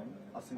time. Assim,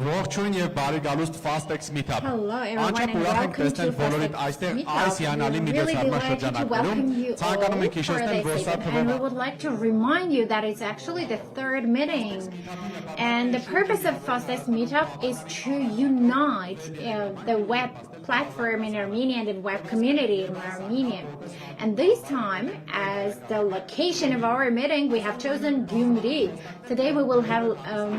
Ողջույն եւ բարի գալուստ Fastex Meetup. Hello everyone and welcome to Fastex Meetup. We're really delighted to welcome you all for this event, and we would like to remind you that it's actually the third meeting, and the purpose of Fastex Meetup is to unite the web platform in Armenia and the web community in Armenia. And this time, as the location of our meeting, we have chosen Gyumri. Today we will have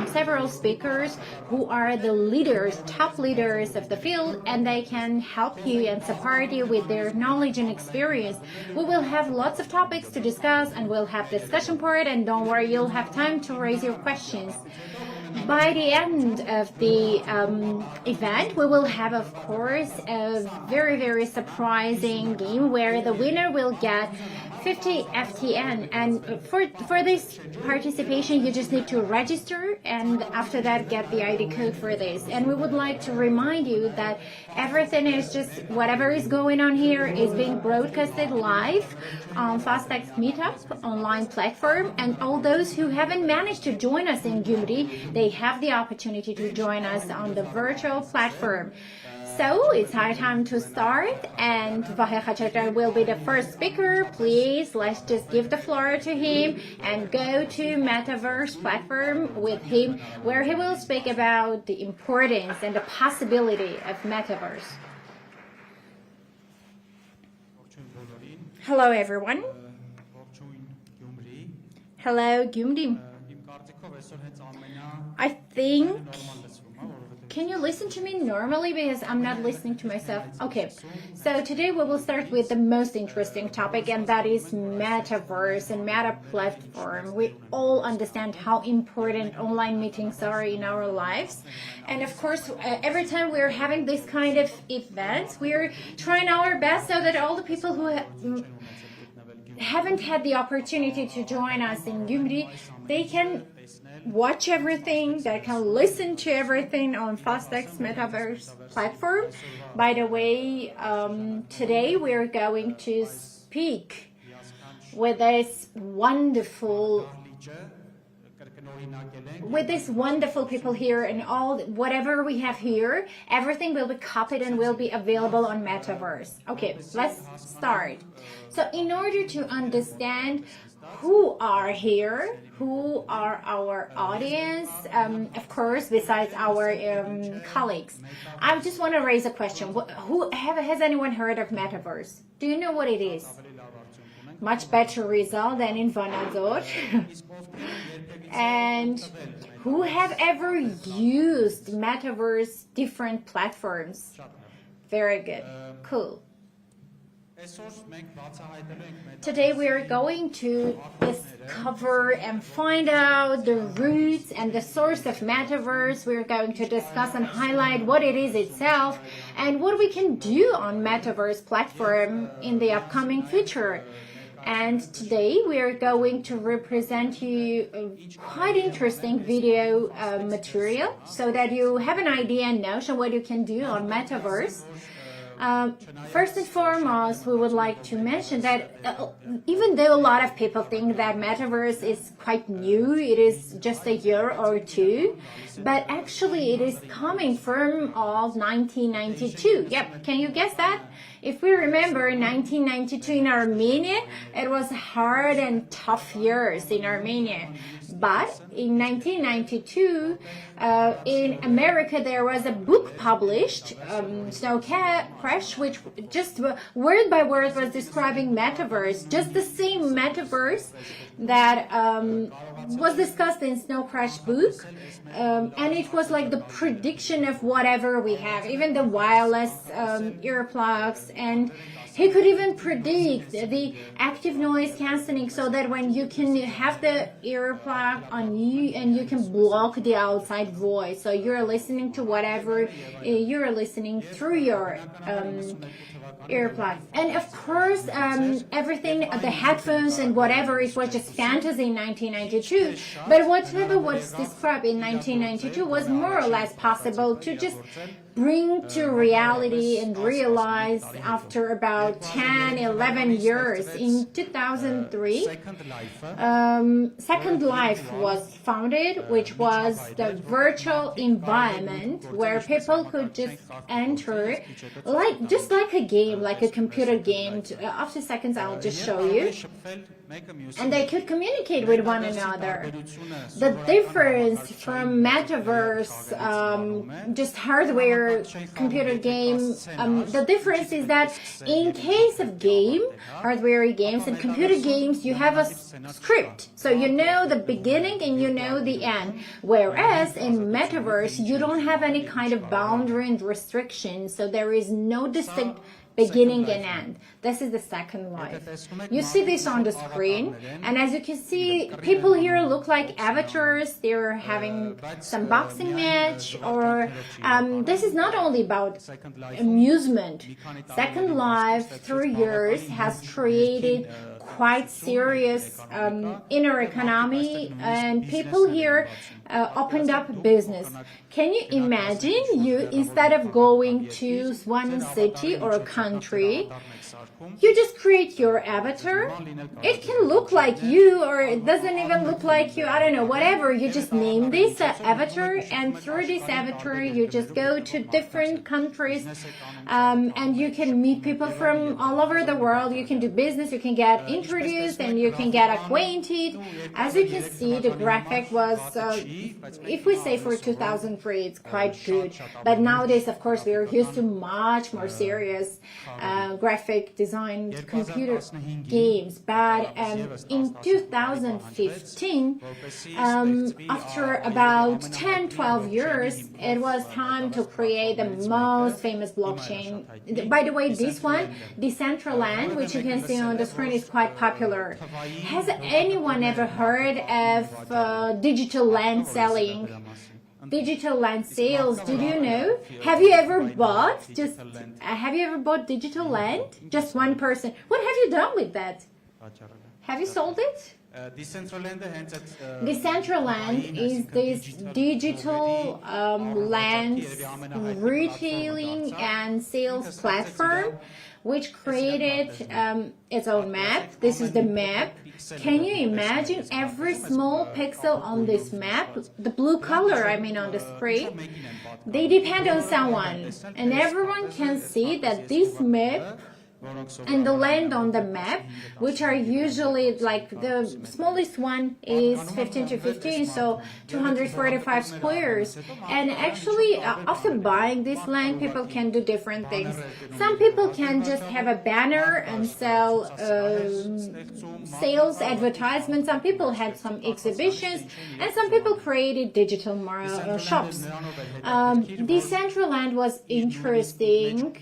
several speakers who are the leaders, top leaders of the field, and they can help you and support you with their knowledge and experience. We will have lots of topics to discuss, and we'll have discussion part, and don't worry, you'll have time to raise your questions. By the end of the event, we will have, of course, a very, very surprising game where the winner will get 50 FTN. And for this participation, you just need to register and after that get the ID code for this. And we would like to remind you that everything is just, whatever is going on here is being broadcasted live on Fastex Meetup online platform. And all those who haven't managed to join us in Gyumri, they have the opportunity to join us on the virtual platform. So it's high time to start, and Vahe Khachardar will be the first speaker. Please, let's just give the floor to him and go to Metaverse platform with him, where he will speak about the importance and the possibility of Metaverse. Hello, everyone. Hello, Gyumri. I think, can you listen to me normally because I'm not listening to myself? Okay, so today we will start with the most interesting topic, and that is Metaverse and Meta platform. We all understand how important online meetings are in our lives. And of course, every time we're having this kind of events, we're trying our best so that all the people who haven't had the opportunity to join us in Gyumri, they can watch everything, they can listen to everything on Fastex Metaverse platform. By the way, today we're going to speak with this wonderful people here, and all whatever we have here, everything will be copied and will be available on Metaverse. Okay, let's start. So in order to understand who are here, who are our audience, of course, besides our colleagues, I just want to raise a question. Has anyone heard of Metaverse? Do you know what it is? Much better result than in Vanador. And who have ever used Metaverse different platforms? Very good. Cool. Today we are going to discover and find out the roots and the source of Metaverse. We're going to discuss and highlight what it is itself and what we can do on Metaverse platform in the upcoming future. And today we are going to represent you a quite interesting video material so that you have an idea and notion what you can do on Metaverse. First and foremost, we would like to mention that even though a lot of people think that Metaverse is quite new, it is just a year or two, but actually it is coming from of 1992. Yep, can you guess that? If we remember, in 1992 in Armenia, it was hard and tough years in Armenia. But in 1992, in America, there was a book published, Snow Crash, which just word by word was describing Metaverse, just the same Metaverse that was discussed in Snow Crash book. And it was like the prediction of whatever we have, even the wireless earplugs, and he could even predict the active noise cancelling so that when you can have the earplug on you and you can block the outside voice. So you're listening to whatever you're listening through your earplugs. And of course, everything, the headphones and whatever, it was just fantasy in 1992. But whatever was described in 1992 was more or less possible to just bring to reality and realize after about 10, 11 years. In 2003, Second Life was founded, which was the virtual environment where people could just enter, just like a game, like a computer game. After seconds, I'll just show you. And they could communicate with one another. The difference from Metaverse, just hardware, computer game, the difference is that in case of hardware games and computer games, you have a script. So you know the beginning and you know the end. Whereas in Metaverse, you don't have any kind of boundary and restriction. So there is no distinct beginning and end. This is the Second Life. You see this on the screen, and as you can see, people here look like avatars. They're having some boxing match, or this is not only about amusement. Second Life, through years, has created quite serious inner economy, and people here opened up a business. Can you imagine, you instead of going to one city or a country, you just create your avatar. It can look like you, or it doesn't even look like you, I don't know, whatever. You just name this avatar, and through this avatar you just go to different countries, and you can meet people from all over the world. You can do business, you can get introduced, and you can get acquainted. As you can see, the graphic was, if we say for 2003, it's quite good. But nowadays, of course, we are used to much more serious graphic design computer games. But in 2015, after about 10-12 years, it was time to create the most famous blockchain. By the way, this one, Decentraland, which you can see on the screen, is quite popular. Has anyone ever heard of digital land selling? Digital land sales, did you know? Have you ever bought digital land? Just one person. What have you done with that? Have you sold it? Decentraland is this digital land retailing and sales platform which created its own map. This is the map. Can you imagine every small pixel on this map, the blue color I mean on the screen, they depend on someone, and everyone can see that this map and the land on the map, which are usually like the smallest one is 15 to 15, so 245 squares. And actually, after buying this land, people can do different things. Some people can just have a banner and sell sales advertisements. Some people had some exhibitions, and some people created digital shops. Decentraland was interesting,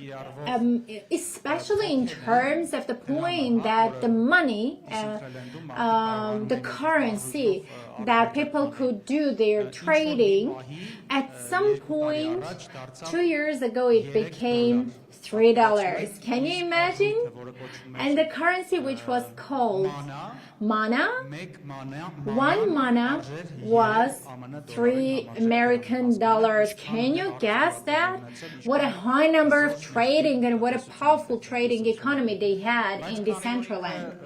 especially in terms of the point that the money, the currency that people could do their trading, at some point 2 years ago it became $3. Can you imagine? And the currency which was called mana, one mana was $3 Can you guess that? What a high number of trading and what a powerful trading economy they had in Decentraland.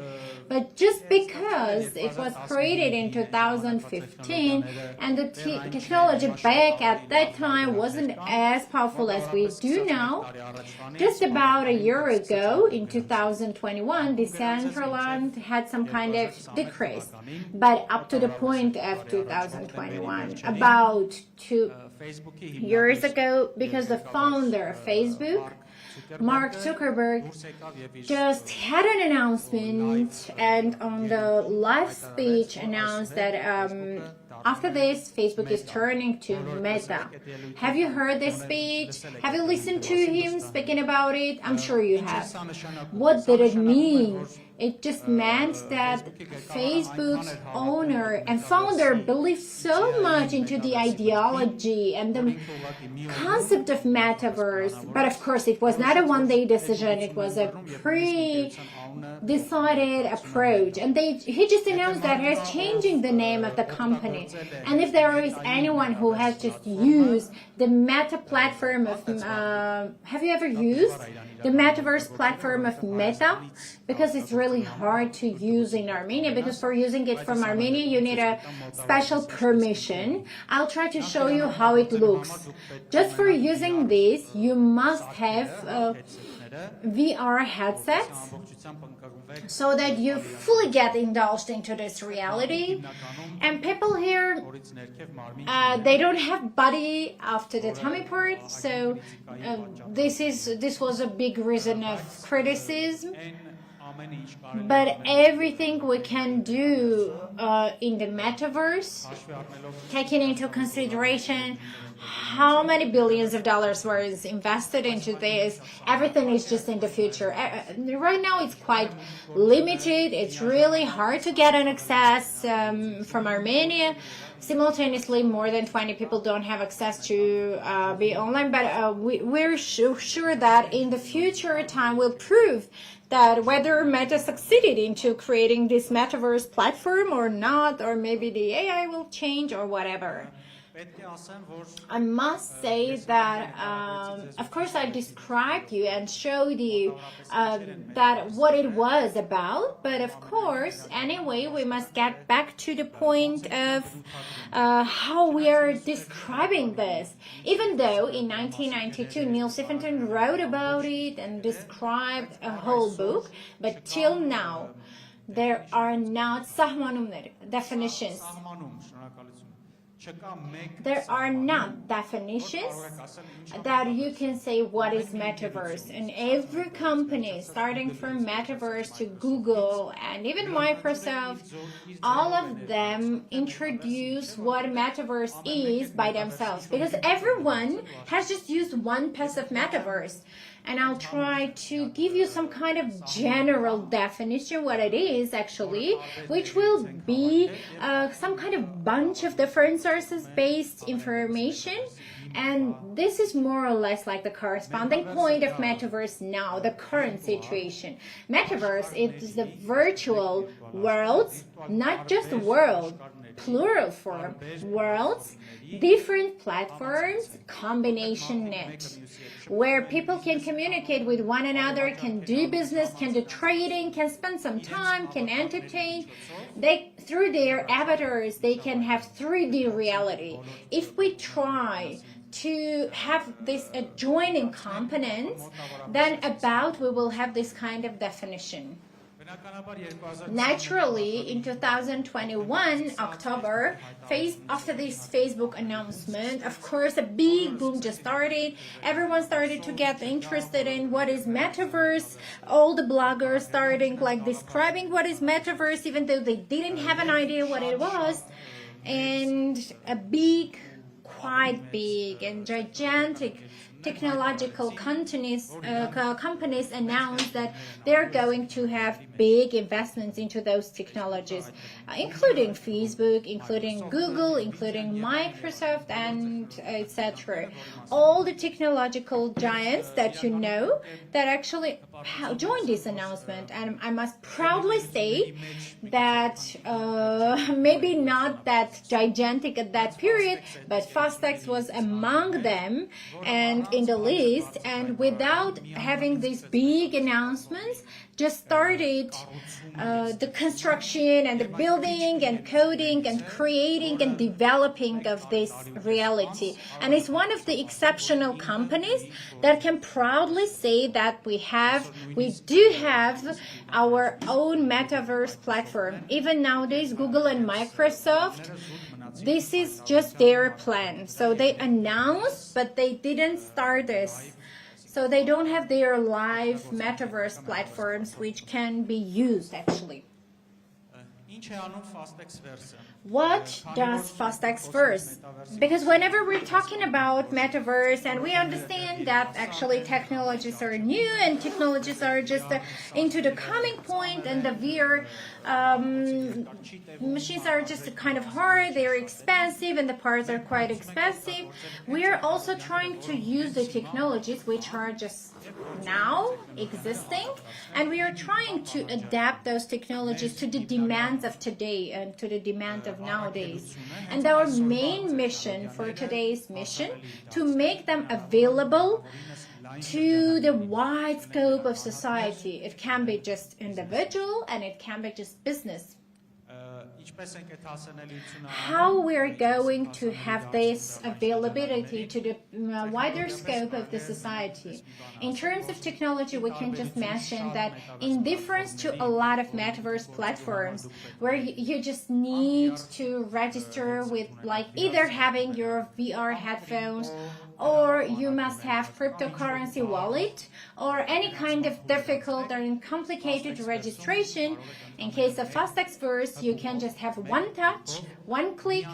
But just because it was created in 2015 and the technology back at that time wasn't as powerful as we do now, just about a year ago in 2021, Decentraland had some kind of decrease. But up to the point of 2021, about 2 years ago, because the founder of Facebook, Mark Zuckerberg, just had an announcement and on the live speech announced that after this, Facebook is turning to Meta. Have you heard this speech? Have you listened to him speaking about it? I'm sure you have. What did it mean? It just meant that Facebook's owner and founder believed so much into the ideology and the concept of metaverse. But of course, it was not a one-day decision. It was a pre-decided approach. And he just announced that he's changing the name of the company. And if there is anyone who has just used the Meta platform of, have you ever used the metaverse platform of Meta? Because it's really hard to use in Armenia, because for using it from Armenia, you need a special permission. I'll try to show you how it looks. Just for using this, you must have VR headsets so that you fully get indulged into this reality. And people here, they don't have body after the tummy part, so this was a big reason of criticism. But everything we can do in the metaverse, taking into consideration how many billions of dollars were invested into this, everything is just in the future. Right now it's quite limited. It's really hard to get an access from Armenia. Simultaneously, more than 20 people don't have access to be online, but we're sure that in the future time will prove that whether Meta succeeded into creating this metaverse platform or not, or maybe the AI will change or whatever. I must say that, of course, I described you and showed you that what it was about. But of course, anyway, we must get back to the point of how we are describing this. Even though in 1992, Neil Stephenson wrote about it and described a whole book, but till now, there are not definitions. There are not definitions that you can say what is metaverse. And every company, starting from metaverse to Google and even Microsoft, all of them introduce what metaverse is by themselves, because everyone has just used one piece of metaverse. And I'll try to give you some kind of general definition what it is actually, which will be some kind of bunch of different sources-based information. And this is more or less like the corresponding point of metaverse now, the current situation. Metaverse is the virtual worlds, not just the world, plural form, worlds, different platforms, combination net, where people can communicate with one another, can do business, can do trading, can spend some time, can entertain. Through their avatars, they can have 3D reality. If we try to have this adjoining components, then we will have this kind of definition. Naturally, in 2021, October, after this Facebook announcement, of course, a big boom just started. Everyone started to get interested in what is metaverse. All the bloggers starting describing what is metaverse, even though they didn't have an idea what it was. And a quite big and gigantic technological companies announced that they're going to have big investments into those technologies, including Facebook, including Google, including Microsoft, and etc. All the technological giants that you know that actually joined this announcement. And I must proudly say that maybe not that gigantic at that period, but Fastex was among them and in the list, and without having these big announcements, just started the construction and the building and coding and creating and developing of this reality. And it's one of the exceptional companies that can proudly say that we do have our own metaverse platform. Even nowadays, Google and Microsoft, this is just their plan. So they announced, but they didn't start this. So they don't have their live metaverse platforms which can be used actually. What does Fastex Verse? Because whenever we're talking about metaverse, and we understand that actually technologies are new and technologies are just into the coming point, and the VR machines are just kind of hard, they're expensive, and the parts are quite expensive. We are also trying to use the technologies which are just now existing, and we are trying to adapt those technologies to the demands of today and to the demand of nowadays. And our main mission for today's mission, to make them available to the wide scope of society. It can be just individual and it can be just business. How we're going to have this availability to the wider scope of the society. In terms of technology, we can just mention that in difference to a lot of metaverse platforms where you just need to register with like either having your VR headphones, or you must have cryptocurrency wallet, or any kind of difficult or complicated registration. In case of Fastex Verse, you can just have one touch, one click,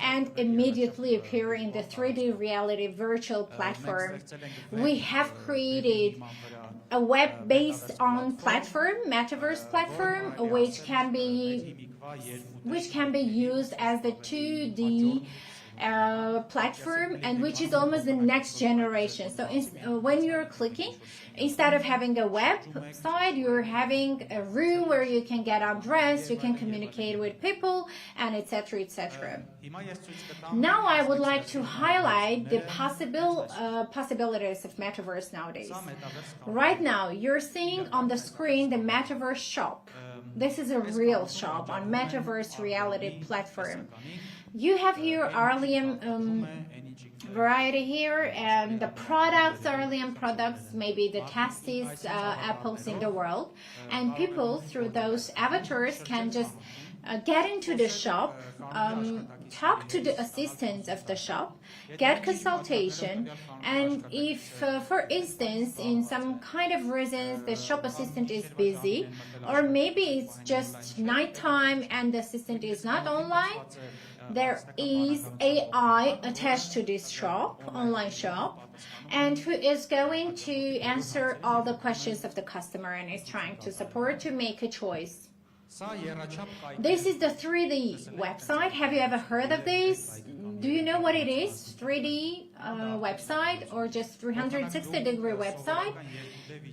and immediately appear in the 3D reality virtual platform. We have created a web-based on platform, metaverse platform, which can be used as the 2D platform, and which is almost the next generation. So when you're clicking, instead of having a website, you're having a room where you can get undressed, you can communicate with people, and etc. etc. Now I would like to highlight the possibilities of metaverse nowadays. Right now you're seeing on the screen the metaverse shop. This is a real shop on metaverse reality platform. You have here Armenian variety here, and the products, Armenian products, maybe the tastiest apples in the world, and people through those avatars can just get into the shop, talk to the assistants of the shop, get consultation, and if, for instance, in some kind of reasons the shop assistant is busy, or maybe it's just nighttime and the assistant is not online, there is AI attached to this shop, online shop, and who is going to answer all the questions of the customer and is trying to support to make a choice. This is the 3D website. Have you ever heard of this? Do you know what it is? 3D website, or just 360-degree website?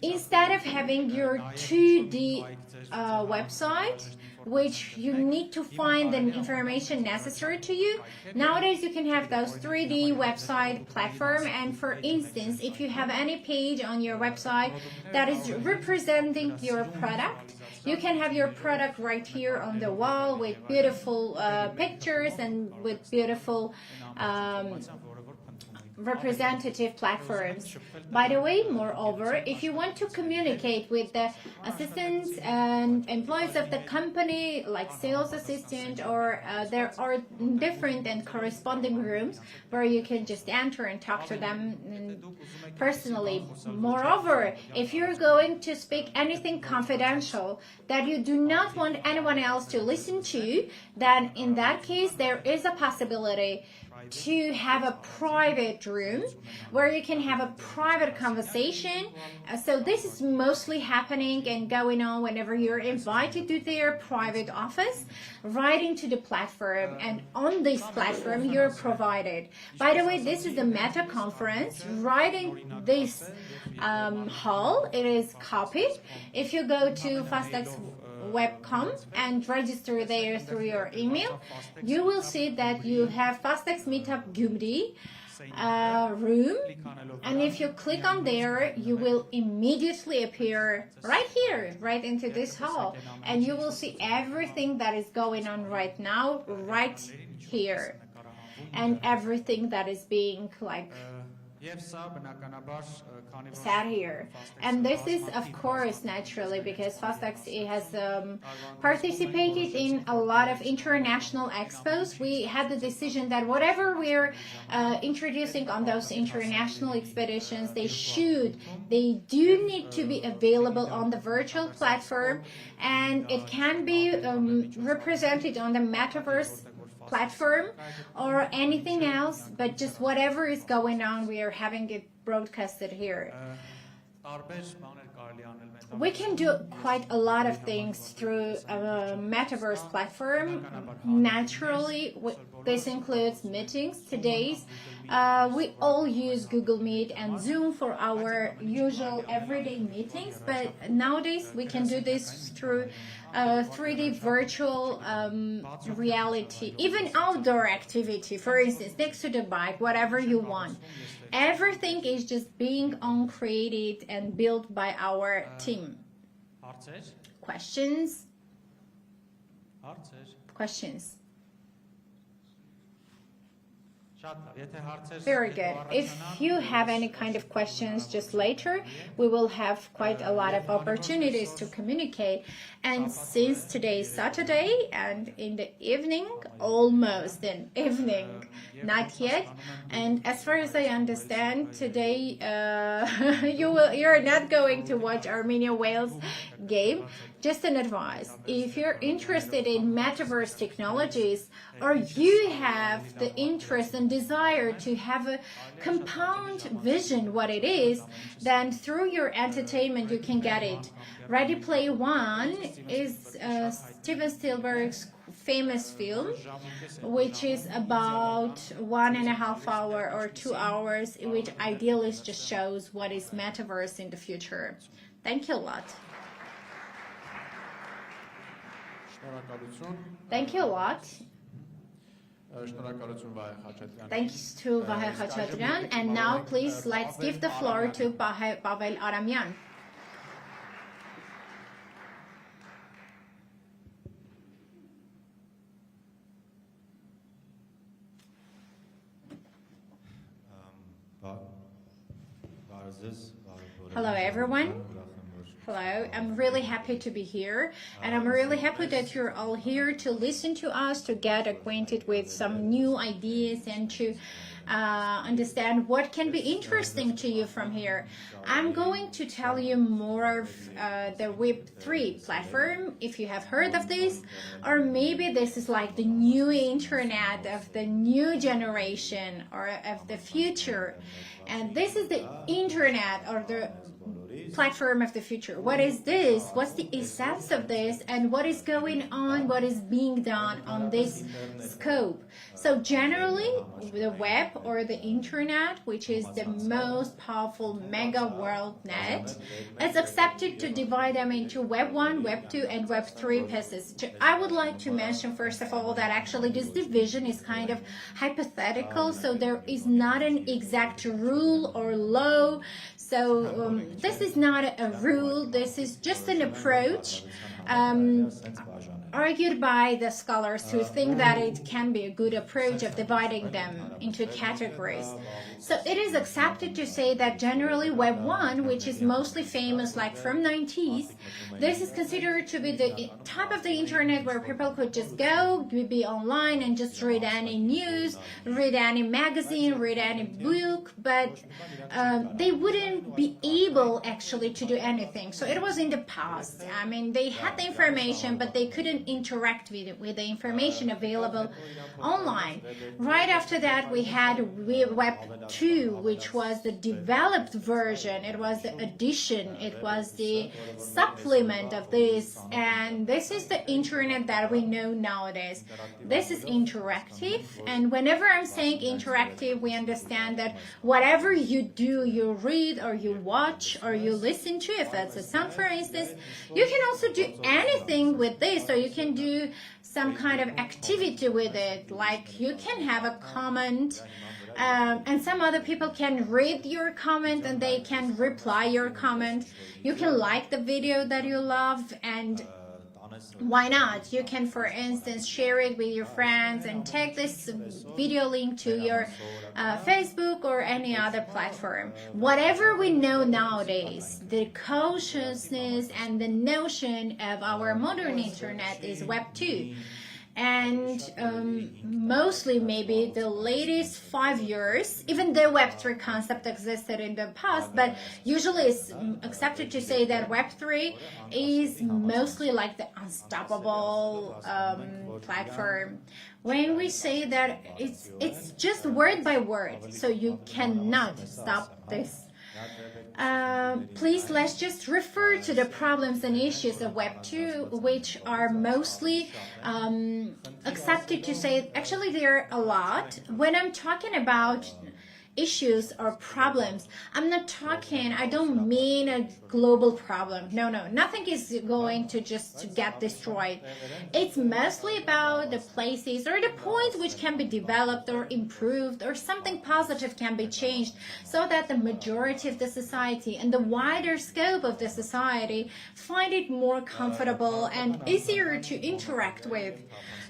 Instead of having your 2D website, which you need to find the information necessary to you, nowadays you can have those 3D website platform. And for instance, if you have any page on your website that is representing your product, you can have your product right here on the wall with beautiful pictures and with beautiful representative platforms. By the way, moreover, if you want to communicate with the assistants and employees of the company, like sales assistant, or there are different and corresponding rooms where you can just enter and talk to them personally. Moreover, if you're going to speak anything confidential that you do not want anyone else to listen to, then in that case there is a possibility to have a private room where you can have a private conversation. So this is mostly happening and going on whenever you're invited to their private office, right into the platform. And on this platform, you're provided. By the way, this is the Meta conference right in this hall. It is copied. If you go to Fastex webcom and register there through your email, you will see that you have Fastex Meetup Gyumri room, and if you click on there, you will immediately appear right here, right into this hall, and you will see everything that is going on right now, right here, and everything that is being like sat here. And this is, of course, naturally because Fastex has participated in a lot of international expos. We had the decision that whatever we're introducing on those international expeditions, they do need to be available on the virtual platform, and it can be represented on the metaverse platform or anything else, but just whatever is going on, we are having it broadcasted here. We can do quite a lot of things through a metaverse platform. Naturally, this includes meetings. Today's we all use Google Meet and Zoom for our usual everyday meetings, but nowadays we can do this through 3D virtual reality, even outdoor activity, for instance, next to the bike, whatever you want. Everything is just being created and built by our team. Questions? Questions? Very good. If you have any kind of questions just later, we will have quite a lot of opportunities to communicate. And since today is Saturday and in the evening, almost in evening, not yet. And as far as I understand, today you're not going to watch Armenia-Wales game. Just an advice, if you're interested in metaverse technologies, or you have the interest and desire to have a compound vision what it is, then through your entertainment you can get it. Ready Player One is Steven Spielberg's famous film, which is about 1.5 hours or 2 hours, which ideally just shows what is metaverse in the future. Thank you a lot. Thank you a lot. Thanks to Vahe Khachaturian. And now please let's give the floor to Pavel Aramian. Hello everyone. Hello, I'm really happy to be here, and I'm really happy that you're all here to listen to us, to get acquainted with some new ideas and to understand what can be interesting to you from here. I'm going to tell you more of the Web3 platform, if you have heard of this, or maybe this is like the new internet of the new generation or of the future. And this is the internet or the platform of the future. What is this? What's the essence of this? And what is going on? What is being done on this scope? So generally, the web or the internet, which is the most powerful mega world net, is accepted to divide them into Web 1, Web 2, and Web 3 pieces. I would like to mention, first of all, that actually this division is kind of hypothetical, so there is not an exact rule or law. So this is not a rule, this is just an approach argued by the scholars who think that it can be a good approach of dividing them into categories. So it is accepted to say that generally Web 1, which is mostly famous like from 90s, this is considered to be the type of the internet where people could just go, be online and just read any news, read any magazine, read any book, but they wouldn't be able actually to do anything. So it was in the past. I mean, they had the information, but they couldn't interact with the information available online. Right after that, we had Web 2, which was the developed version. It was the addition. It was the supplement of this. And this is the internet that we know nowadays. This is interactive. And whenever I'm saying interactive, we understand that whatever you do, you read or you watch or you listen to, if that's a song, for instance, you can also do anything with this. So you can do some kind of activity with it, like you can have a comment, and some other people can read your comment and they can reply your comment. You can like the video that you love, and why not? You can, for instance, share it with your friends and take this video link to your Facebook or any other platform. Whatever we know nowadays, the consciousness and the notion of our modern internet is Web 2. And mostly maybe the latest 5 years, even though Web3 concept existed in the past, but usually it's accepted to say that Web3 is mostly like the unstoppable platform. When we say that it's just word by word, so you cannot stop this. Please, let's just refer to the problems and issues of Web 2, which are mostly accepted to say, actually there are a lot. When I'm talking about issues or problems, I don't mean a global problem. No, nothing is going to just get destroyed. It's mostly about the places or the points which can be developed or improved, or something positive can be changed, so that the majority of the society and the wider scope of the society find it more comfortable and easier to interact with.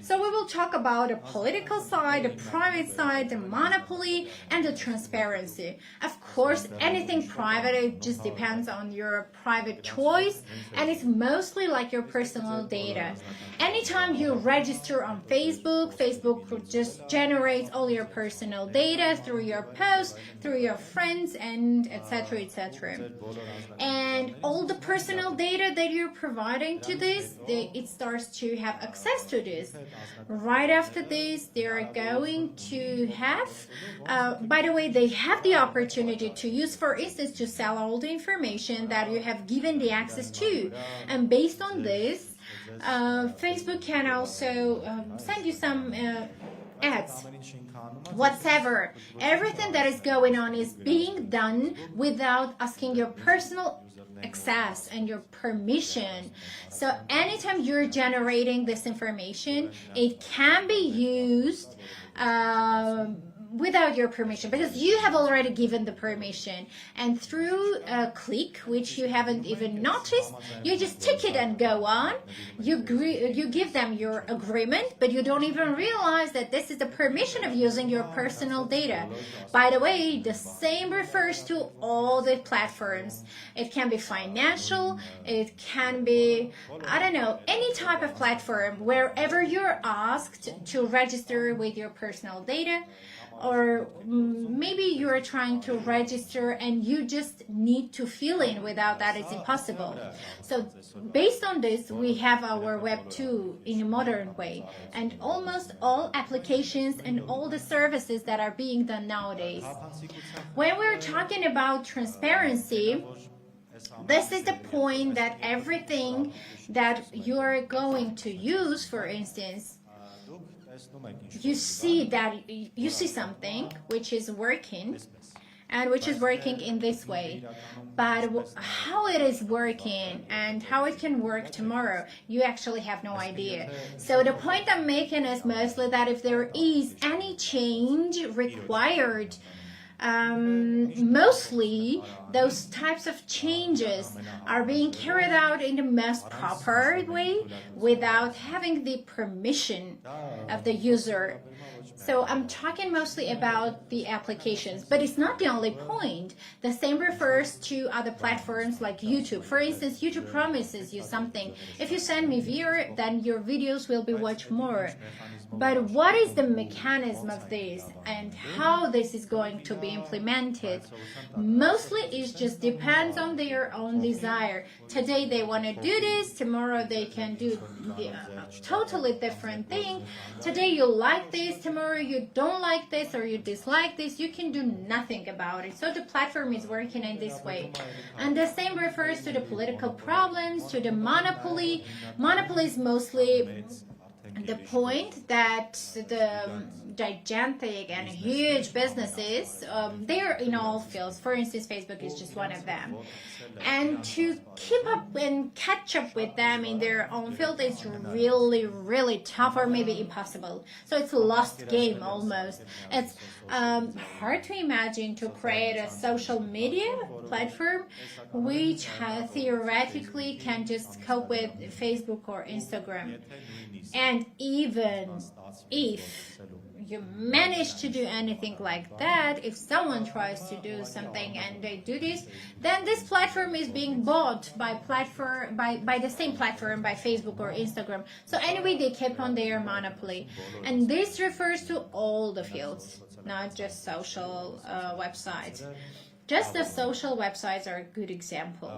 So we will talk about the political side, the private side, the monopoly, and the transparency. Of course, anything private, it just depends on your private choice, and it's mostly like your personal data. Anytime you register on Facebook, Facebook just generates all your personal data through your posts, through your friends, and etc., etc. And all the personal data that you're providing to this, it starts to have access to this. Right after this, they are going to have, by the way, they have the opportunity to use, for instance, to sell all the information that you have given the access to. And based on this, Facebook can also send you some ads, whatever. Everything that is going on is being done without asking your personal access and your permission. So anytime you're generating this information, it can be used without your permission, because you have already given the permission, and through a click, which you haven't even noticed, you just tick it and go on. You give them your agreement, but you don't even realize that this is the permission of using your personal data. By the way, the same refers to all the platforms. It can be financial, it can be, I don't know, any type of platform, wherever you're asked to register with your personal data. Or maybe you're trying to register and you just need to fill in. Without that, it's impossible. So based on this, we have our Web 2 in a modern way, and almost all applications and all the services that are being done nowadays. When we're talking about transparency, this is the point that everything that you're going to use, for instance, you see something which is working, and which is working in this way, but how it is working and how it can work tomorrow, you actually have no idea. So the point I'm making is mostly that if there is any change required, mostly those types of changes are being carried out in the most proper way without having the permission of the user. So I'm talking mostly about the applications, but it's not the only point. The same refers to other platforms like YouTube. For instance, YouTube promises you something. If you send me viewer, then your videos will be watched more. But what is the mechanism of this and how this is going to be implemented? Mostly it just depends on their own desire. Today they want to do this, tomorrow they can do a totally different thing. Today you like this, tomorrow you don't like this or you dislike this. You can do nothing about it. So the platform is working in this way. And the same refers to the political problems, to the monopoly. Monopoly is mostly the point that the gigantic and huge businesses, they're in all fields. For instance, Facebook is just one of them. And to keep up and catch up with them in their own field is really, really tough or maybe impossible. So it's a lost game almost. It's hard to imagine to create a social media platform which theoretically can just cope with Facebook or Instagram. And even if you manage to do anything like that, if someone tries to do something and they do this, then this platform is being bought by the same platform, by Facebook or Instagram. So anyway, they keep on their monopoly. And this refers to all the fields, not just social websites. Just the social websites are a good example.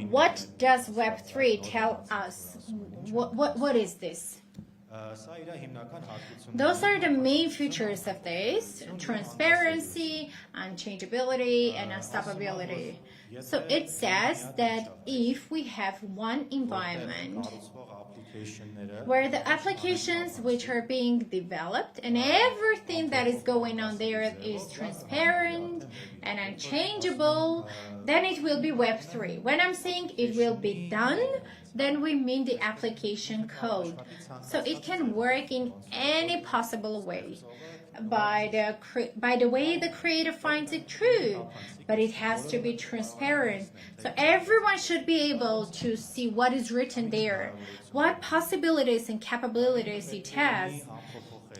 What does Web3 tell us? What is this? Those are the main features of this: transparency, unchangeability, and unstoppability. So it says that if we have one environment where the applications which are being developed and everything that is going on there is transparent and unchangeable, then it will be Web3. When I'm saying it will be done, then we mean the application code. So it can work in any possible way, by the way the creator finds it true, but it has to be transparent. So everyone should be able to see what is written there, what possibilities and capabilities it has,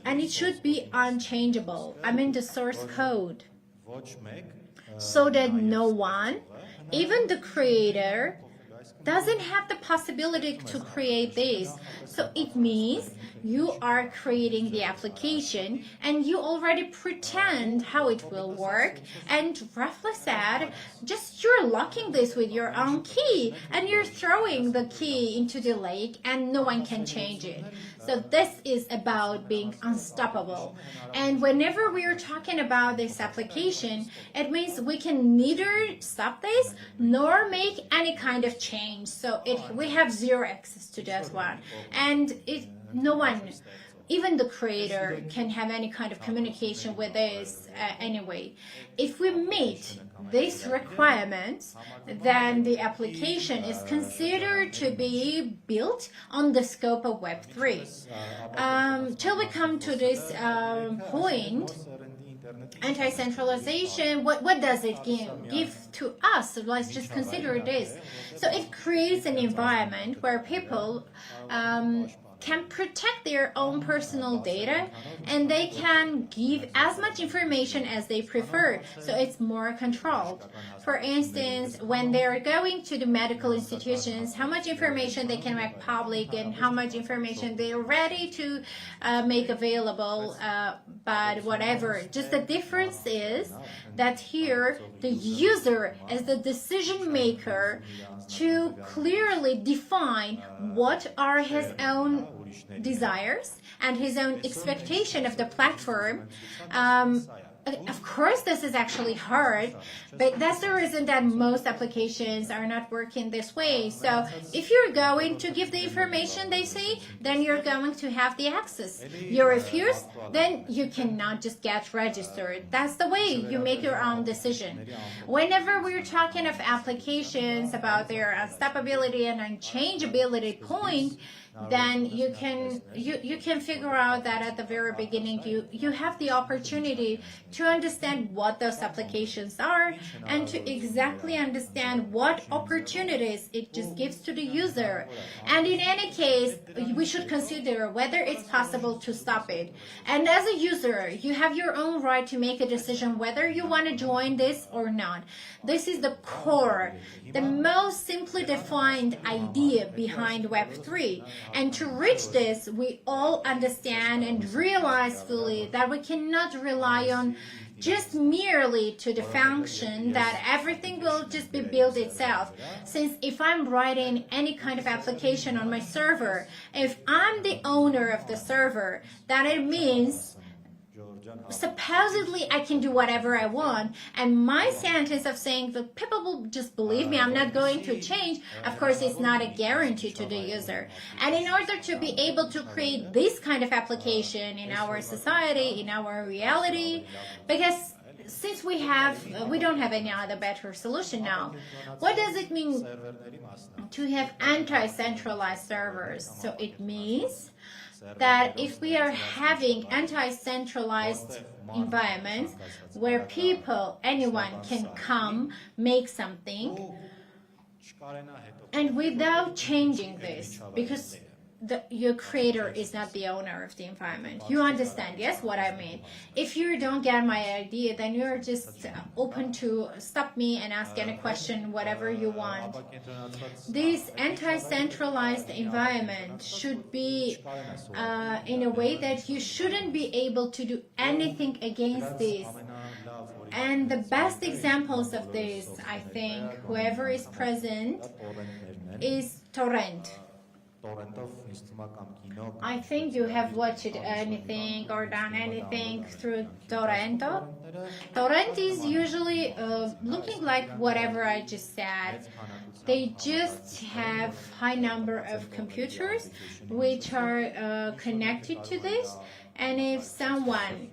and it should be unchangeable. I mean the source code, so that no one, even the creator, doesn't have the possibility to create this. So it means you are creating the application and you already pretend how it will work, and roughly said, just you're locking this with your own key and you're throwing the key into the lake and no one can change it. So this is about being unstoppable. And whenever we are talking about this application, it means we can neither stop this nor make any kind of change. So we have zero access to that one. And no one, even the creator, can have any kind of communication with this anyway. If we meet these requirements, then the application is considered to be built on the scope of Web3. Till we come to this point, anti-centralization, what does it give to us? So let's just consider this. So it creates an environment where people can protect their own personal data and they can give as much information as they prefer. So it's more controlled. For instance, when they're going to the medical institutions, how much information they can make public and how much information they're ready to make available, but whatever. Just the difference is that here the user is the decision maker to clearly define what are his own desires and his own expectation of the platform. Of course, this is actually hard, but that's the reason that most applications are not working this way. So if you're going to give the information they say, then you're going to have the access. You refuse, then you cannot just get registered. That's the way you make your own decision. Whenever we're talking of applications about their unstoppability and unchangeability point, then you can figure out that at the very beginning you have the opportunity to understand what those applications are and to exactly understand what opportunities it just gives to the user. And in any case, we should consider whether it's possible to stop it. And as a user, you have your own right to make a decision whether you want to join this or not. This is the core, the most simply defined idea behind Web3. And to reach this, we all understand and realize fully that we cannot rely on just merely to the function that everything will just be built itself. Since if I'm writing any kind of application on my server, if I'm the owner of the server, then it means supposedly I can do whatever I want, and my sentence of saying that people will just believe me, I'm not going to change, of course it's not a guarantee to the user. And in order to be able to create this kind of application in our society, in our reality, because since we don't have any other better solution now, what does it mean to have anti-centralized servers? So it means that if we are having anti-centralized environments where anyone can come, make something, and without changing this, because your creator is not the owner of the environment. You understand, yes, what I mean? If you don't get my idea, then you're just open to stop me and ask any question, whatever you want. This anti-centralized environment should be in a way that you shouldn't be able to do anything against this. And the best examples of this, I think, whoever is present, is torrent. I think you have watched anything or done anything through torrent. Torrent is usually looking like whatever I just said. They just have high number of computers which are connected to this, and if someone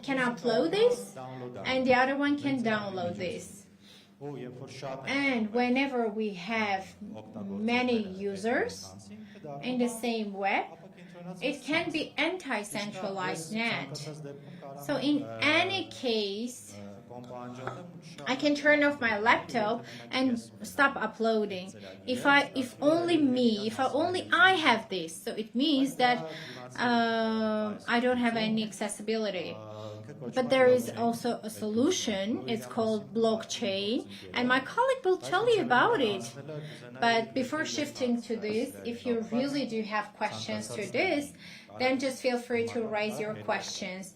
can upload this and the other one can download this. And whenever we have many users in the same web, it can be anti-centralized net. So in any case, I can turn off my laptop and stop uploading. If only I have this, so it means that I don't have any accessibility. But there is also a solution. It's called blockchain, and my colleague will tell you about it. But before shifting to this, if you really do have questions to this, then just feel free to raise your questions.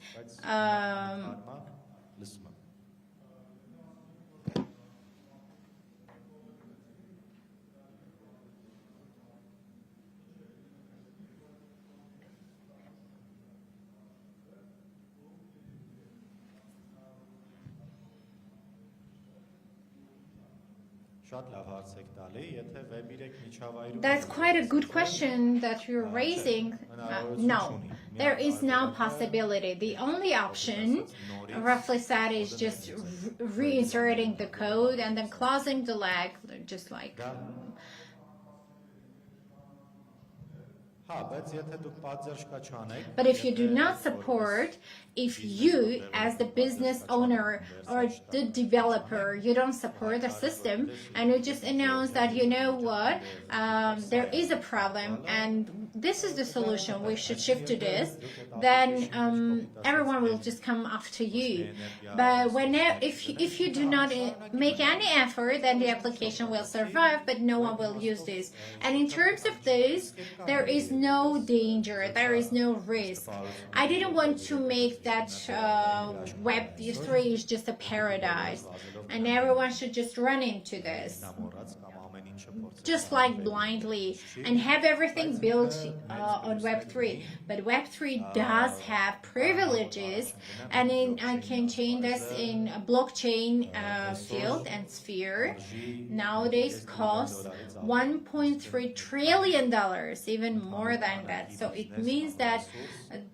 That's quite a good question that you're raising. No, there is no possibility. The only option, roughly said, is just reinserting the code and then closing the leg, just like. But if you do not support, if you as the business owner or the developer, you don't support the system and you just announce that, you know what, there is a problem and this is the solution, we should shift to this, then everyone will just come after you. But if you do not make any effort, then the application will survive, but no one will use this. And in terms of this, there is no danger, there is no risk. I didn't want to make that Web3 is just a paradise and everyone should just run into this just like blindly and have everything built on Web3. But Web3 does have privileges, and I can change this in a blockchain field and sphere. Nowadays costs $1.3 trillion, even more than that. So it means that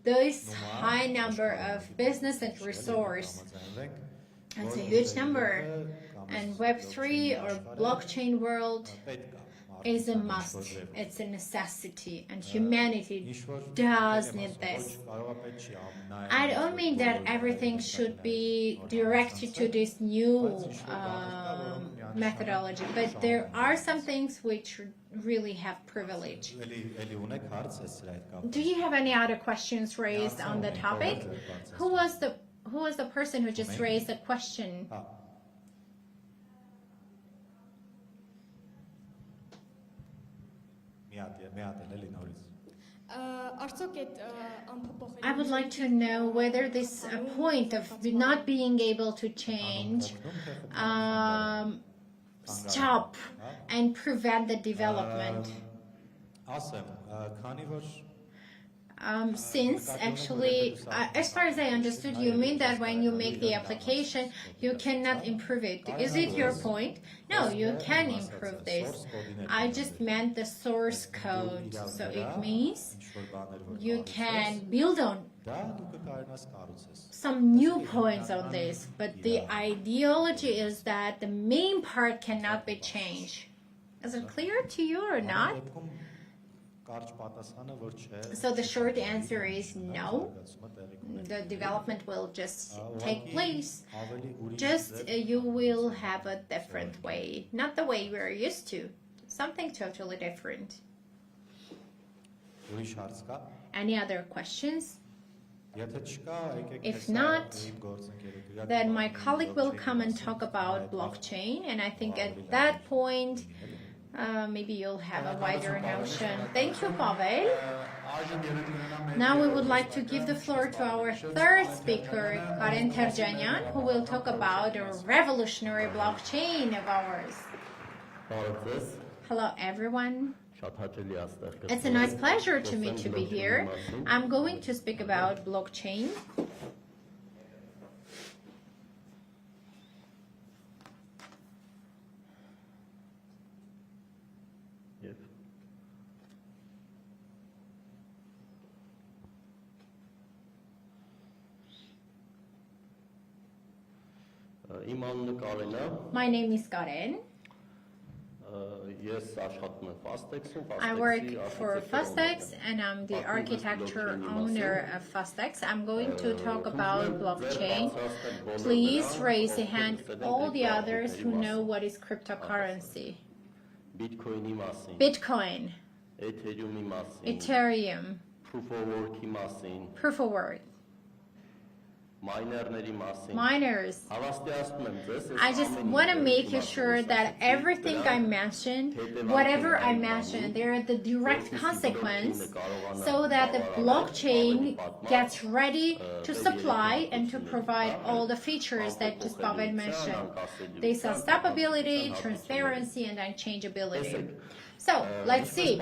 this high number of business and resource, that's a huge number. And Web3 or blockchain world is a must, it's a necessity, and humanity does need this. I don't mean that everything should be directed to this new methodology, but there are some things which really have privilege. Do you have any other questions raised on the topic? Who was the person who just raised a question? I would like to know whether this point of not being able to change stop and prevent the development. Since actually, as far as I understood, you mean that when you make the application, you cannot improve it. Is it your point? No, you can improve this. I just meant the source code. So it means you can build on some new points on this. But the ideology is that the main part cannot be changed. Is it clear to you or not? So the short answer is no. The development will just take place. Just you will have a different way, not the way we're used to. Something totally different. Any other questions? If not, then my colleague will come and talk about blockchain, and I think at that point maybe you'll have a wider notion. Thank you, Pavel. Now we would like to give the floor to our third speaker, Karen Terjanyan, who will talk about a revolutionary blockchain of ours. Hello, everyone. It's a nice pleasure to me to be here. I'm going to speak about blockchain. My name is Karen. I work for Fastex and I'm the architecture owner of Fastex. I'm going to talk about blockchain. Please raise a hand all the others who know what is cryptocurrency. Bitcoin, Ethereum, proof of work. Miners. I just want to make sure that everything I mentioned, whatever I mentioned, there are the direct consequence so that the blockchain gets ready to supply and to provide all the features that just Pavel mentioned. They sell stability, transparency, and unchangeability. So let's see,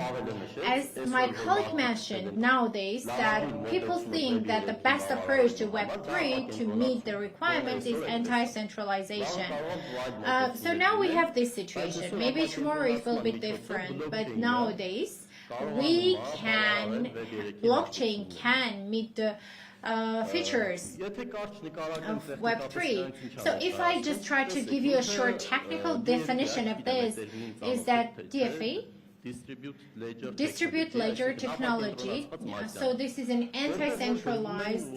as my colleague mentioned, nowadays that people think that the best approach to Web3 to meet the requirements is anti-centralization. So now we have this situation. Maybe tomorrow it will be different, but nowadays blockchain can meet the features of Web3. So if I just try to give you a short technical definition of this, is that DFA, distribute ledger technology. So this is an anti-centralized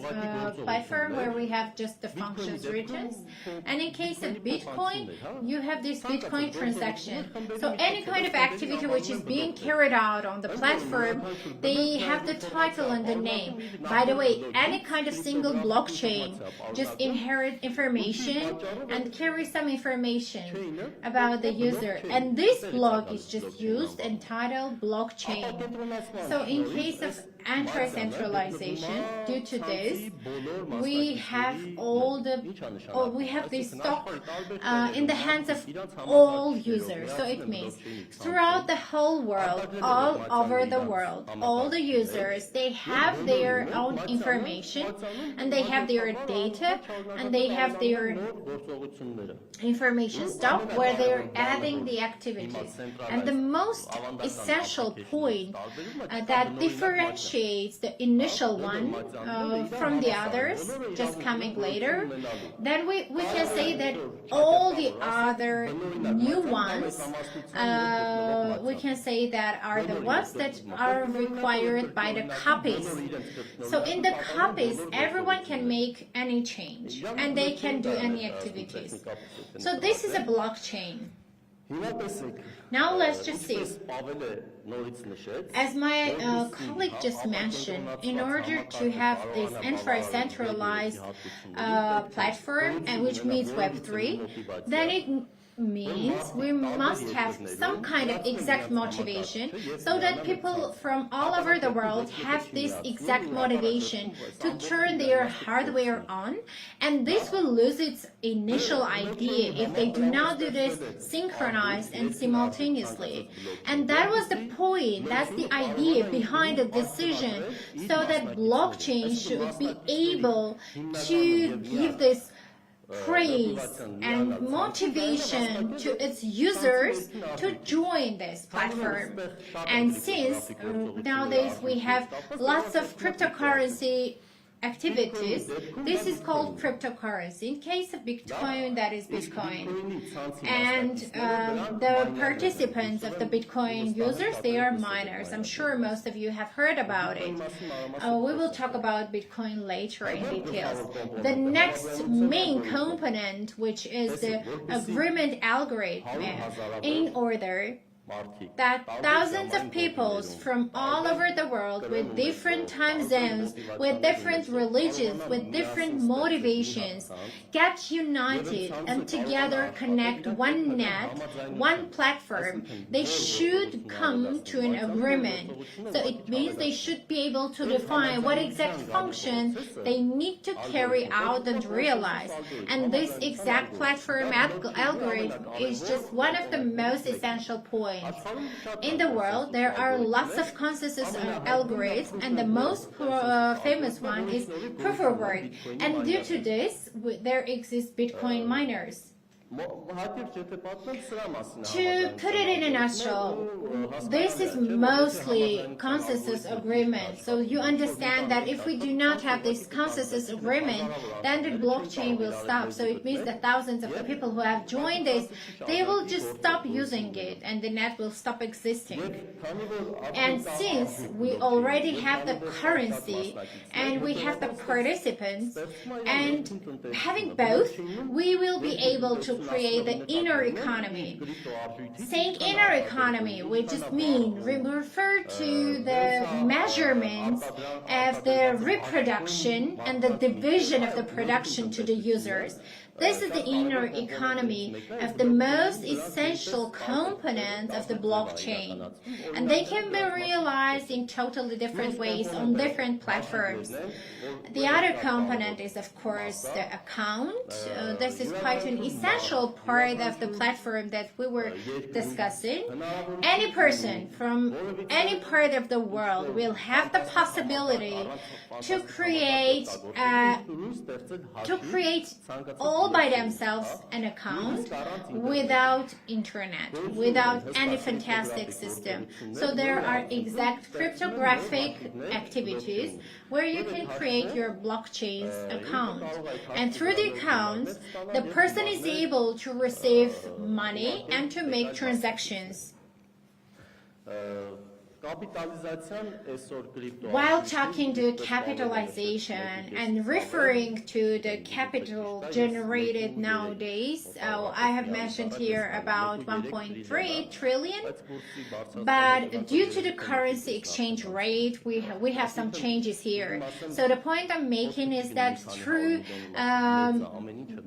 platform where we have just the functions written. And in case of Bitcoin, you have this Bitcoin transaction. So any kind of activity which is being carried out on the platform, they have the title and the name. By the way, any kind of single blockchain just inherit information and carry some information about the user. And this block is just used and titled blockchain. So in case of anti-centralization, due to this, we have this stock in the hands of all users. So it means throughout the whole world, all over the world, all the users, they have their own information and they have their data and they have their information stock where they're adding the activities. And the most essential point that differentiates differentiates the initial one from the others, just coming later, then we can say that all the other new ones, we can say that are the ones that are required by the copies. So in the copies, everyone can make any change and they can do any activities. So this is a blockchain. Now let's just see. As my colleague just mentioned, in order to have this decentralized platform, and which means Web3, then it means we must have some kind of exact motivation so that people from all over the world have this exact motivation to turn their hardware on, and this will lose its initial idea if they do not do this synchronized and simultaneously. And that was the point, that's the idea behind the decision, so that blockchain should be able to give this praise and motivation to its users to join this platform. And since nowadays we have lots of cryptocurrency activities, this is called cryptocurrency. In case of Bitcoin, that is Bitcoin. And the participants of the Bitcoin users, they are miners. I'm sure most of you have heard about it. We will talk about Bitcoin later in details. The next main component, which is the agreement algorithm, in order that thousands of peoples from all over the world with different time zones, with different religions, with different motivations get united and together connect one net, one platform. They should come to an agreement. So it means they should be able to define what exact functions they need to carry out and realize. And this exact platform algorithm is just one of the most essential points. In the world, there are lots of consensus algorithms, and the most famous one is proof of work. And due to this, there exist Bitcoin miners. To put it in a nutshell, this is mostly consensus agreement. So you understand that if we do not have this consensus agreement, then the blockchain will stop. So it means that thousands of the people who have joined this, they will just stop using it and the net will stop existing. And since we already have the currency and we have the participants, and having both, we will be able to create the inner economy. Saying inner economy, we just refer to the measurements of the reproduction and the division of the production to the users. This is the inner economy of the most essential component of the blockchain. And they can be realized in totally different ways on different platforms. The other component is, of course, the account. This is quite an essential part of the platform that we were discussing. Any person from any part of the world will have the possibility to create all by themselves an account without internet, without any fantastic system. So there are exact cryptographic activities where you can create your blockchain's account. And through the accounts, the person is able to receive money and to make transactions. While talking to capitalization and referring to the capital generated nowadays, I have mentioned here about 1.3 trillion, but due to the currency exchange rate, we have some changes here. So the point I'm making is that through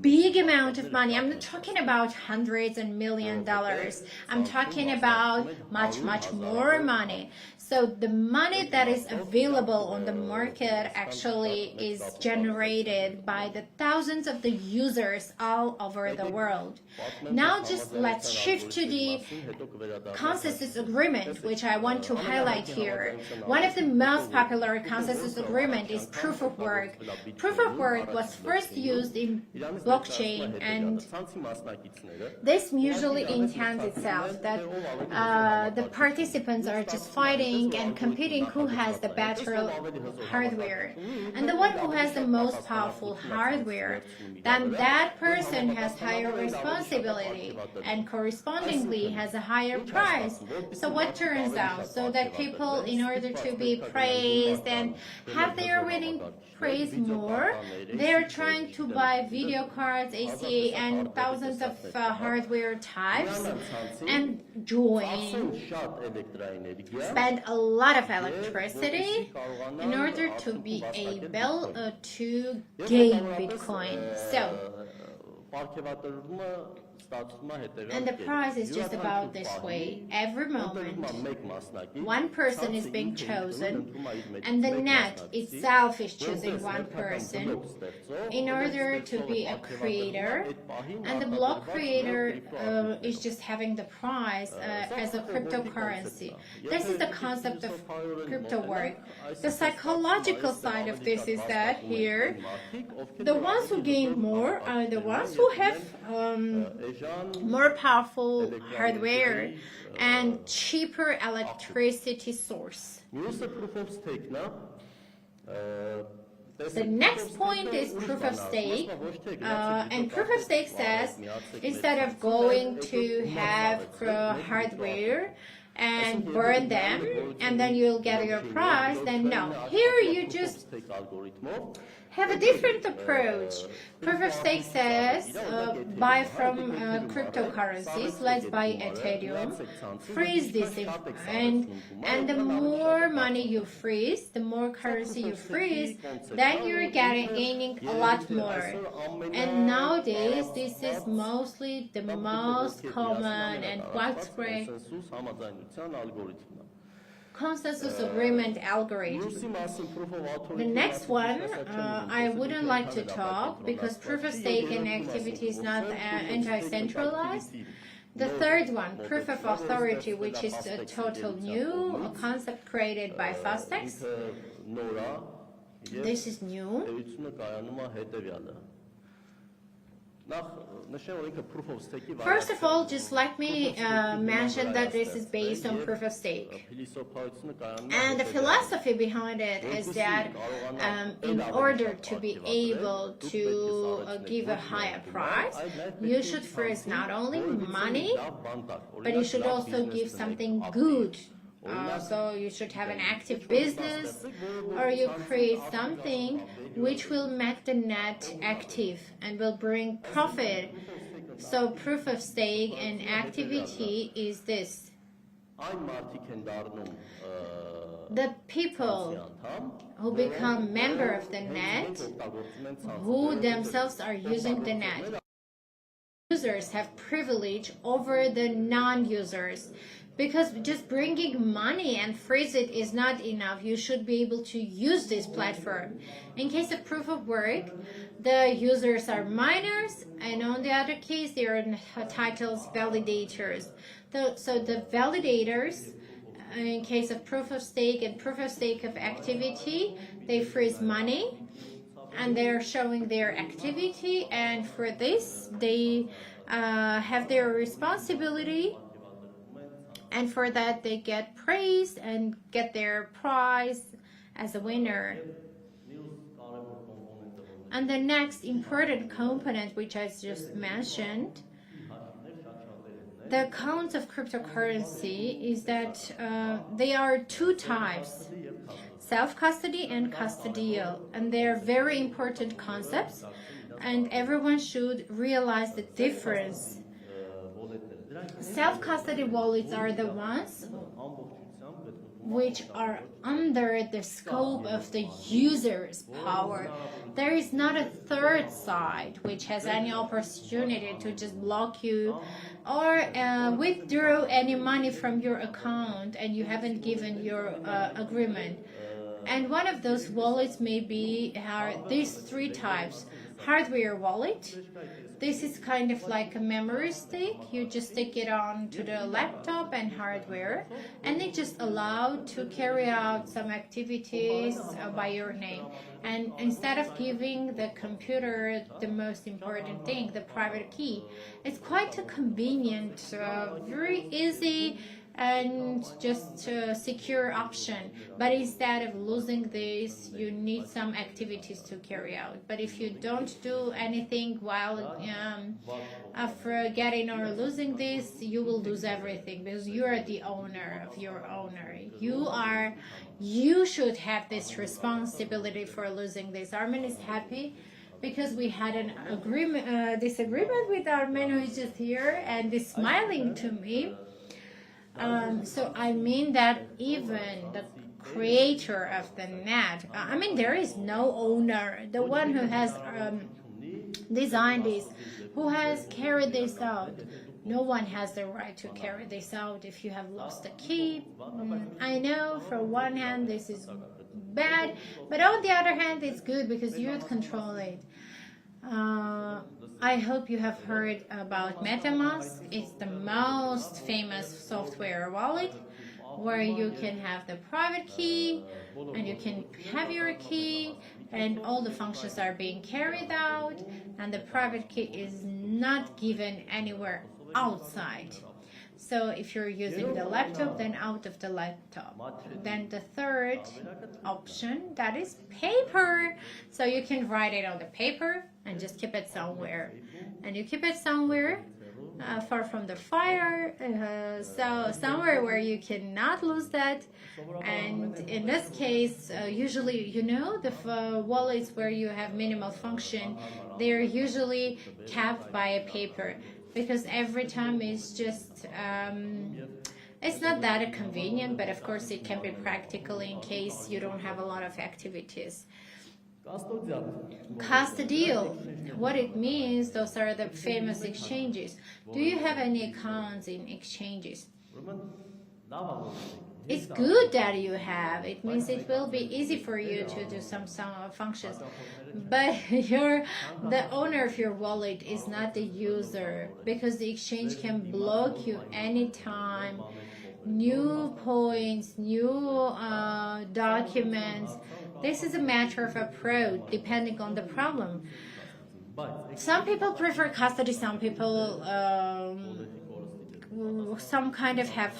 big amount of money, I'm not talking about hundreds and $1,000,000, I'm talking about much more money. So the money that is available on the market actually is generated by the thousands of the users all over the world. Now just let's shift to the consensus agreement, which I want to highlight here. One of the most popular consensus agreement is proof of work. Proof of work was first used in blockchain, and this usually intends itself that the participants are just fighting and competing who has the better hardware. And the one who has the most powerful hardware, then that person has higher responsibility and correspondingly has a higher price. So what turns out? So that people, in order to be praised and have their winning praise more, they're trying to buy video cards, ACA, and thousands of hardware types and join, spend a lot of electricity in order to be able to gain Bitcoin. So, and the price is just about this way. Every moment, one person is being chosen, and the net itself is choosing one person in order to be a creator, and the block creator is just having the price as a cryptocurrency. This is the concept of crypto work. The psychological side of this is that here, the ones who gain more are the ones who have more powerful hardware and cheaper electricity source. The next point is proof of stake, and proof of stake says instead of going to have hardware and burn them and then you'll get your prize, then no, here you just have a different approach. Proof of stake says buy from cryptocurrencies. Let's buy Ethereum, freeze this, and the more money you freeze, the more currency you freeze, then you're gaining a lot more. And nowadays, this is mostly the most common and widespread consensus agreement algorithm. The next one, I wouldn't like to talk because proof of stake and activity is not anti-centralized. The third one, proof of authority, which is a total new concept created by Fastex. This is new. First of all, just let me mention that this is based on proof of stake. And the philosophy behind it is that in order to be able to give a higher price, you should first not only money, but you should also give something good. So you should have an active business, or you create something which will make the net active and will bring profit. So proof of stake and activity is this. The people who become member of the net, who themselves are using the net, users have privilege over the non-users. Because just bringing money and freeze it is not enough. You should be able to use this platform. In case of proof of work, the users are miners, and on the other case, they are titled validators. So the validators, in case of proof of stake and proof of stake of activity, they freeze money, and they're showing their activity, and for this, they have their responsibility. And for that, they get praised and get their prize as a winner. And the next important component, which I just mentioned, the accounts of cryptocurrency, is that they are two types, self-custody and custodial. And they are very important concepts, and everyone should realize the difference. Self-custody wallets are the ones which are under the scope of the user's power. There is not a third side which has any opportunity to just block you or withdraw any money from your account and you haven't given your agreement. And one of those wallets may be these three types. Hardware wallet. This is kind of like a memory stick. You just stick it on to the laptop and hardware, and it just allowed to carry out some activities by your name. And instead of giving the computer the most important thing, the private key, it's quite a convenient, very easy and just secure option. But instead of losing this, you need some activities to carry out. But if you don't do anything while after getting or losing this, you will lose everything, because you are the owner of your owner. You should have this responsibility for losing this. Armin is happy because we had an disagreement with Armin, who is just here and is smiling to me. So I mean that even the creator of the net, there is no owner. The one who has designed this, who has carried this out, no one has the right to carry this out if you have lost a key. I know for one hand this is bad, but on the other hand it's good because you control it. I hope you have heard about MetaMask. It's the most famous software wallet where you can have the private key and you can have your key and all the functions are being carried out, and the private key is not given anywhere outside. So if you're using the laptop, then out of the laptop. Then the third option, that is paper. So you can write it on the paper and just keep it somewhere. And you keep it somewhere far from the fire, so somewhere where you cannot lose that. And in this case, usually, the wallets where you have minimal function, they're usually capped by a paper, because every time it's just it's not that convenient, but of course it can be practical in case you don't have a lot of activities. Custodial, what it means, those are the famous exchanges. Do you have any accounts in exchanges? It's good that you have. It means it will be easy for you to do some functions. But the owner of your wallet is not the user, because the exchange can block you anytime. New points, new documents. This is a matter of approach, depending on the problem. Some people prefer custody, some people some kind of have,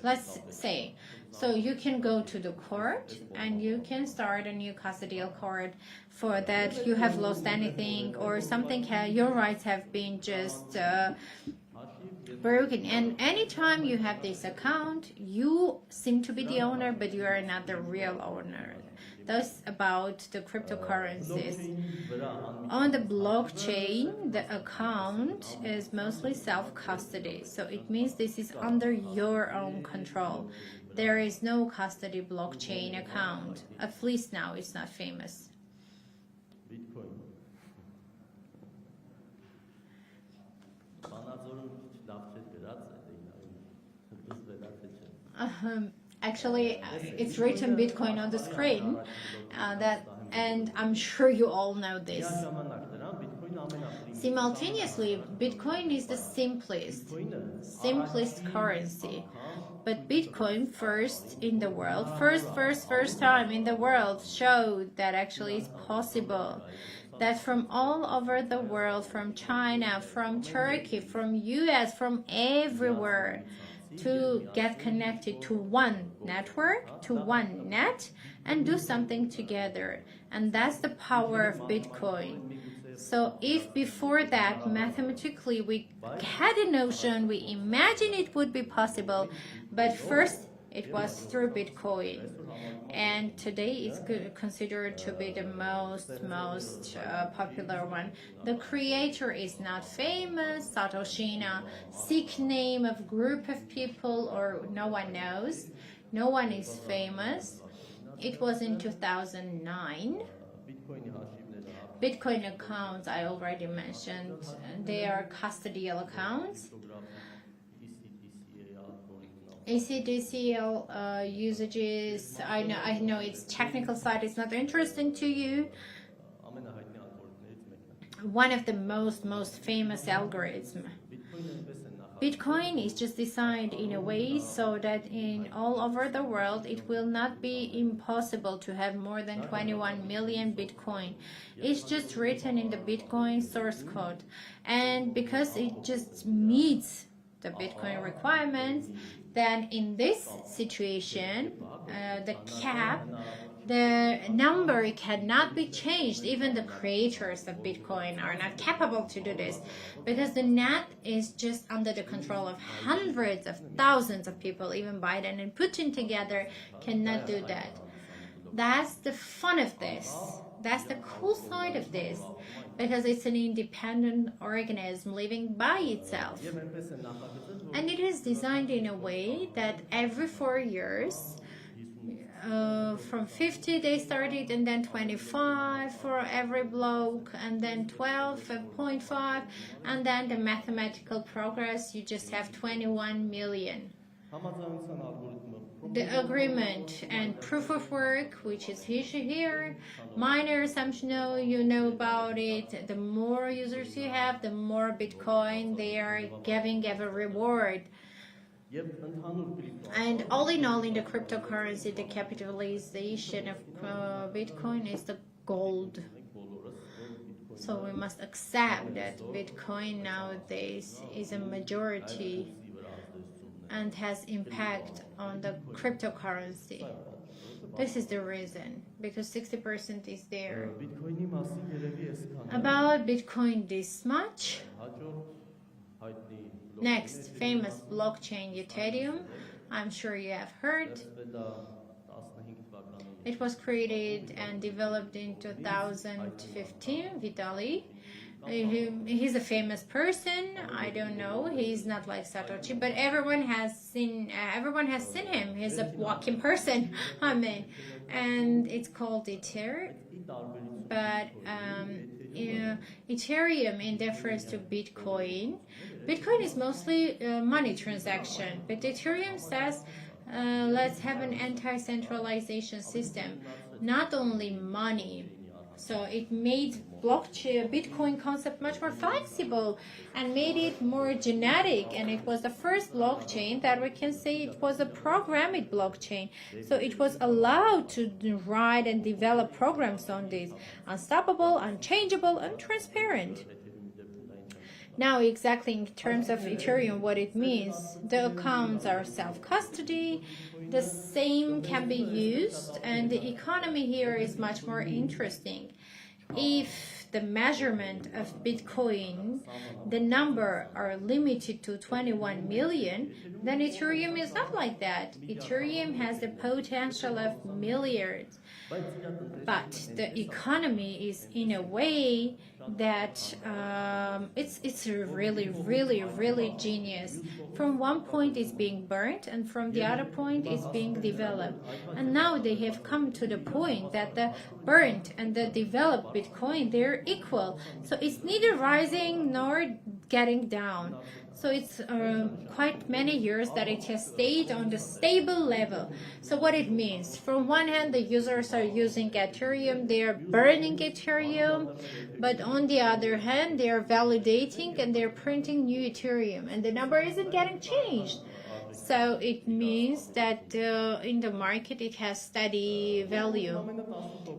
let's say, so you can go to the court and you can start a new custodial court for that you have lost anything or something, your rights have been just broken. And anytime you have this account, you seem to be the owner, but you are not the real owner. That's about the cryptocurrencies. On the blockchain, the account is mostly self-custody. So it means this is under your own control. There is no custody blockchain account. At least now it's not famous. Actually, it's written Bitcoin on the screen, and I'm sure you all know this. Simultaneously, Bitcoin is the simplest currency. But Bitcoin first in the world, first time in the world showed that actually it's possible. That from all over the world, from China, from Turkey, from US, from everywhere, to get connected to one network, to one net, and do something together. And that's the power of Bitcoin. So if before that, mathematically, we had a notion, we imagined it would be possible, but first it was through Bitcoin. And today it's considered to be the most popular one. The creator is not famous, Satoshi, Sikh name of group of people, or no one knows. No one is famous. It was in 2009. Bitcoin accounts, I already mentioned, they are custodial accounts. ACDCL usages, I know it's technical side, it's not interesting to you. One of the most famous algorithms. Bitcoin is just designed in a way so that in all over the world it will not be impossible to have more than 21 million Bitcoin. It's just written in the Bitcoin source code, and because it just meets the Bitcoin requirements, then in this situation, the number cannot be changed. Even the creators of Bitcoin are not capable to do this, because the net is just under the control of hundreds of thousands of people. Even Biden and Putin together cannot do that. That's the fun of this. That's the cool side of this, because it's an independent organism living by itself. And it is designed in a way that every 4 years, from 50 they started, and then 25 for every block, and then 12.5, and then the mathematical progress, you just have 21 million. The agreement and proof of work, which is here, minor assumption, you know about it. The more users you have, the more Bitcoin they are giving a reward. And all in all, in the cryptocurrency, the capitalization of Bitcoin is the gold. So we must accept that Bitcoin nowadays is a majority and has impact on the cryptocurrency. This is the reason, because 60% is there. About Bitcoin, this much. Next, famous blockchain Ethereum. I'm sure you have heard. It was created and developed in 2015, Vitalik. He's a famous person. I don't know. He's not like Satoshi, but everyone has seen him. He's a walking person. I mean, and it's called Ether. But Ethereum, in difference to Bitcoin, Bitcoin is mostly money transaction, but Ethereum says let's have an anti-centralization system, not only money. So it made Bitcoin concept much more flexible and made it more genetic, and it was the first blockchain that we can say it was a programmed blockchain. So it was allowed to write and develop programs on this, unstoppable, unchangeable, and transparent. Now, exactly in terms of Ethereum, what it means, the accounts are self-custody, the same can be used, and the economy here is much more interesting. If the measurement of Bitcoin, the number are limited to 21 million, then Ethereum is not like that. Ethereum has the potential of milliards. But the economy is in a way that it's really genius. From one point it's being burnt, and from the other point it's being developed. And now they have come to the point that the burnt and the developed Bitcoin, they're equal. So it's neither rising nor getting down. So it's quite many years that it has stayed on the stable level. So what it means, from one hand, the users are using Ethereum, they are burning Ethereum, but on the other hand, they are validating and they're printing new Ethereum, and the number isn't getting changed. So it means that in the market, it has steady value,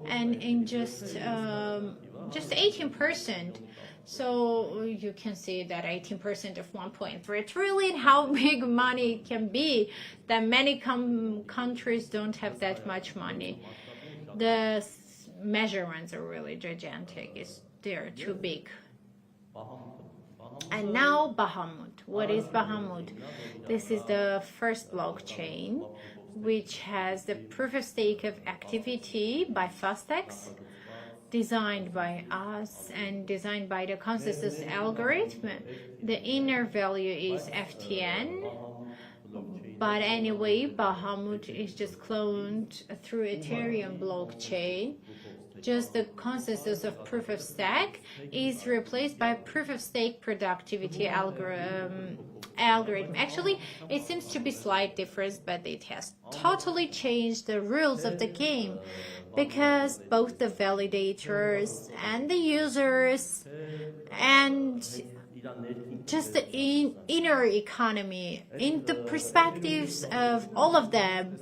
and in just 18%. So you can see that 18% of 1.3 trillion, how big money can be, that many countries don't have that much money. The measurements are really gigantic. They're too big. And now Bahamut. What is Bahamut? This is the first blockchain which has the proof of stake of activity by Fastex, designed by us and designed by the consensus algorithm. The inner value is FTN, but anyway, Bahamut is just cloned through Ethereum blockchain. Just the consensus of proof of stake is replaced by proof of stake productivity algorithm. Actually, it seems to be slight difference, but it has totally changed the rules of the game, because both the validators and the users and just the inner economy, in the perspectives of all of them,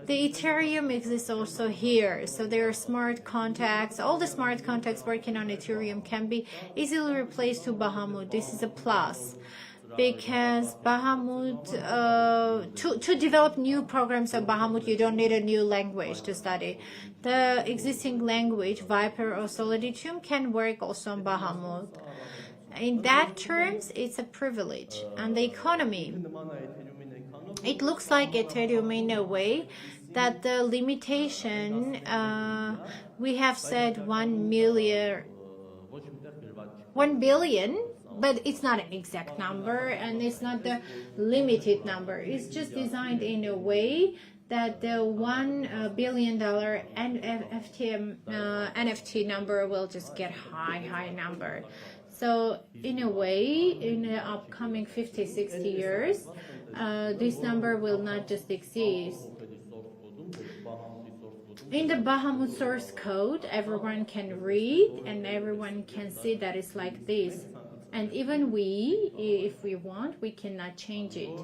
the Ethereum exists also here. So there are smart contracts. All the smart contracts working on Ethereum can be easily replaced to Bahamut. This is a plus. because Bahamut, to develop new programs on Bahamut, you don't need a new language to study. The existing language, Viper or Soliditium, can work also on Bahamut. In that terms, it's a privilege. And the economy, it looks like Ethereum in a way that the limitation, we have said 1 billion, but it's not an exact number and it's not the limited number. It's just designed in a way that the $1 billion NFT number will just get high number. So in a way, in the upcoming 50-60 years, this number will not just exist. In the Bahamut source code, everyone can read and everyone can see that it's like this. And even we, if we want, we cannot change it,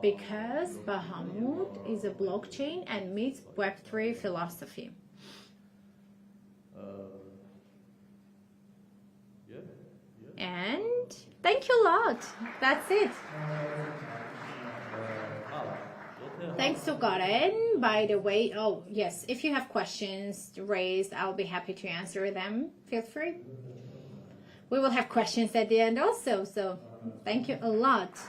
because Bahamut is a blockchain and meets Web3 philosophy. And thank you a lot. That's it. Thanks to Karen, by the way. Oh, yes, if you have questions raised, I'll be happy to answer them. Feel free. We will have questions at the end also, so thank you a lot.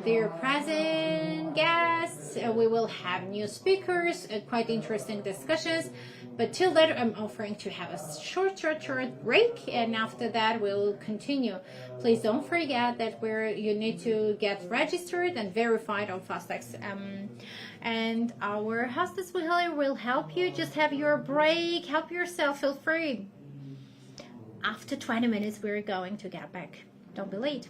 Dear present guests, we will have new speakers, quite interesting discussions. But till then, I'm offering to have a short break, and after that, we'll continue. Please don't forget that you need to get registered and verified on Fastex. And our hostess will help you. Just have your break. Help yourself. Feel free. After 20 minutes, we're going to get back. Don't be late.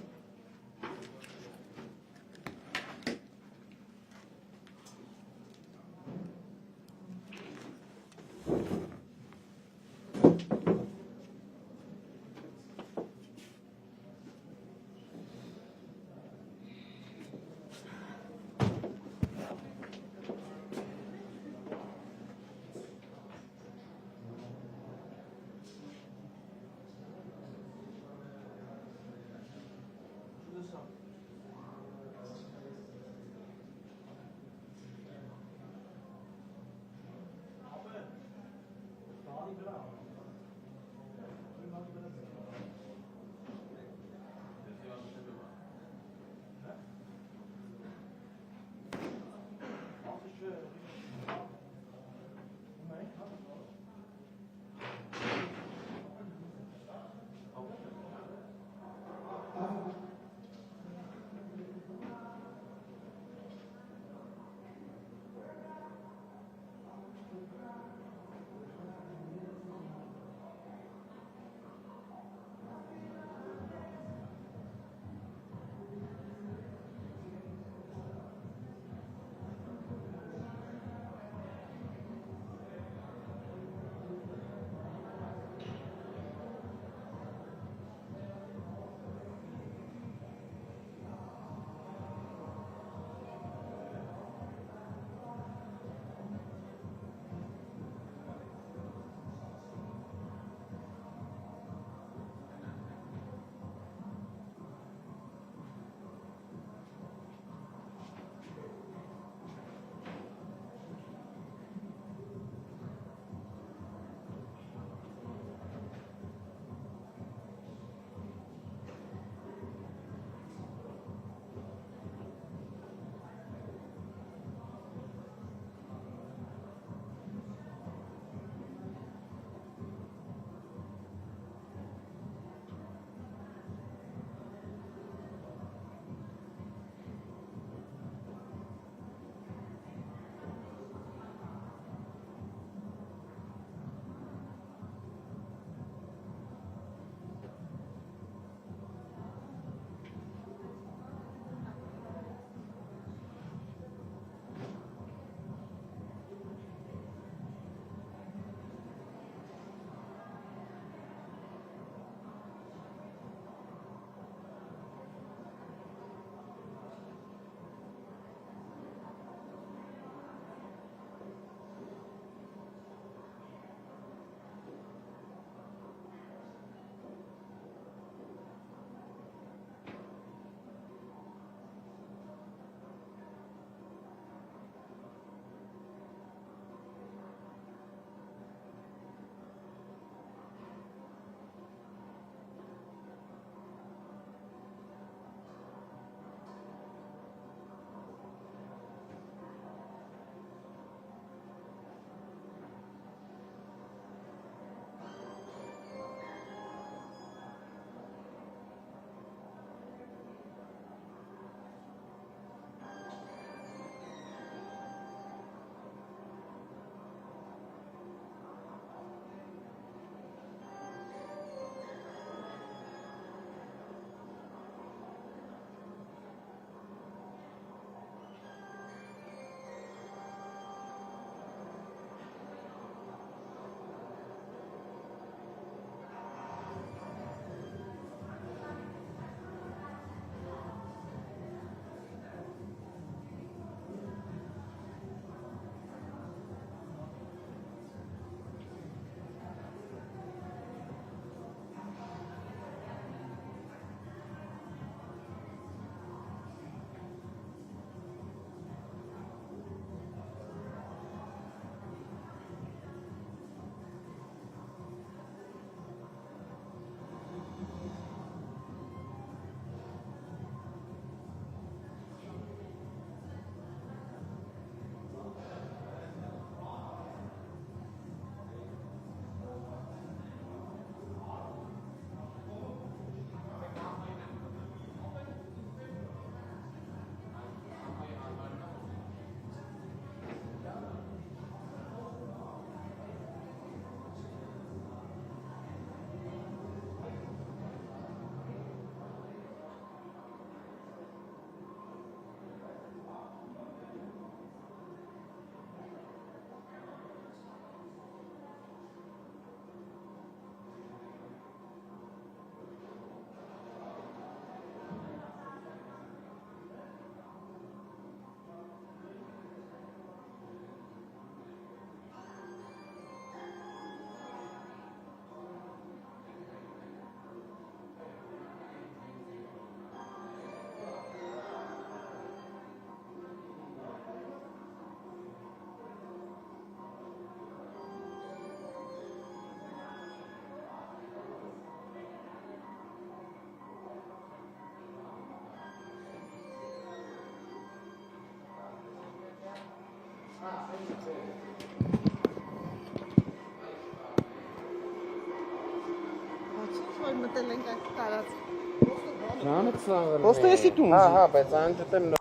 Պոստը էսի տուն։ Հա, բայց անջտեմ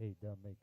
Hey, Dominic.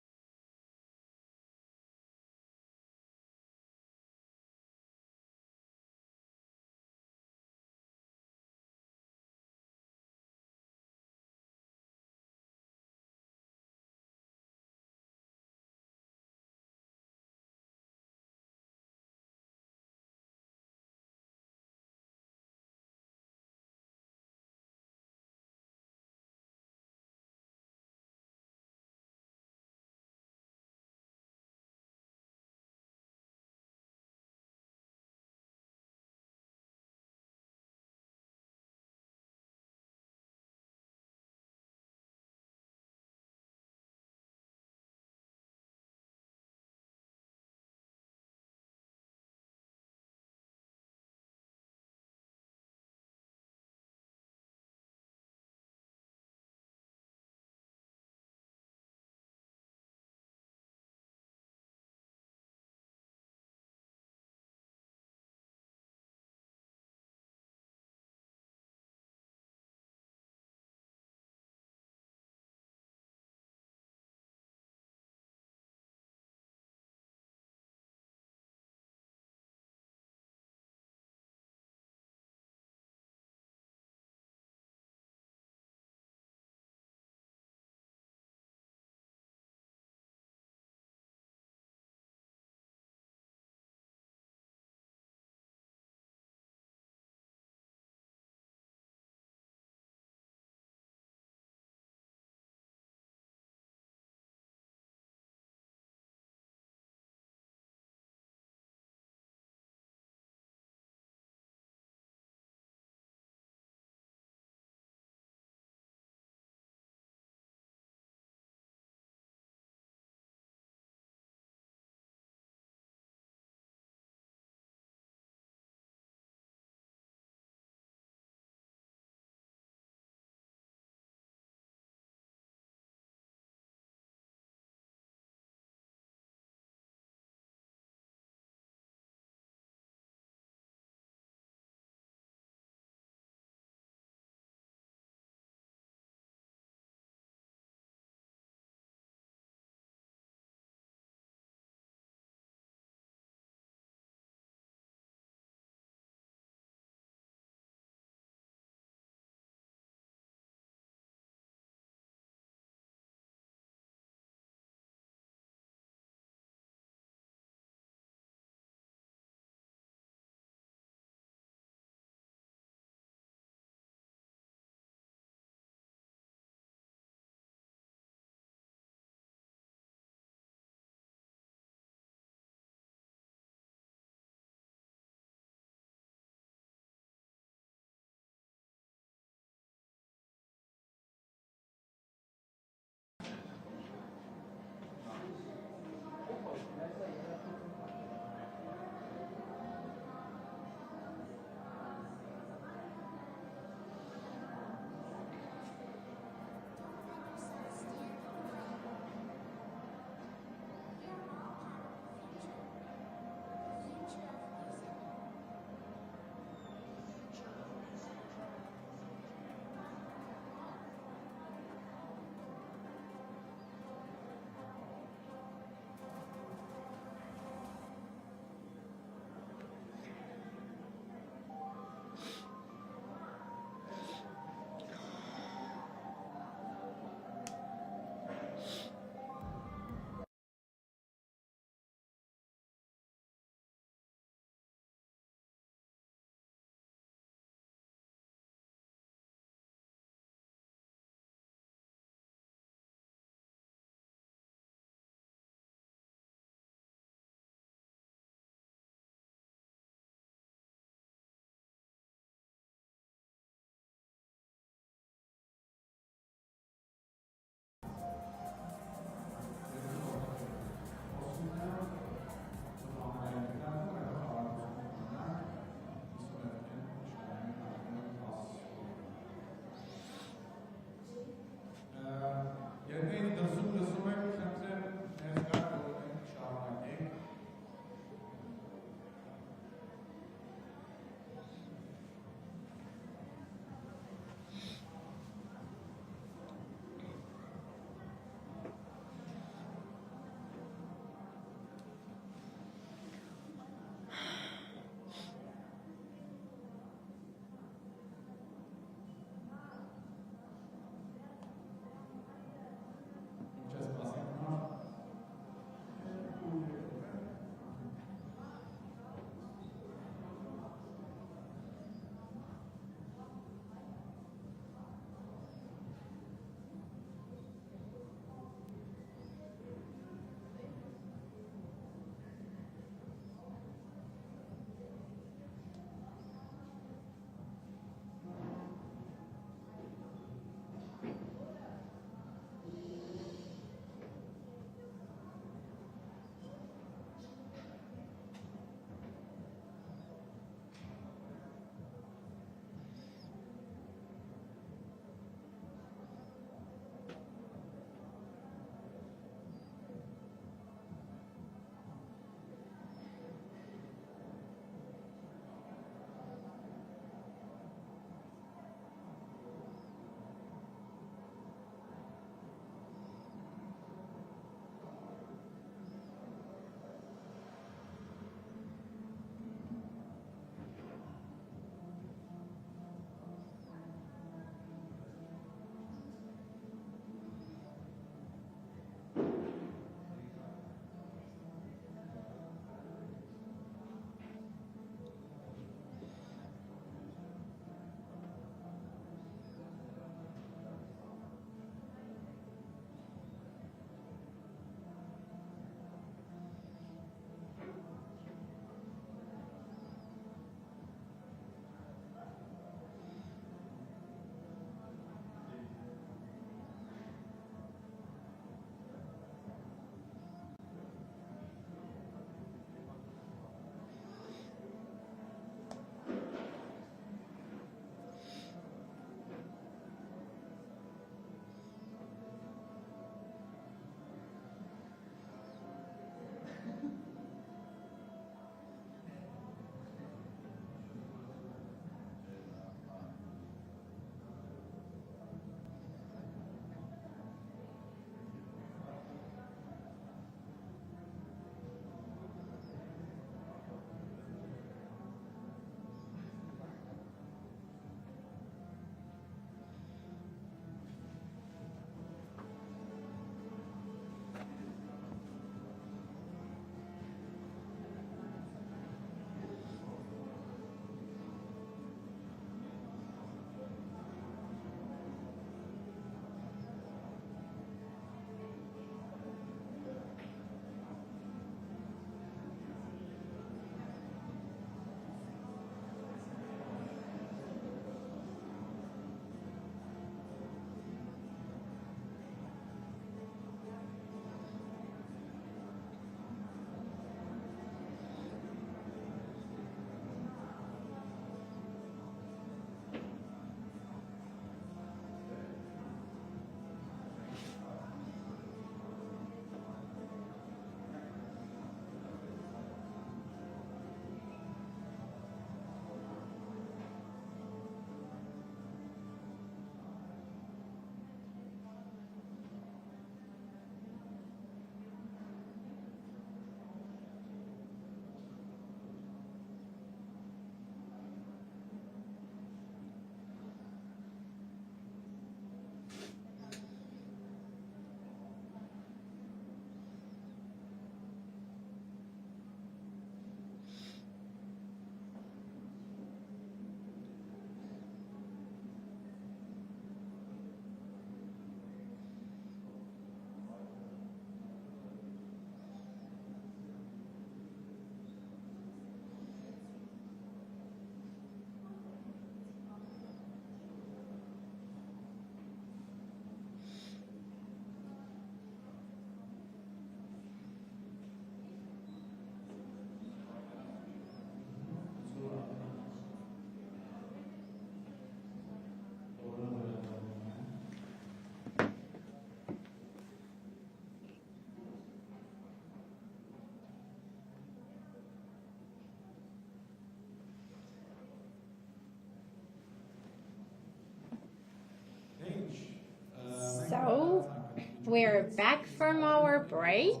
We're back from our break,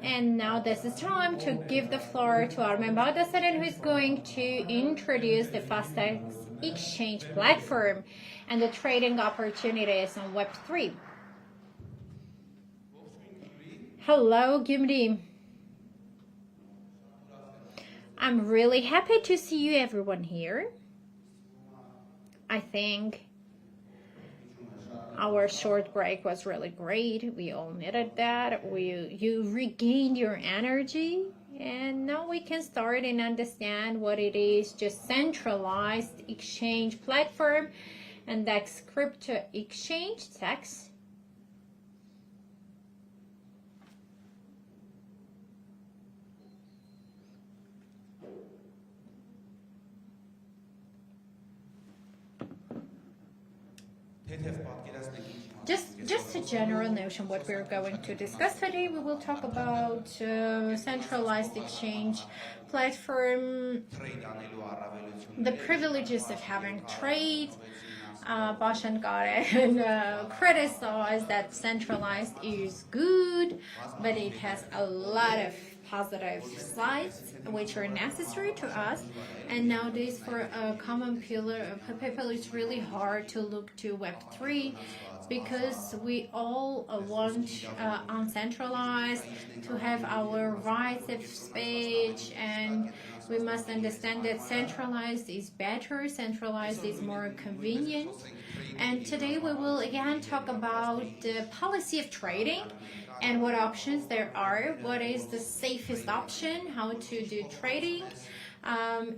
and now this is time to give the floor to Armen Bagdasaryan, who is going to introduce the Fastex exchange platform and the trading opportunities on Web3. Hello, Gyumri. I'm really happy to see you everyone here. I think our short break was really great. We all needed that. You regained your energy, and now we can start and understand what it is, just centralized exchange platform, and that's crypto exchange tax. Just a general notion what we're going to discuss today. We will talk about centralized exchange platform, the privileges of having trade. Bosch and Garen criticized that centralized is good, but it has a lot of positive sides which are necessary to us. And nowadays, for a common people, it's really hard to look to Web3 because we all want uncentralized to have our rights of speech, and we must understand that centralized is better, centralized is more convenient. And today we will again talk about the policy of trading and what options there are, what is the safest option, how to do trading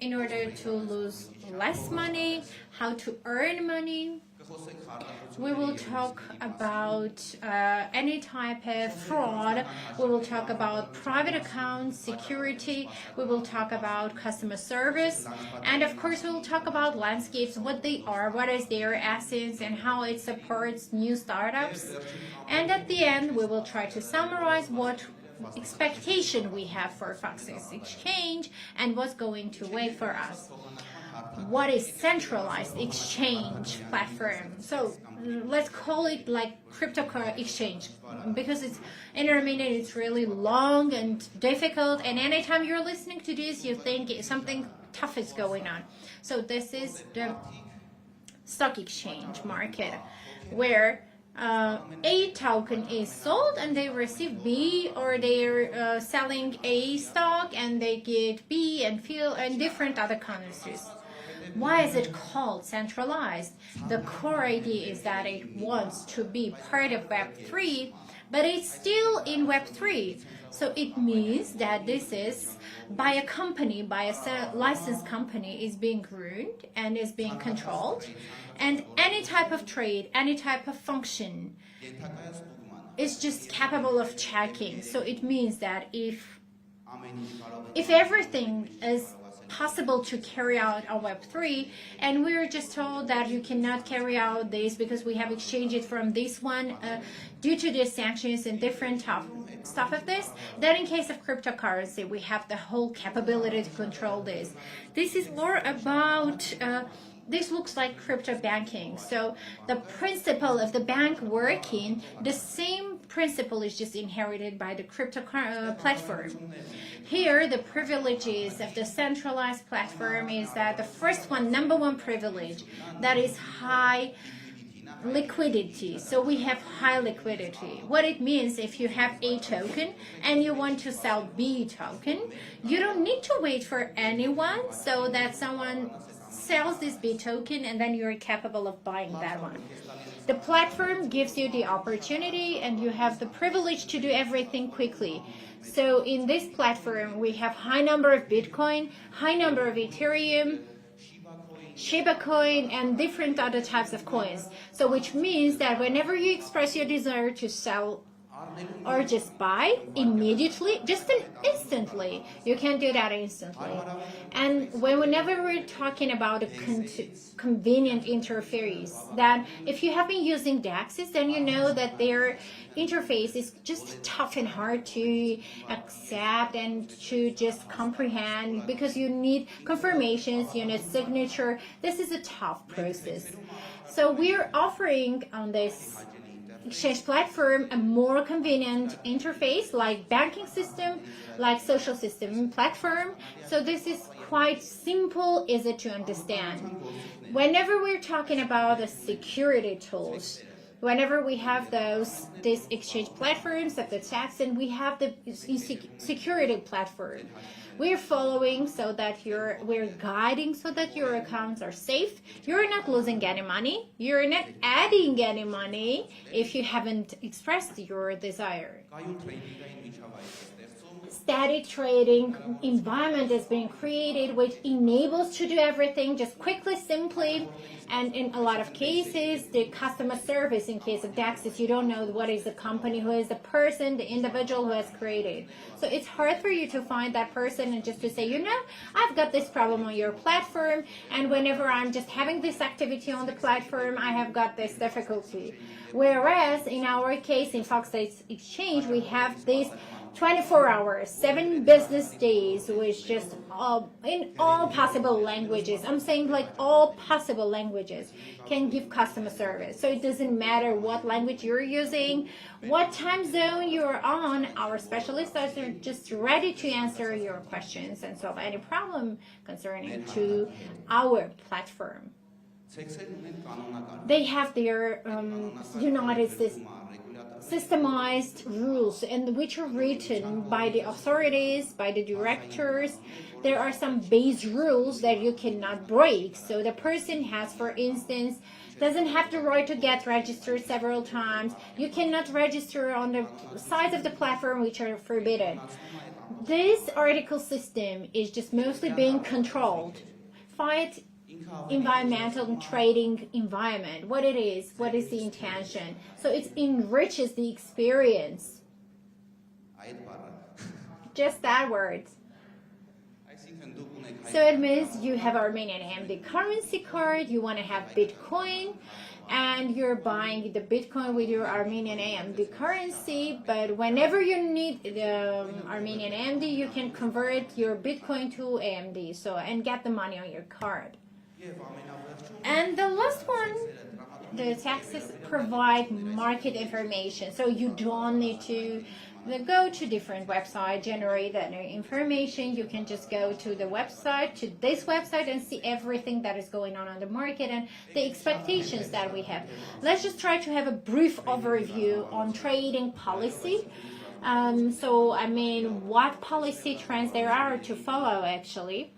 in order to lose less money, how to earn money. We will talk about any type of fraud. We will talk about private accounts, security. We will talk about customer service. And of course, we will talk about landscapes, what they are, what is their essence, and how it supports new startups. And at the end, we will try to summarize what expectation we have for Fastex Exchange and what's going to wait for us. What is centralized exchange platform? So let's call it like cryptocurrency exchange, because it's in Armenian, it's really long and difficult, and anytime you're listening to this you think something tough is going on. So this is the stock exchange market where A token is sold and they receive B, or they're selling A stock and they get B and different other currencies. Why is it called centralized? The core idea is that it wants to be part of Web3, but it's still in Web3. So it means that this is by a company, by a licensed company, is being groomed and is being controlled. And any type of trade, any type of function is just capable of checking. So it means that if everything is possible to carry out on Web3, and we're just told that you cannot carry out this because we have exchanged it from this one due to the sanctions and different stuff of this, then in case of cryptocurrency, we have the whole capability to control this. This is more about this looks like crypto banking. So the principle of the bank working, the same principle is just inherited by the crypto platform. Here, the privileges of the centralized platform is that the first one, number one privilege, that is high liquidity. So we have high liquidity. What it means, if you have A token and you want to sell B token, you don't need to wait for anyone so that someone sells this B token and then you're capable of buying that one. The platform gives you the opportunity and you have the privilege to do everything quickly. So in this platform, we have high number of Bitcoin, high number of Ethereum, Shiba coin, and different other types of coins. So which means that whenever you express your desire to sell or just buy immediately, instantly, you can do that instantly. And whenever we're talking about a convenient interface, that if you have been using DEXs, then you know that their interface is just tough and hard to accept and to just comprehend, because you need confirmations, you need signature. This is a tough process. So we're offering on this exchange platform a more convenient interface like banking system, like social system platform. So this is quite simple, easy to understand. Whenever we're talking about the security tools, whenever we have these exchange platforms of the tax, and we have the security platform, we're following so that we're guiding so that your accounts are safe. You're not losing any money. You're not adding any money if you haven't expressed your desire. Steady trading environment is being created, which enables to do everything just quickly, simply, and in a lot of cases, the customer service, in case of taxes, you don't know what is the company, who is the person, the individual who has created. So it's hard for you to find that person and just to say, I've got this problem on your platform, and whenever I'm just having this activity on the platform, I have got this difficulty. Whereas in our case, in Fastex Exchange, we have this 24 hours, 7 business days, which just in all possible languages. I'm saying like all possible languages can give customer service. So it doesn't matter what language you're using, what time zone you're on. Our specialists are just ready to answer your questions and solve any problem concerning to our platform. They have their United States systemized rules, and which are written by the authorities, by the directors. There are some base rules that you cannot break. So the person has, for instance, doesn't have the right to get registered several times. You cannot register on the sides of the platform, which are forbidden. This article system is just mostly being controlled. Fight environmental and trading environment, what it is, what is the intention. So it enriches the experience. Just that word. So it means you have Armenian AMD currency card, you want to have Bitcoin, and you're buying the Bitcoin with your Armenian AMD currency, but whenever you need the Armenian AMD, you can convert your Bitcoin to AMD, and get the money on your card. And the last one, the taxes provide market information. So you don't need to go to different websites, generate that information. You can just go to the website, to this website, and see everything that is going on the market and the expectations that we have. Let's just try to have a brief overview on trading policy. What policy trends there are to follow, actually.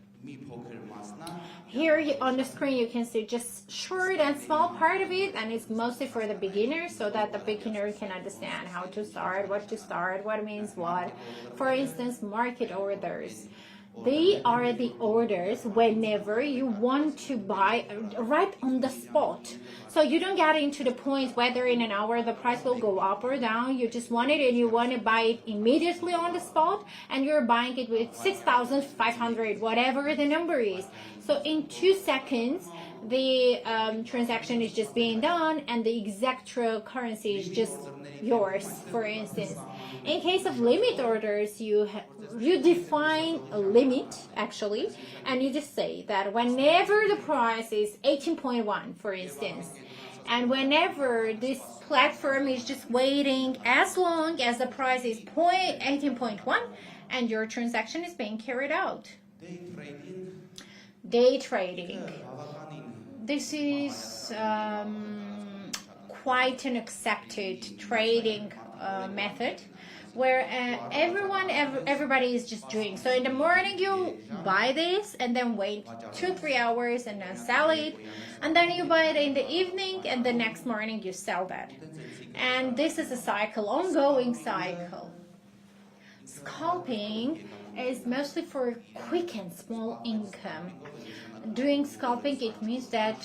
Here on the screen you can see just short and small part of it, and it's mostly for the beginners so that the beginner can understand how to start, what means what. For instance, market orders. They are the orders whenever you want to buy right on the spot. So you don't get into the point whether in an hour the price will go up or down. You just want it and you want to buy it immediately on the spot, and you're buying it with 6,500, whatever the number is. So in 2 seconds, the transaction is just being done, and the exact currency is just yours, for instance. In case of limit orders, you define a limit, actually, and you just say that whenever the price is 18.1, for instance, and whenever this platform is just waiting as long as the price is 18.1, and your transaction is being carried out. Day trading. This is quite an accepted trading method where everybody is just doing. So in the morning you buy this and then wait 2-3 hours and then sell it, and then you buy it in the evening and the next morning you sell that. And this is a cycle, ongoing cycle. Scalping is mostly for quick and small income. Doing scalping, it means that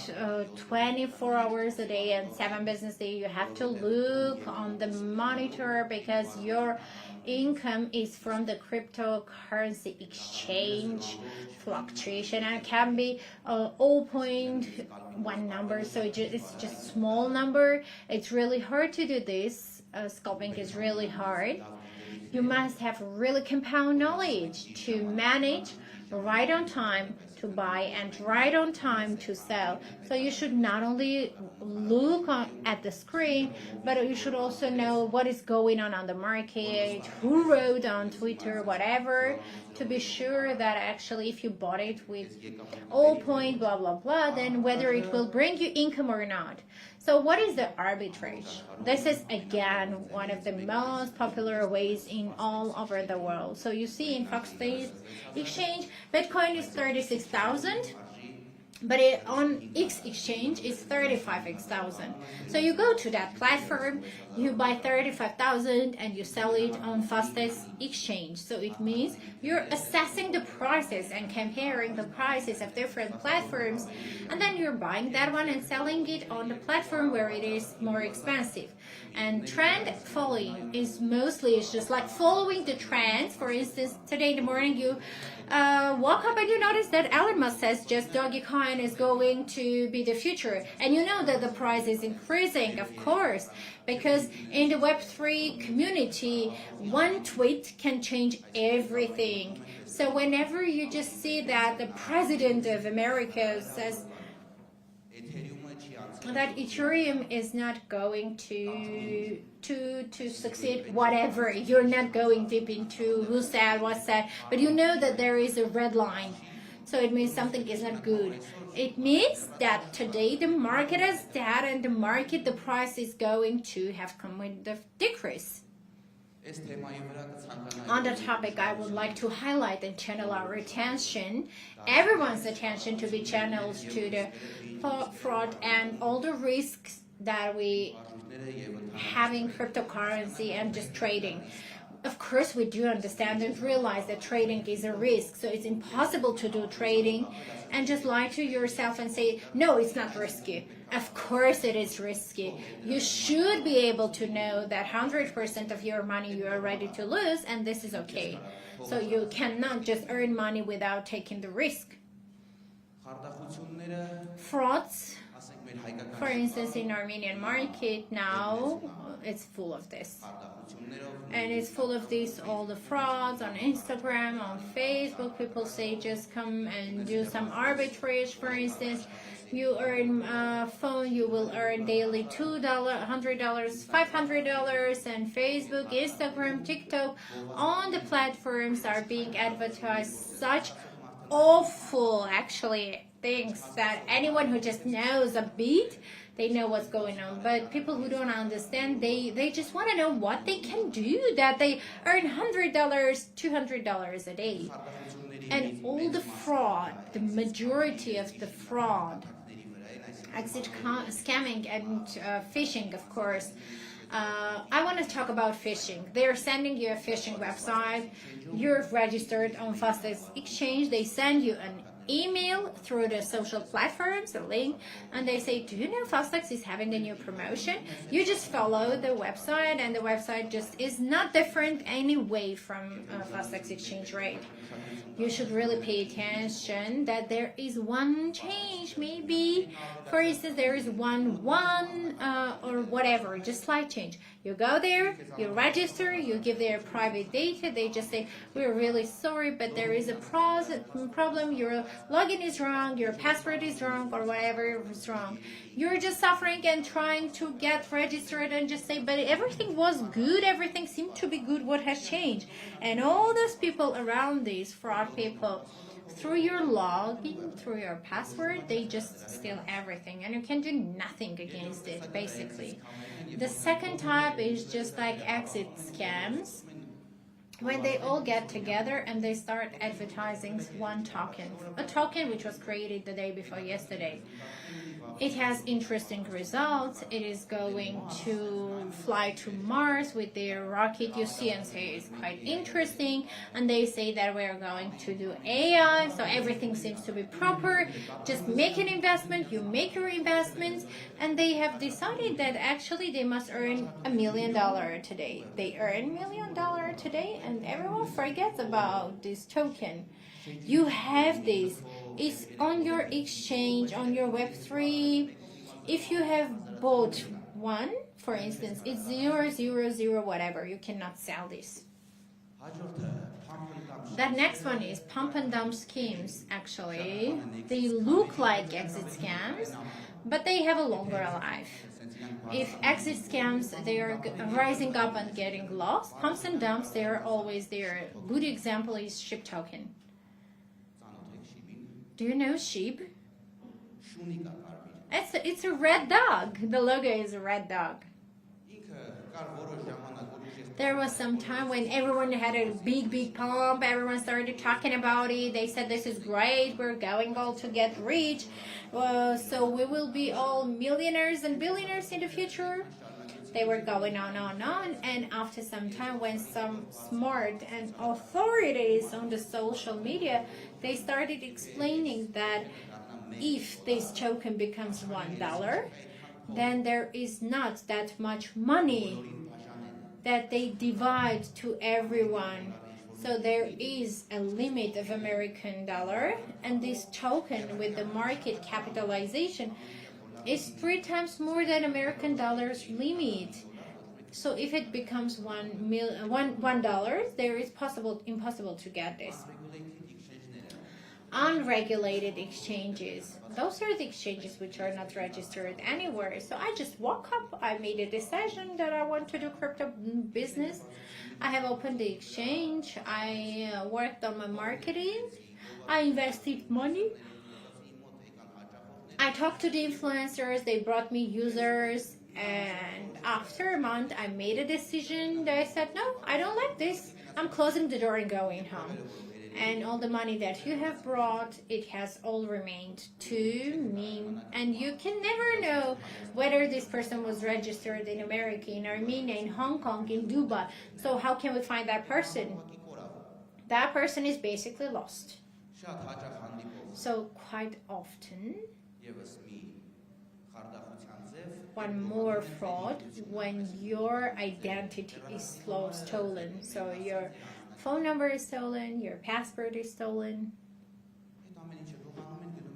24 hours a day and 7 business days you have to look on the monitor, because your income is from the cryptocurrency exchange fluctuation, and it can be 0.1 number, so it's just small number. It's really hard to do this. Scalping is really hard. You must have really compound knowledge to manage right on time to buy and right on time to sell. So you should not only look at the screen, but you should also know what is going on the market, who wrote on Twitter, whatever, to be sure that actually if you bought it with all point, blah, blah, blah, then whether it will bring you income or not. So what is the arbitrage? This is again one of the most popular ways in all over the world. So you see in Fastex exchange, Bitcoin is 36,000. But on X exchange is 35,000. So you go to that platform, you buy 35,000 and you sell it on Fastex exchange. So it means you're assessing the prices and comparing the prices of different platforms, and then you're buying that one and selling it on the platform where it is more expensive. And trend following is mostly it's just like following the trends. For instance, today in the morning you woke up and you notice that Elon Musk says just Dogecoin is going to be the future, and you know that the price is increasing, of course, because in the Web3 community, one tweet can change everything. So whenever you just see that the president of America says that Ethereum is not going to succeed, whatever, you're not going deep into who said, what said, but you know that there is a red line. So it means something is not good. It means that today the market is dead, and the price is going to have come with the decrease. On the topic, I would like to highlight and channel our attention, everyone's attention, to be channeled to the fraud and all the risks that we have in cryptocurrency and just trading. Of course, we do understand and realize that trading is a risk, so it's impossible to do trading and just lie to yourself and say, no, it's not risky. Of course it is risky. You should be able to know that 100% of your money you are ready to lose, and this is okay. So you cannot just earn money without taking the risk. Frauds, for instance, in Armenian market now, it's full of this. And it's full of this, all the frauds on Instagram, on Facebook. People say just come and do some arbitrage. For instance, you earn phone, you will earn daily $2, $100, $500, and Facebook, Instagram, TikTok, on the platforms are being advertised such awful, actually, things that anyone who just knows a bit, they know what's going on. But people who don't understand, they just want to know what they can do, that they earn $100, $200 a day. And all the fraud, the majority of the fraud, exit scamming and phishing, of course. I want to talk about phishing. They're sending you a phishing website. You're registered on Fastex Exchange. They send you an email through the social platforms, a link, and they say, do you know Fastex is having a new promotion? You just follow the website, and the website just is not different anyway from Fastex Exchange rate. You should really pay attention that there is one change, maybe, for instance, there is one or whatever, just slight change. You go there, you register, you give their private data, they just say, we're really sorry, but there is a problem, your login is wrong, your password is wrong, or whatever is wrong. You're just suffering and trying to get registered and just say, but everything was good, everything seemed to be good, what has changed? And all those people around these fraud people, through your login, through your password, they just steal everything, and you can do nothing against it, basically. The second type is just like exit scams, when they all get together and they start advertising one token, a token which was created the day before yesterday. It has interesting results. It is going to fly to Mars with their rocket. You see and say it's quite interesting. And they say that we're going to do AI, so everything seems to be proper. Just make an investment, you make your investments, and they have decided that actually they must earn $1 million today. They earn $1 million today, and everyone forgets about this token. You have this. It's on your exchange, on your Web3. If you have bought one, for instance, it's 000 whatever. You cannot sell this. That next one is pump and dump schemes. Actually, they look like exit scams, but they have a longer life. If exit scams, they are rising up and getting lost, pumps and dumps, they are always there. Good example is ship token. Do you know sheep? It's a red dog. The logo is a red dog. There was some time when everyone had a big pump, everyone started talking about it. They said this is great, we're going all to get rich, so we will be all millionaires and billionaires in the future. They were going on, and after some time, when some smart and authorities on the social media, they started explaining that if this token becomes $1, then there is not that much money that they divide to everyone. So there is a limit of American dollar, and this token with the market capitalization is 3 times more than American dollar's limit. So if it becomes $1, there is impossible to get this. Unregulated exchanges. Those are the exchanges which are not registered anywhere. So I just woke up, I made a decision that I want to do crypto business. I have opened the exchange, I worked on my marketing, I invested money, I talked to the influencers, they brought me users, and after a month I made a decision that I said, no, I don't like this, I'm closing the door and going home. And all the money that you have brought, it has all remained to me. And you can never know whether this person was registered in America, in Armenia, in Hong Kong, in Dubai. So how can we find that person? That person is basically lost. So quite often, one more fraud, when your identity is stolen. So your phone number is stolen, your passport is stolen.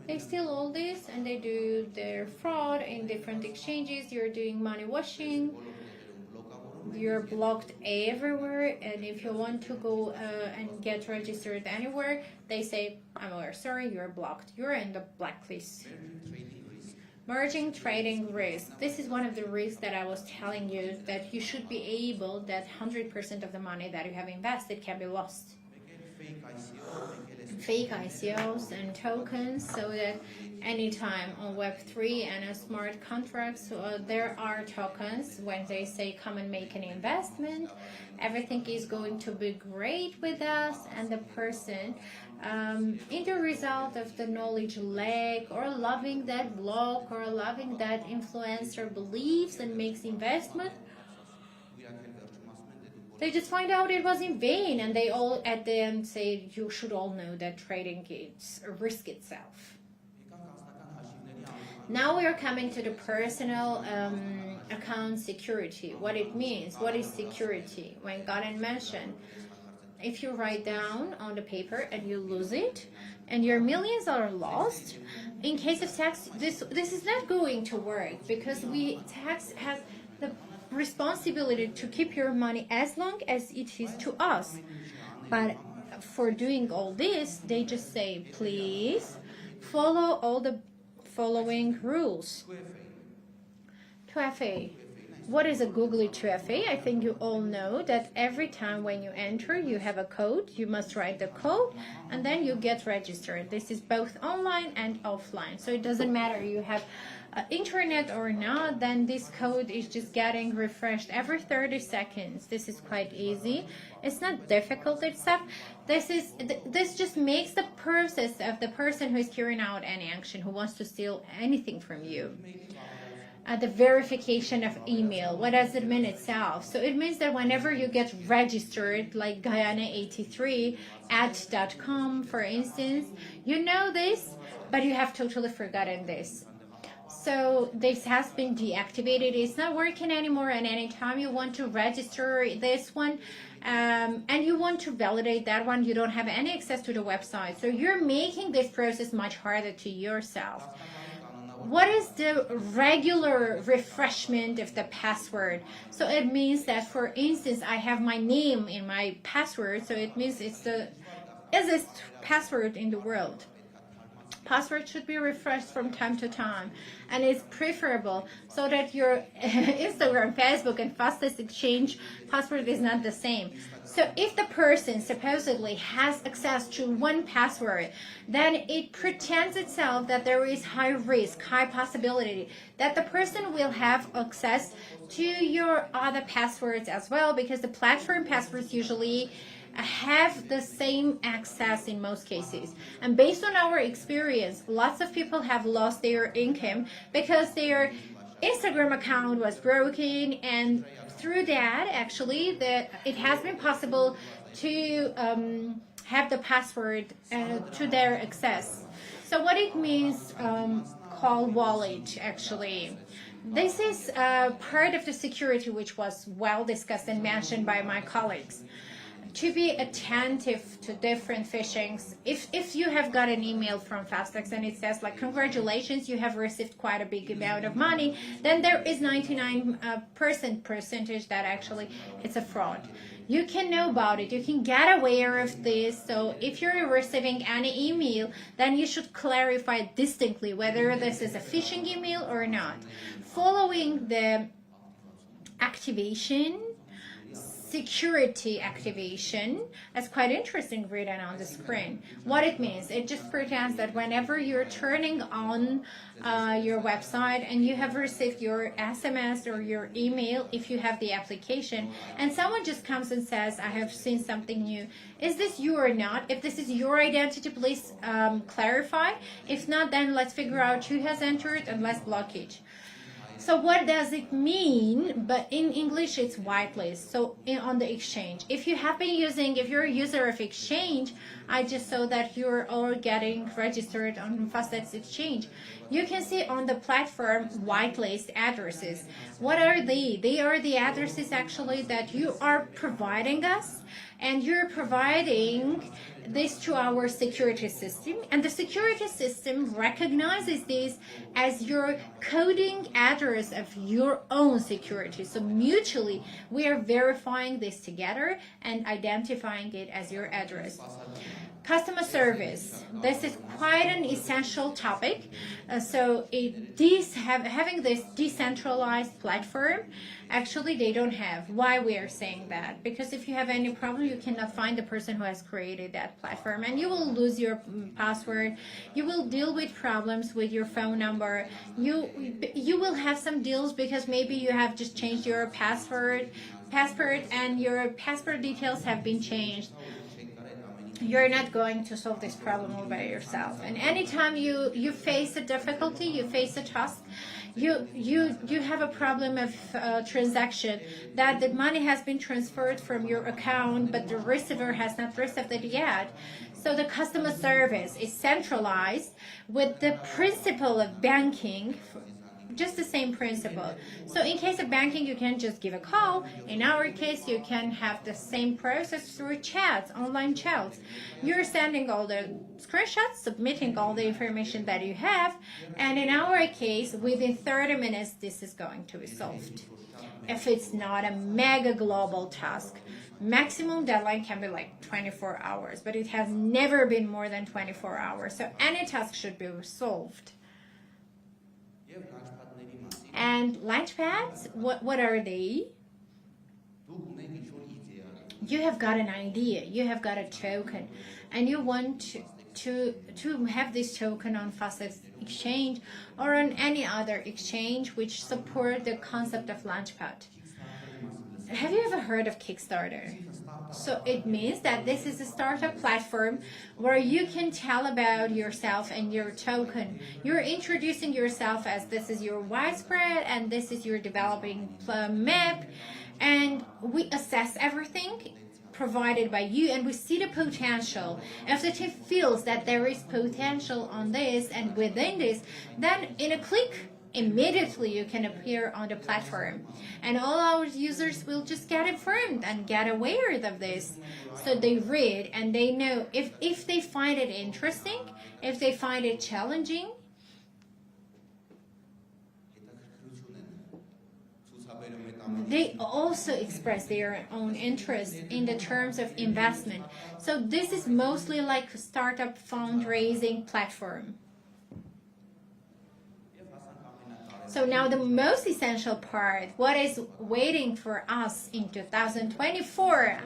They steal all this and they do their fraud in different exchanges. You're doing money washing. You're blocked everywhere, and if you want to go and get registered anywhere, they say, I'm sorry, you're blocked. You're in the blacklist. Merging trading risk. This is one of the risks that I was telling you, that you should be able, that 100% of the money that you have invested can be lost. Fake ICOs and tokens, so that anytime on Web3 and a smart contracts, there are tokens. When they say come and make an investment, everything is going to be great with us, and the person in the result of the knowledge lack, or loving that blog, or loving that influencer believes and makes investment, they just find out it was in vain, and they all at the end say, you should all know that trading is a risk itself. Now we are coming to the personal account security. What it means, what is security? When Garen mentioned, if you write down on the paper and you lose it, and your millions are lost, in case of tax, this is not going to work, because tax has the responsibility to keep your money as long as it is to us. But for doing all this, they just say, please follow all the following rules. 2FA. What is a Google 2FA? I think you all know that every time when you enter, you have a code. You must write the code, and then you get registered. This is both online and offline. So it doesn't matter you have internet or not, then this code is just getting refreshed every 30 seconds. This is quite easy. It's not difficult itself. This just makes the process of the person who is carrying out any action, who wants to steal anything from you. The verification of email. What does it mean itself? So it means that whenever you get registered, like Guyana83@.com, for instance, you know this, but you have totally forgotten this. So this has been deactivated. It's not working anymore, and anytime you want to register this one and you want to validate that one, you don't have any access to the website. So you're making this process much harder to yourself. what is the regular refreshment of the password? So it means that, for instance, I have my name in my password, so it means it's the easiest password in the world. Password should be refreshed from time to time, and it's preferable so that your Instagram, Facebook, and Fastex Exchange password is not the same. So if the person supposedly has access to one password, then it pretends itself that there is high risk, high possibility that the person will have access to your other passwords as well, because the platform passwords usually have the same access in most cases. And based on our experience, lots of people have lost their income because their Instagram account was broken, and through that, actually, it has been possible to have the password to their access. So what it means, called wallet, actually. This is part of the security which was well discussed and mentioned by my colleagues. To be attentive to different phishings. If you have got an email from Fastex and it says like, congratulations, you have received quite a big amount of money, then there is 99% percentage that actually it's a fraud. You can know about it, you can get aware of this. So if you're receiving any email, then you should clarify distinctly whether this is a phishing email or not. Following the activation, security activation, that's quite interesting written on the screen. What it means, it just pretends that whenever you're turning on your website and you have received your SMS or your email, if you have the application, and someone just comes and says, I have seen something new, is this you or not? If this is your identity, please clarify. If not, then let's figure out who has entered and let's block it. So what does it mean? But in English, it's whitelist. So on the exchange, if you have been using, if you're a user of Exchange, I just saw that you're all getting registered on Fastex Exchange. You can see on the platform whitelist addresses. What are they? They are the addresses actually that you are providing us, and you're providing this to our security system, and the security system recognizes this as your coding address of your own security. So mutually we are verifying this together and identifying it as your address. Customer service, this is quite an essential topic. Having this decentralized platform, actually they don't have. Why we are saying that? Because if you have any problem, you cannot find the person who has created that platform, and you will lose your password. You will deal with problems with your phone number. You will have some deals because maybe you have just changed your password and your passport details have been changed. You're not going to solve this problem all by yourself. And anytime you face a difficulty, you face a task, you have a problem of transaction, that the money has been transferred from your account, but the receiver has not received it yet. So the customer service is centralized with the principle of banking, just the same principle. So in case of banking, you can just give a call. In our case, you can have the same process through chats, online chats. You're sending all the screenshots, submitting all the information that you have, and in our case, within 30 minutes, this is going to be solved. If it's not a mega global task, maximum deadline can be like 24 hours, but it has never been more than 24 hours. So any task should be solved. And launchpads, what are they? You have got an idea, you have got a token, and you want to have this token on Fastex Exchange or on any other exchange which support the concept of launchpad. Have you ever heard of Kickstarter? So it means that this is a startup platform where you can tell about yourself and your token. You're introducing yourself as this is your widespread and this is your developing map, and we assess everything provided by you, and we see the potential. If the team feels that there is potential on this and within this, then in a click, immediately you can appear on the platform, and all our users will just get informed and get aware of this. So they read and they know if they find it interesting, if they find it challenging, they also express their own interest in the terms of investment. So this is mostly like a startup fundraising platform. So now the most essential part, what is waiting for us in 2024?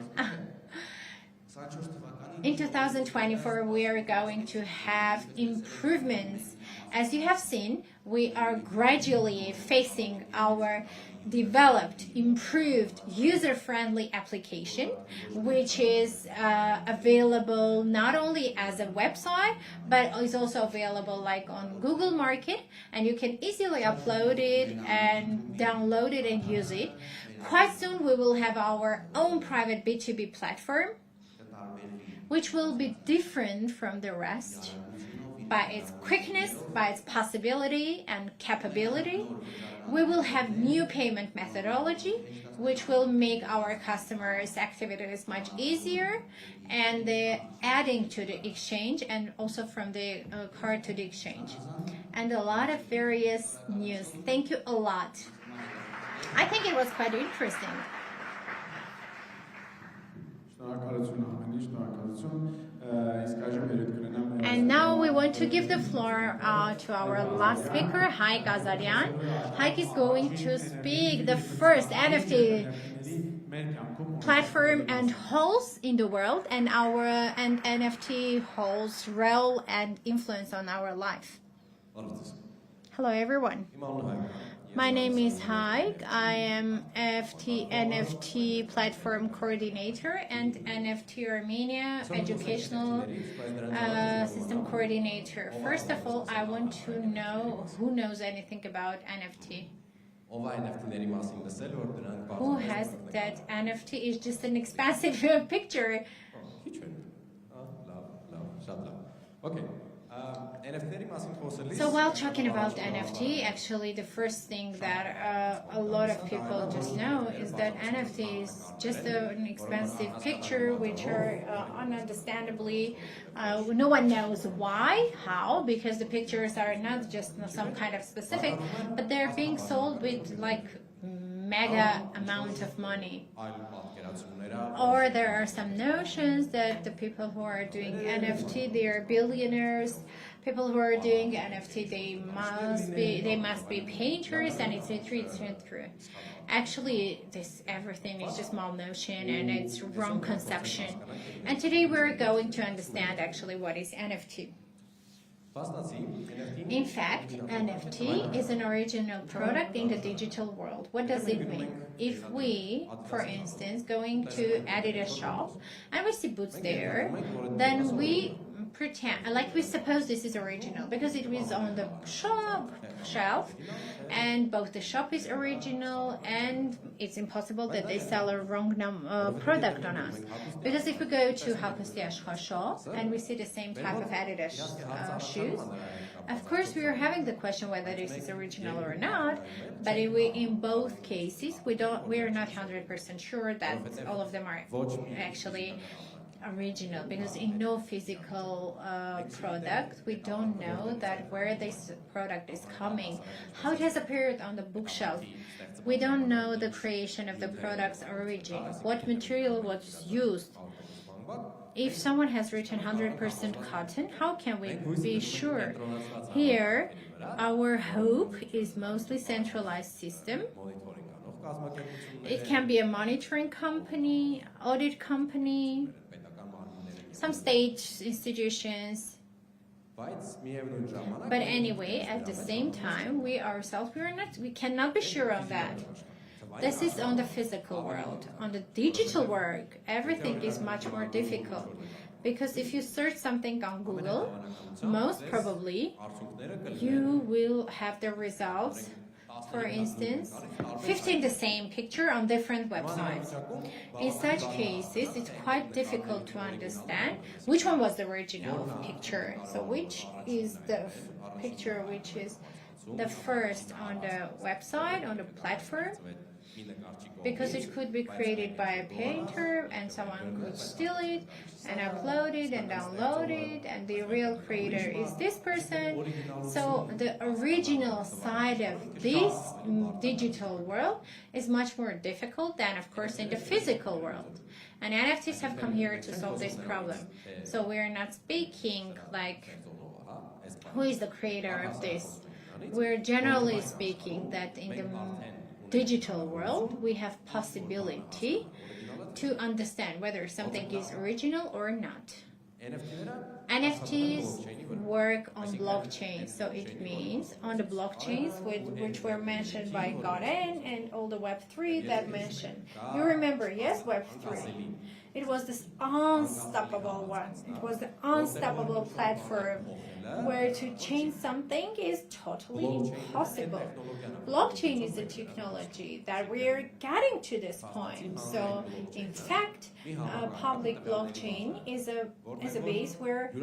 In 2024, we are going to have improvements. As you have seen, we are gradually facing our developed, improved, user-friendly application, which is available not only as a website, but is also available like on Google Market, and you can easily upload it and download it and use it. Quite soon, we will have our own private B2B platform, which will be different from the rest by its quickness, by its possibility and capability. We will have new payment methodology, which will make our customers' activities much easier, and the adding to the exchange, and also from the card to the exchange, and a lot of various news. Thank you a lot. I think it was quite interesting. And now we want to give the floor to our last speaker, Haik Azarian. Haik is going to speak the first NFT platform and holds in the world, and NFT holds role and influence on our life. Hello everyone. My name is Haik. I am NFT platform coordinator and NFT Armenia educational system coordinator. First of all, I want to know who knows anything about NFT. Who has that NFT is just an expansive picture. Okay. So while talking about NFT, actually the first thing that a lot of people just know is that NFT is just an expensive picture, which are ununderstandably, no one knows why, how, because the pictures are not just some kind of specific, but they're being sold with like mega amount of money. Or there are some notions that the people who are doing NFT, they are billionaires. People who are doing NFT, they must be painters, and it's not true. Actually, this everything is just small notion, and it's wrong conception. And today we're going to understand actually what is NFT. In fact, NFT is an original product in the digital world. What does it mean? If we, for instance, going to Adidas shop and we see boots there, then we pretend, like we suppose this is original because it is on the shelf, and both the shop is original, and it's impossible that they sell a wrong product on us. Because if we go to Halkasiashka shop and we see the same type of Adidas shoes, of course we are having the question whether this is original or not, but in both cases we are not 100% sure that all of them are actually original, because in no physical product we don't know that where this product is coming, how it has appeared on the bookshelf. We don't know the creation of the product's origin, what material was used. If someone has written 100% cotton, how can we be sure? Here, our hope is mostly centralized system. It can be a monitoring company, audit company, some state institutions. But anyway, at the same time, we ourselves, we cannot be sure of that. This is on the physical world. On the digital world, everything is much more difficult. Because if you search something on Google, most probably you will have the results, for instance, 15 the same picture on different websites. In such cases, it's quite difficult to understand which one was the original picture. So which is the picture which is the first on the website, on the platform, because it could be created by a painter and someone could steal it and upload it and download it, and the real creator is this person. So the original side of this digital world is much more difficult than, of course, in the physical world. And NFTs have come here to solve this problem. So we're not speaking like who is the creator of this. We're generally speaking that in the digital world we have possibility to understand whether something is original or not. NFTs work on blockchains, so it means on the blockchains which were mentioned by Garen and all the Web3 that mentioned. You remember, yes, Web3. It was this unstoppable one. It was the unstoppable platform where to change something is totally impossible. Blockchain is a technology that we're getting to this point. So, in fact, a public blockchain is a base where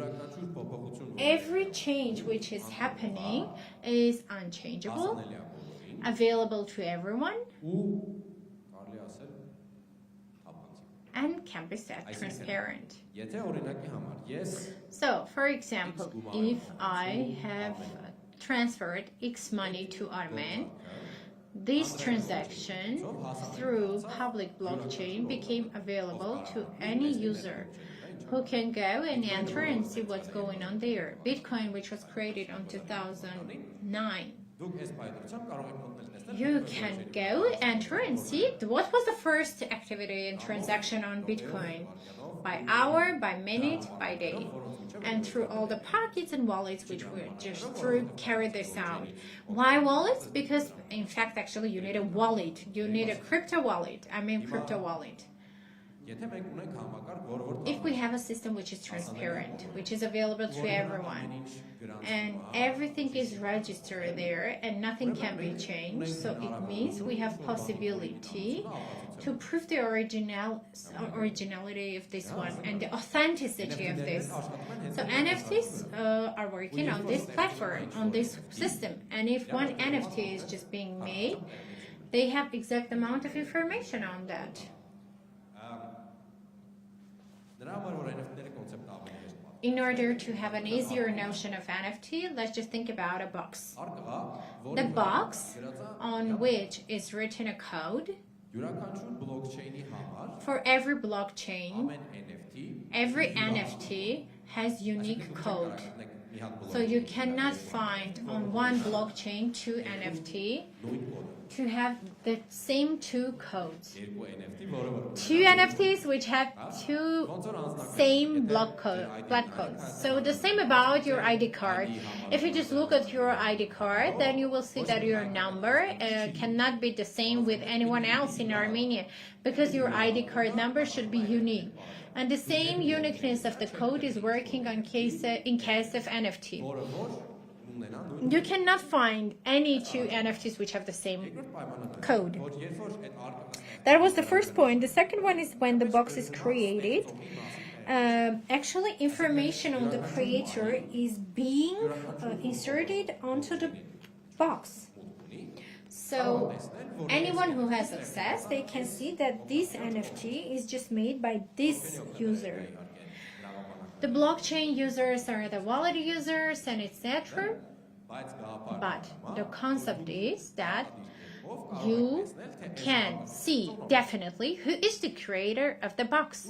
every change which is happening is unchangeable, available to everyone, and can be set transparent. So, for example, if I have transferred X money to Armen, this transaction through public blockchain became available to any user who can go and enter and see what's going on there. Bitcoin, which was created in 2009. You can go, enter, and see what was the first activity and transaction on Bitcoin, by hour, by minute, by day, and through all the pockets and wallets which were just carry this out. Why wallets? Because in fact, actually, you need a wallet. You need a crypto wallet. Crypto wallet. If we have a system which is transparent, which is available to everyone, and everything is registered there and nothing can be changed, so it means we have possibility to prove the originality of this one and the authenticity of this. So NFTs are working on this platform, on this system, and if one NFT is just being made, they have exact amount of information on that. In order to have an easier notion of NFT, let's just think about a box. The box on which is written a code. For every blockchain, every NFT has unique code. So you cannot find on one blockchain two NFT to have the same two codes. Two NFTs which have two same block codes. So the same about your ID card. If you just look at your ID card, then you will see that your number cannot be the same with anyone else in Armenia, because your ID card number should be unique. And the same uniqueness of the code is working in case of NFT. You cannot find any two NFTs which have the same code. That was the first point. The second one is when the box is created. Actually, information on the creator is being inserted onto the box. So anyone who has access, they can see that this NFT is just made by this user. The blockchain users are the wallet users and etc. But the concept is that you can see definitely who is the creator of the box.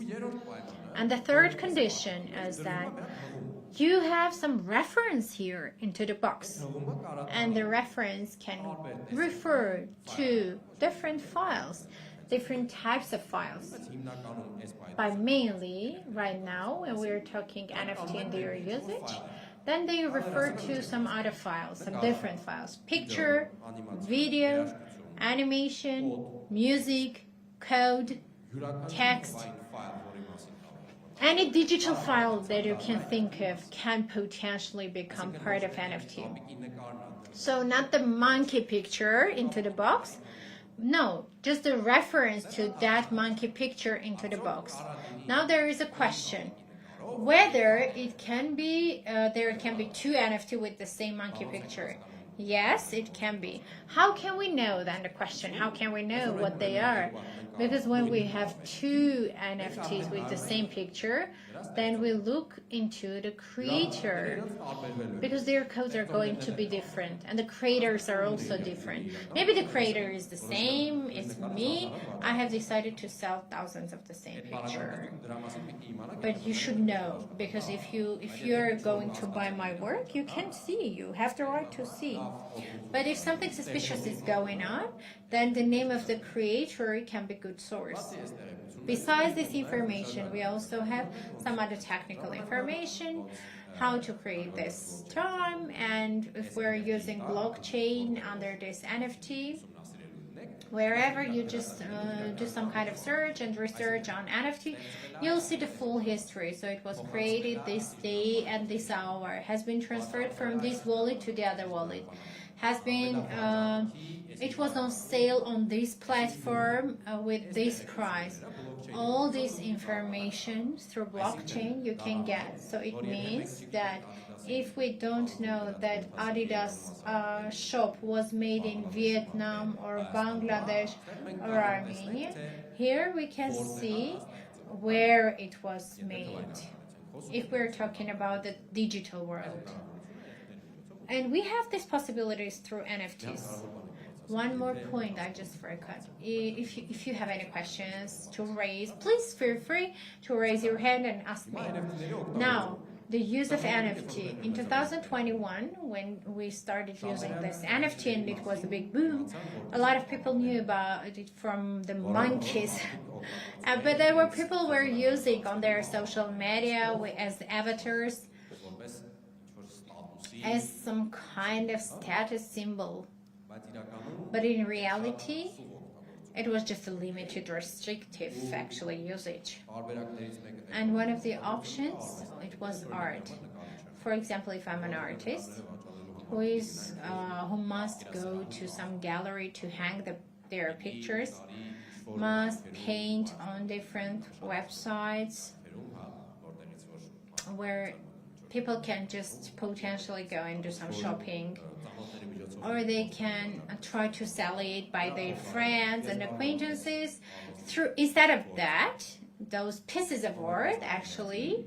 And the third condition is that you have some reference here into the box, and the reference can refer to different files, different types of files. But mainly right now, when we're talking NFT and their usage, then they refer to some other files, some different files: picture, video, animation, music, code, text. Any digital file that you can think of can potentially become part of NFT. So not the monkey picture into the box, no, just the reference to that monkey picture into the box. Now there is a question whether it can be there can be two NFT with the same monkey picture. Yes, it can be. How can we know then? The question, how can we know what they are? Because when we have two NFTs with the same picture, then we look into the creator, because their codes are going to be different and the creators are also different. Maybe the creator is the same, it's me. I have decided to sell thousands of the same picture. But you should know, because if you're going to buy my work, you can see, you have the right to see. But if something suspicious is going on, then the name of the creator can be good source. Besides this information, we also have some other technical information, how to create this time, and if we're using blockchain under this NFT, wherever you just do some kind of search and research on NFT, you'll see the full history. So it was created this day and this hour, has been transferred from this wallet to the other wallet, has been it was on sale on this platform with this price. All this information through blockchain you can get. So it means that if we don't know that Adidas shop was made in Vietnam or Bangladesh or Armenia, here we can see where it was made, if we're talking about the digital world. And we have these possibilities through NFTs. One more point I just forgot. If you have any questions to raise, please feel free to raise your hand and ask me. Now, the use of NFT. In 2021, when we started using this NFT and it was a big boom, a lot of people knew about it from the monkeys. But there were people who were using on their social media as avatars, as some kind of status symbol. But in reality, it was just a limited, restrictive, actually, usage. And one of the options, it was art. For example, if I'm an artist who must go to some gallery to hang their pictures, must paint on different websites where people can just potentially go and do some shopping, or they can try to sell it by their friends and acquaintances. Instead of that, those pieces of art actually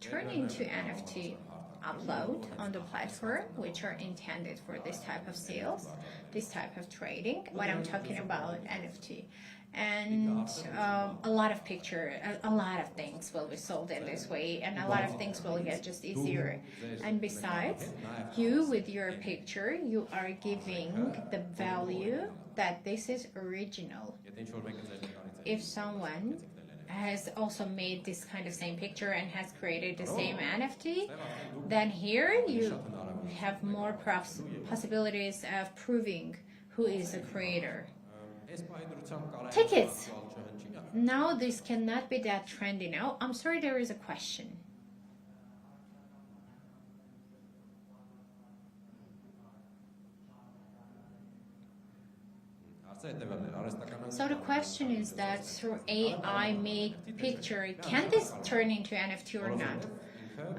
turn into NFT, upload on the platform, which are intended for this type of sales, this type of trading, when I'm talking about NFT. And a lot of things will be sold in this way, and a lot of things will get just easier. And besides, you with your picture, you are giving the value that this is original. If someone has also made this kind of same picture and has created the same NFT, then here you have more possibilities of proving who is the creator. Tickets. Now this cannot be that trendy now. I'm sorry, there is a question. So the question is that through AI made picture, can this turn into NFT or not?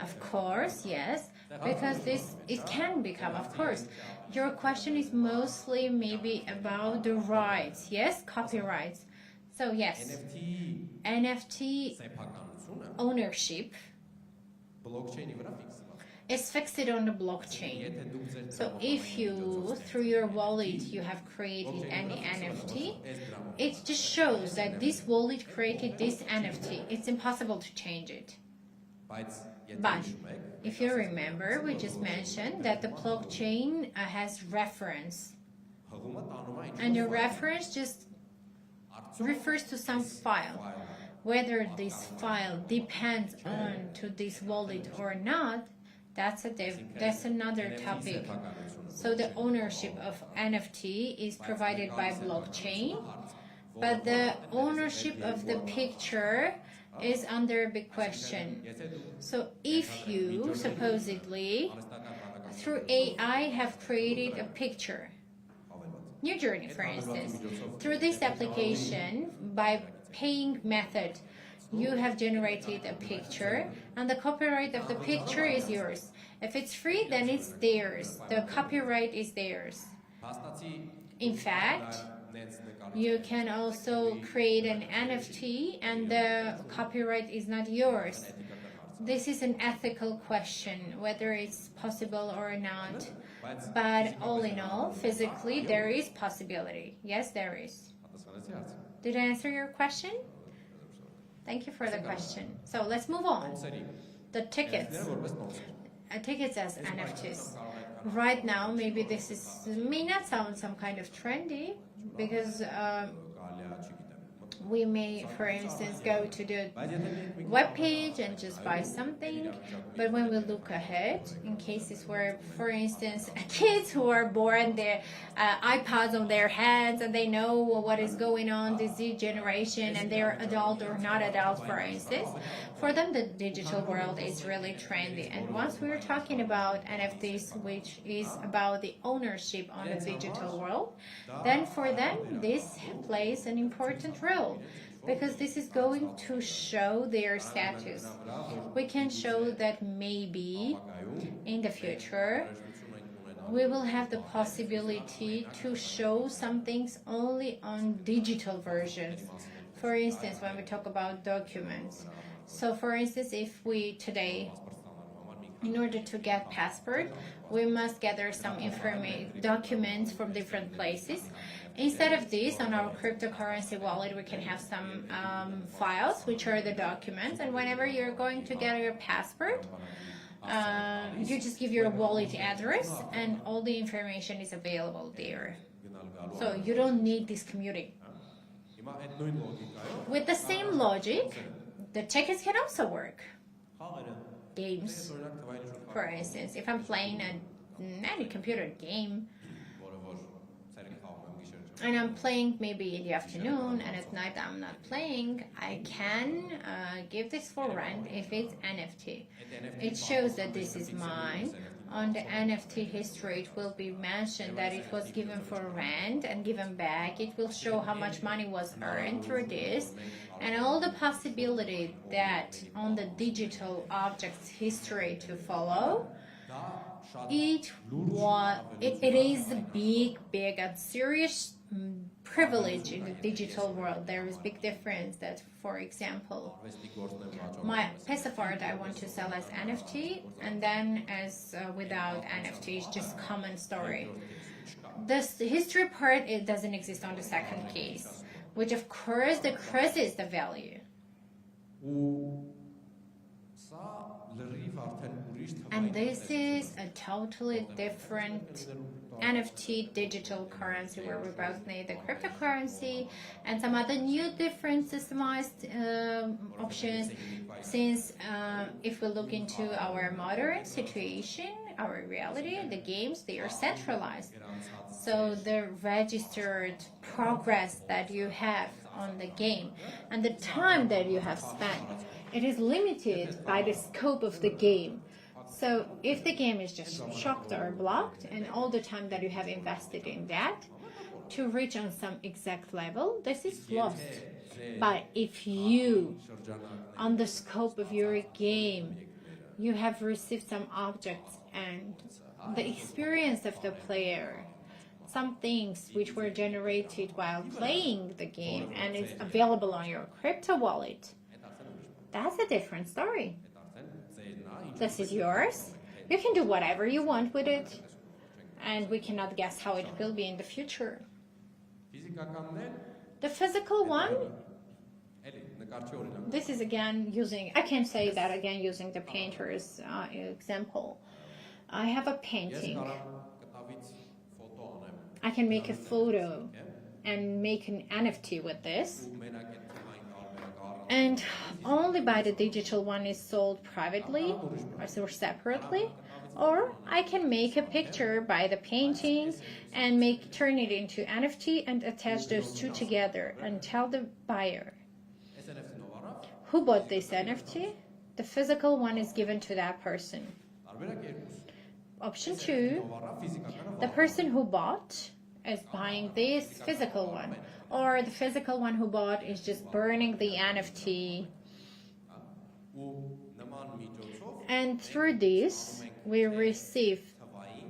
Of course, yes, because it can become, of course. Your question is mostly maybe about the rights, yes, copyrights. So yes, NFT ownership is fixed on the blockchain. So if you, through your wallet, you have created any NFT, it just shows that this wallet created this NFT. It's impossible to change it. But if you remember, we just mentioned that the blockchain has reference. And the reference just refers to some file. Whether this file depends on to this wallet or not, that's another topic. So the ownership of NFT is provided by blockchain, but the ownership of the picture is under a big question. So if you supposedly through AI have created a picture, New Journey for instance, through this application, by paying method, you have generated a picture and the copyright of the picture is yours. If it's free, then it's theirs. The copyright is theirs. In fact, you can also create an NFT and the copyright is not yours. This is an ethical question, whether it's possible or not. But all in all, physically, there is possibility. Yes, there is. Did I answer your question? Thank you for the question. So let's move on. The tickets. Tickets as NFTs. Right now, maybe this may not sound some kind of trendy because we may, for instance, go to the web page and just buy something. But when we look ahead, in cases where, for instance, kids who are born their iPads on their hands and they know what is going on, the Z generation, and they're adult or not adult, for instance, for them the digital world is really trendy. And once we're talking about NFTs, which is about the ownership on the digital world, then for them this plays an important role, because this is going to show their status. We can show that maybe in the future we will have the possibility to show some things only on digital versions. For instance, when we talk about documents. So for instance, if we today, in order to get passport, we must gather some documents from different places. Instead of this, on our cryptocurrency wallet, we can have some files, which are the documents. And whenever you're going to get your passport, you just give your wallet address and all the information is available there. So you don't need this commuting. With the same logic, the tickets can also work. Games, for instance, if I'm playing any computer game, and I'm playing maybe in the afternoon and at night I'm not playing, I can give this for rent if it's NFT. It shows that this is mine. On the NFT history, it will be mentioned that it was given for rent and given back. It will show how much money was earned through this, and all the possibility that on the digital objects history to follow. It is a big and serious privilege in the digital world. There is big difference that, for example, my piece of art I want to sell as NFT, and then as without NFT, it's just common story. This history part, it doesn't exist on the second case, which of course decreases the value. And this is a totally different NFT digital currency, where we both need the cryptocurrency and some other new different systemized options. Since if we look into our modern situation, our reality, the games, they are centralized. So the registered progress that you have on the game and the time that you have spent, it is limited by the scope of the game. So if the game is just shocked or blocked, and all the time that you have invested in that to reach on some exact level, this is lost. But if you, on the scope of your game, you have received some objects and the experience of the player, some things which were generated while playing the game and is available on your crypto wallet, that's a different story. This is yours. You can do whatever you want with it, and we cannot guess how it will be in the future. The physical one, this is again using, I can say that again using the painter's example. I have a painting. I can make a photo and make an NFT with this. And only by the digital one is sold privately or separately, or I can make a picture by the painting and turn it into NFT and attach those two together and tell the buyer who bought this NFT. The physical one is given to that person. Option 2, the person who bought is buying this physical one, or the physical one who bought is just burning the NFT And through this, we receive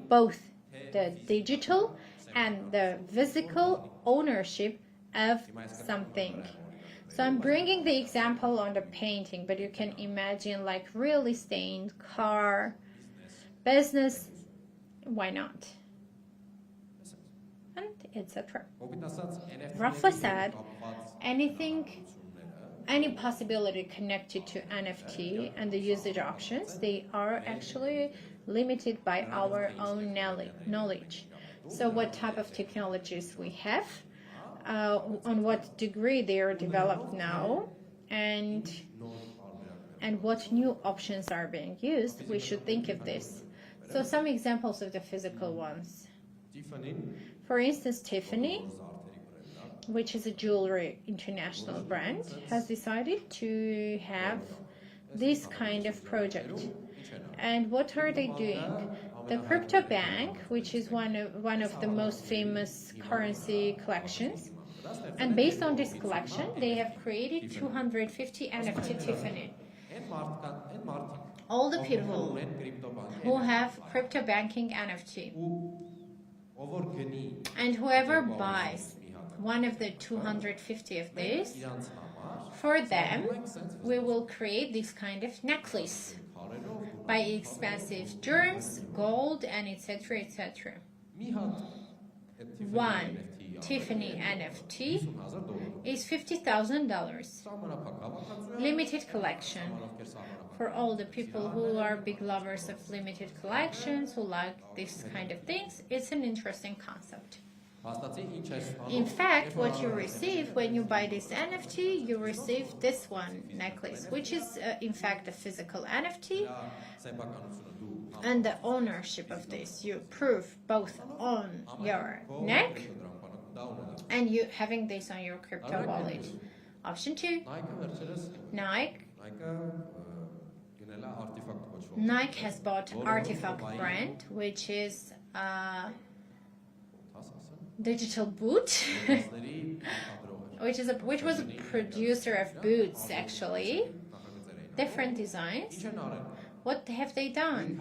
both the digital and the physical ownership of something. So I'm bringing the example on the painting, but you can imagine like real estate, car, business, why not? And etc. Roughly said, any possibility connected to NFT and the usage options, they are actually limited by our own knowledge. So what type of technologies we have, on what degree they are developed now, and what new options are being used, we should think of this. So some examples of the physical ones. For instance, Tiffany, which is a jewelry international brand, has decided to have this kind of project. And what are they doing? The crypto bank, which is one of the most famous currency collections, and based on this collection, they have created 250 NFT Tiffany. All the people who have crypto banking NFT, and whoever buys one of the 250 of these, for them, we will create this kind of necklace by expensive gems, gold, and etc. etc. One Tiffany NFT is $50,000. Limited collection. For all the people who are big lovers of limited collections, who like this kind of things, it's an interesting concept. In fact, what you receive when you buy this NFT, you receive this one necklace, which is in fact a physical NFT, and the ownership of this you prove both on your neck and you having this on your crypto wallet. Option 2, Nike. Nike has bought Artifact brand, which is digital boot, which was a producer of boots actually, different designs. What have they done?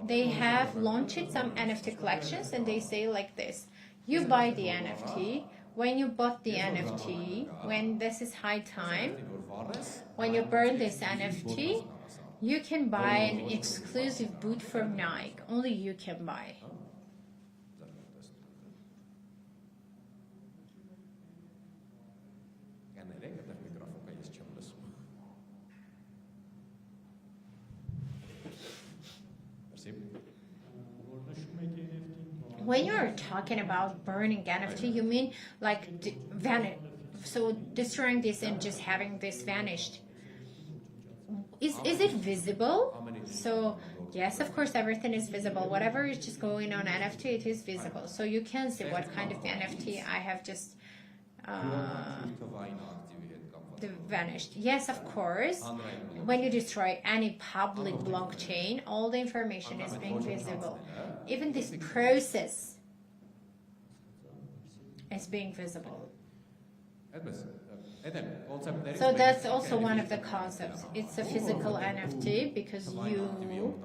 They have launched some NFT collections, and they say like this: you buy the NFT. When you bought the NFT, when this is high time, when you burn this NFT, you can buy an exclusive boot from Nike. Only you can buy. When you're talking about burning NFT, you mean like so destroying this and just having this vanished. Is it visible? So yes, of course, everything is visible. Whatever is just going on NFT, it is visible. So you can see what kind of NFT I have just vanished. Yes, of course. When you destroy any public blockchain, all the information is being visible. Even this process is being visible. So that's also one of the concepts. It's a physical NFT because you,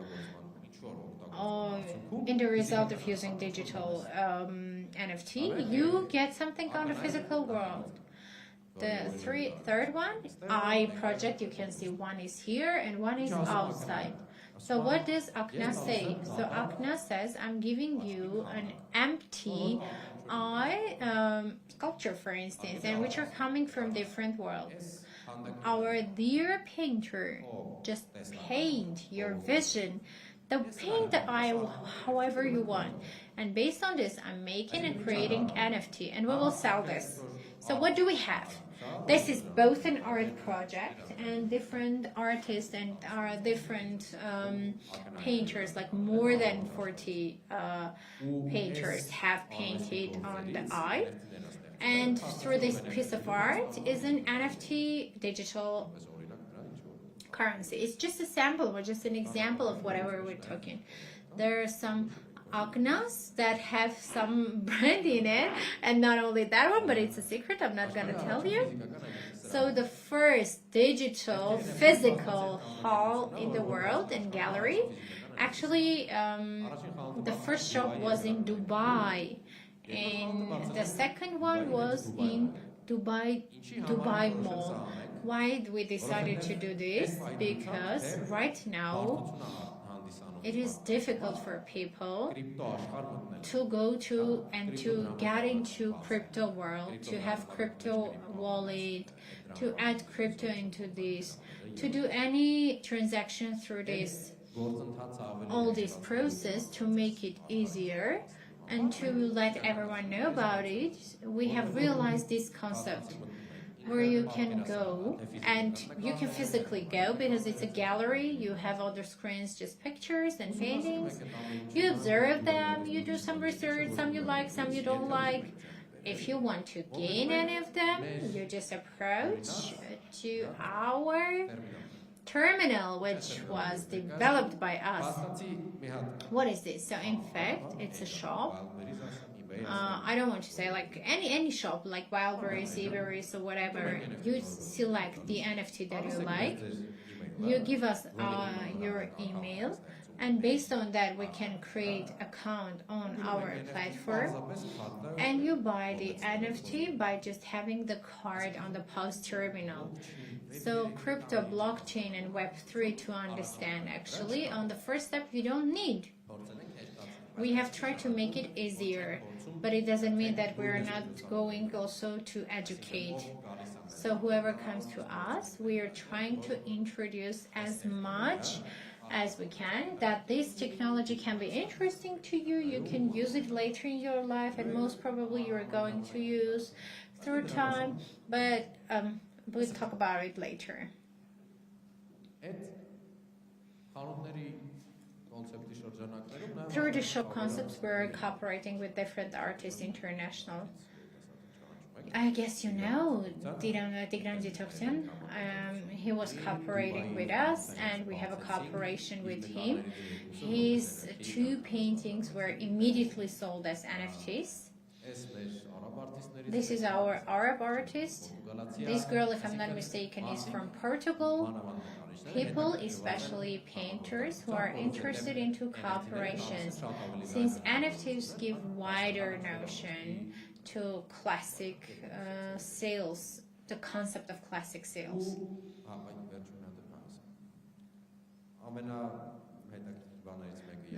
in the result of using digital NFT, you get something on the physical world. The third one, I project, you can see one is here and one is outside. So what does Akna say? So Akna says, I'm giving you an empty eye sculpture, for instance, and which are coming from different worlds. Our dear painter, just paint your vision. Paint the eye however you want. And based on this, I'm making and creating NFT, and we will sell this. So what do we have? This is both an art project, and different artists and different painters, like more than 40 painters have painted on the eye. And through this piece of art is an NFT digital currency. It's just a sample or just an example of whatever we're talking. There are some agnas that have some brand in it, and not only that one, but it's a secret, I'm not gonna tell you. So the first digital physical hall in the world and gallery, actually the first shop was in Dubai, and the second one was in Dubai Mall. Why we decided to do this? Because right now it is difficult for people to go to and to get into crypto world, to have crypto wallet, to add crypto into this, to do any transaction through this, all this process, to make it easier and to let everyone know about it. We have realized this concept where you can go and you can physically go because it's a gallery. You have other screens, just pictures and paintings. You observe them, you do some research, some you like, some you don't like. If you want to gain any of them, you just approach to our terminal, which was developed by us. What is this? So in fact, it's a shop. I don't want to say like any shop, like Wildberries, eBerries, or whatever. You select the NFT that you like. You give us your email, and based on that, we can create account on our platform. And you buy the NFT by just having the card on the POS terminal. So crypto, blockchain, and Web3 to understand. Actually, on the first step, you don't need. We have tried to make it easier, but it doesn't mean that we're not going also to educate. So whoever comes to us, we are trying to introduce as much as we can, that this technology can be interesting to you. You can use it later in your life, and most probably you're going to use through time, but we'll talk about it later. Through the shop concepts, we're cooperating with different artists international. I guess you know Tigran Zitoksian. He was cooperating with us, and we have a cooperation with him. His 2 paintings were immediately sold as NFTs. This is our Arab artist. This girl, if I'm not mistaken, is from Portugal. People, especially painters, who are interested into cooperations, since NFTs give wider notion to classic sales, the concept of classic sales.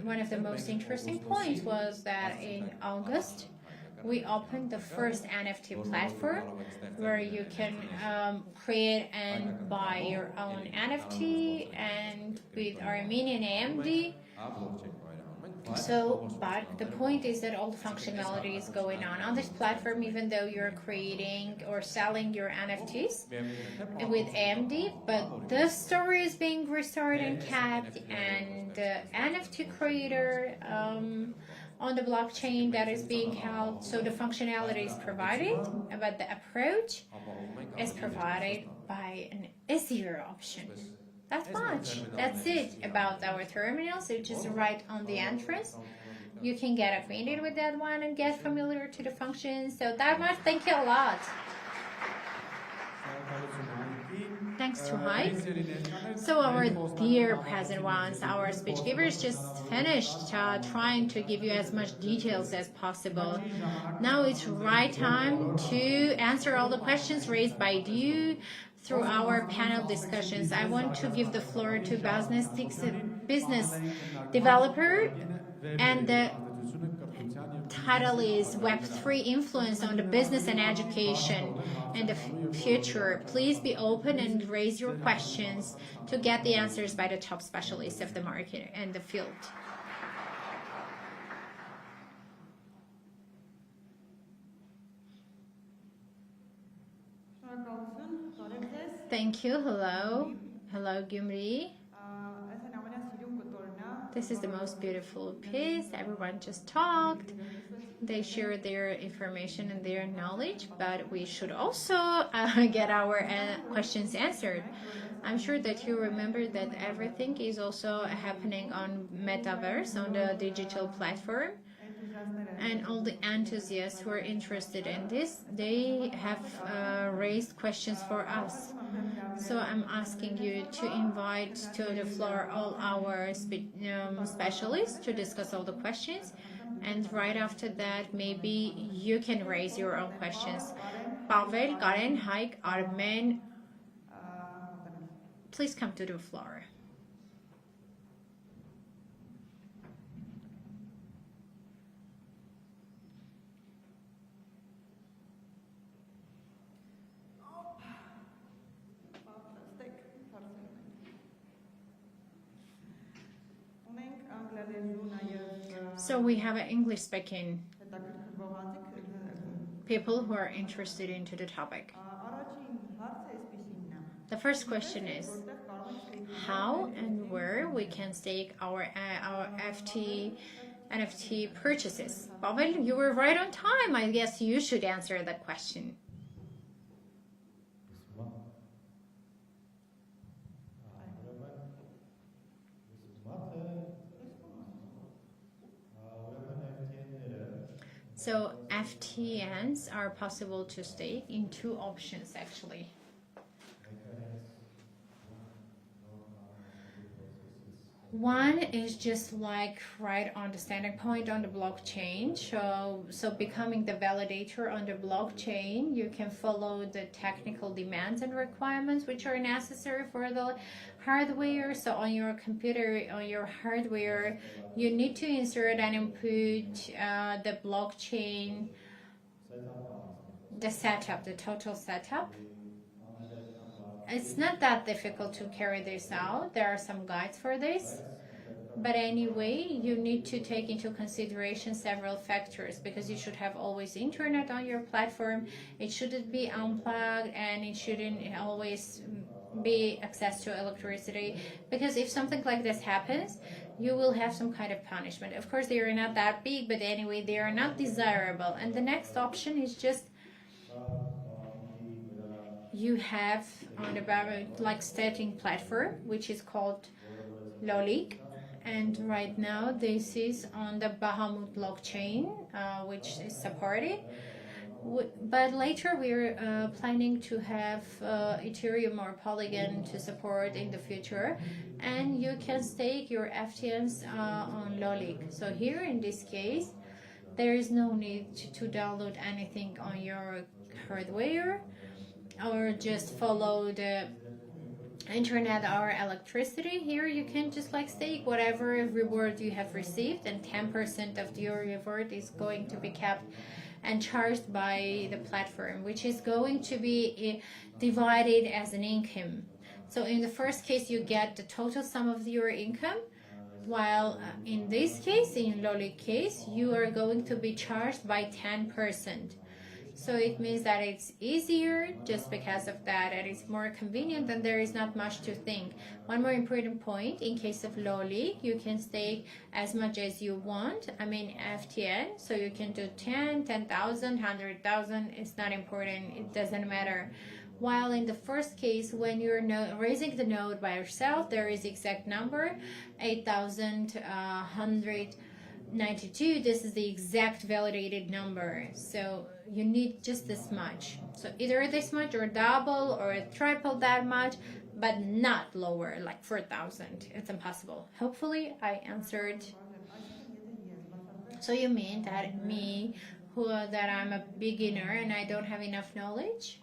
One of the most interesting points was that in August, we opened the first NFT platform where you can create and buy your own NFT, and with Armenian AMD. So, but the point is that all the functionality is going on this platform, even though you're creating or selling your NFTs with AMD, but the store is being restored and kept, and the NFT creator on the blockchain that is being held. So the functionality is provided, but the approach is provided by an easier option. That's much. That's it about our terminals. It's just right on the entrance. You can get acquainted with that one and get familiar to the functions. So that much. Thank you a lot. Thanks to Hype. So our dear present ones, our speech givers just finished trying to give you as much details as possible. Now it's right time to answer all the questions raised by you through our panel discussions. I want to give the floor to business developer, and the title is Web3 Influence on the Business and Education in the Future. Please be open and raise your questions to get the answers by the top specialists of the market and the field. Thank you. Hello. Hello, Gyumri. This is the most beautiful piece. Everyone just talked. They share their information and their knowledge, but we should also get our questions answered. I'm sure that you remember that everything is also happening on Metaverse, on the digital platform. And all the enthusiasts who are interested in this, they have raised questions for us. So I'm asking you to invite to the floor all our specialists to discuss all the questions. And right after that, maybe you can raise your own questions. Pavel, Karen, Haik, Armen, please come to the floor. So we have an English-speaking people who are interested into the topic. The first question is how and where we can stake our NFT purchases. Pavel, you were right on time. I guess you should answer that question. So FTNs are possible to stake in two options actually. One is just like right on the standing point on the blockchain. So becoming the validator on the blockchain, you can follow the technical demands and requirements which are necessary for the hardware. So on your computer, on your hardware, you need to insert and input the blockchain, the setup, the total setup. It's not that difficult to carry this out. There are some guides for this. But anyway, you need to take into consideration several factors because you should have always internet on your platform. It shouldn't be unplugged and it shouldn't always be access to electricity, because if something like this happens, you will have some kind of punishment. Of course, they are not that big, but anyway, they are not desirable. And the next option is just you have on the like staking platform, which is called Lolik, and right now this is on the Bahamut blockchain, which is supported. But later we're planning to have Ethereum or Polygon to support in the future, and you can stake your FTNs on Lolik. So here in this case, there is no need to download anything on your hardware, or just follow the internet or electricity. Here you can just like stake whatever reward you have received, and 10% of your reward is going to be kept and charged by the platform, which is going to be divided as an income. So in the first case you get the total sum of your income, while in this case, in Lolik case, you are going to be charged by 10%. So it means that it's easier just because of that, and it's more convenient, and there is not much to think. One more important point, in case of Lolik, you can stake as much as you want. I mean FTN, so you can do 10, 10,000, 100,000, it's not important, it doesn't matter. While in the first case, when you're raising the node by yourself, there is exact number, 8,192, this is the exact validated number. So you need just this much. So either this much or double or triple that much, but not lower, like 4,000. It's impossible. Hopefully I answered. So you mean that that I'm a beginner and I don't have enough knowledge?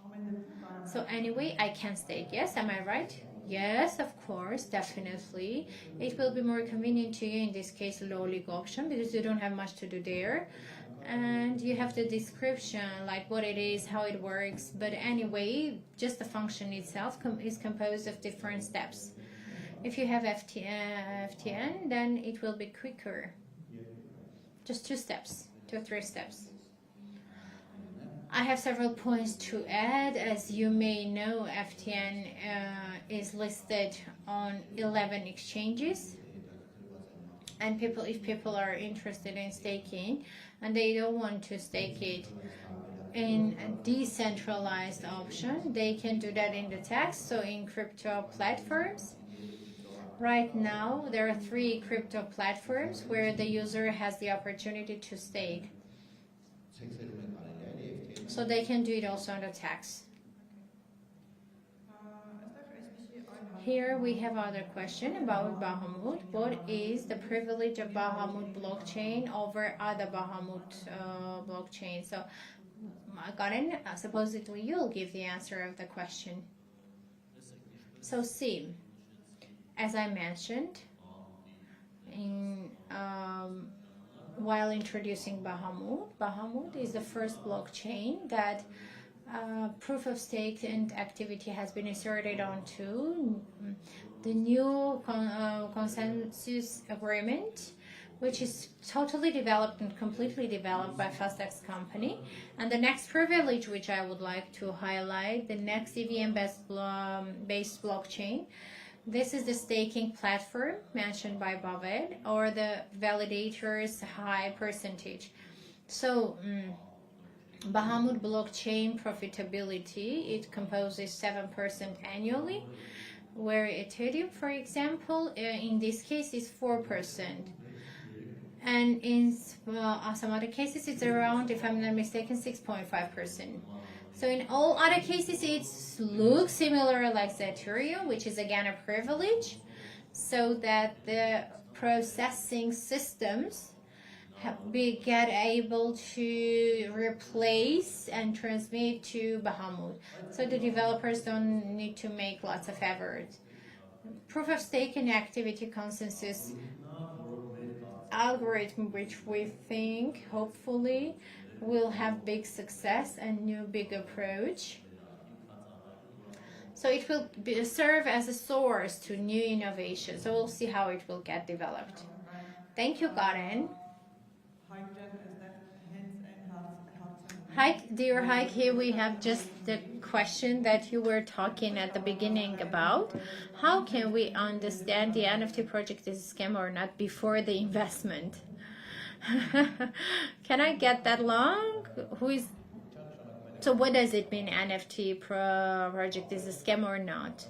So anyway, I can stake, yes, am I right? Yes, of course, definitely. It will be more convenient to you in this case, Lolik option, because you don't have much to do there. And you have the description, like what it is, how it works. But anyway, just the function itself is composed of different steps. If you have FTN, then it will be quicker. Just 2 steps, 2 or 3 steps. I have several points to add. As you may know, FTN is listed on 11 exchanges. And if people are interested in staking and they don't want to stake it in a decentralized option, they can do that in the tax. So in crypto platforms, right now there are 3 crypto platforms where the user has the opportunity to stake. So they can do it also on the tax. Here we have other question about Bahamut. What is the privilege of Bahamut blockchain over other Bahamut blockchain? So, Karen, supposedly you'll give the answer of the question. So, see, as I mentioned, while introducing Bahamut is the first blockchain that proof of stake and activity has been inserted onto the new consensus agreement, which is totally developed and completely developed by Fastex company. And the next privilege which I would like to highlight, the next EVM-based blockchain. This is the staking platform mentioned by Baved, or the validator's high percentage. So Bahamut blockchain profitability, it composes 7% annually, where Ethereum, for example, in this case is 4%. And in some other cases it's around, if I'm not mistaken, 6.5%. So in all other cases it looks similar like the Ethereum, which is again a privilege, so that the processing systems get able to replace and transmit to Bahamut. So the developers don't need to make lots of effort. Proof of stake and activity consensus algorithm, which we think hopefully will have big success and new big approach. So it will serve as a source to new innovation. So we'll see how it will get developed. Thank you, Karen. Hi, dear Hike, here we have just the question that you were talking at the beginning about. How can we understand the NFT project is a scam or not before the investment? Can I get that long? So what does it mean NFT project is a scam or not?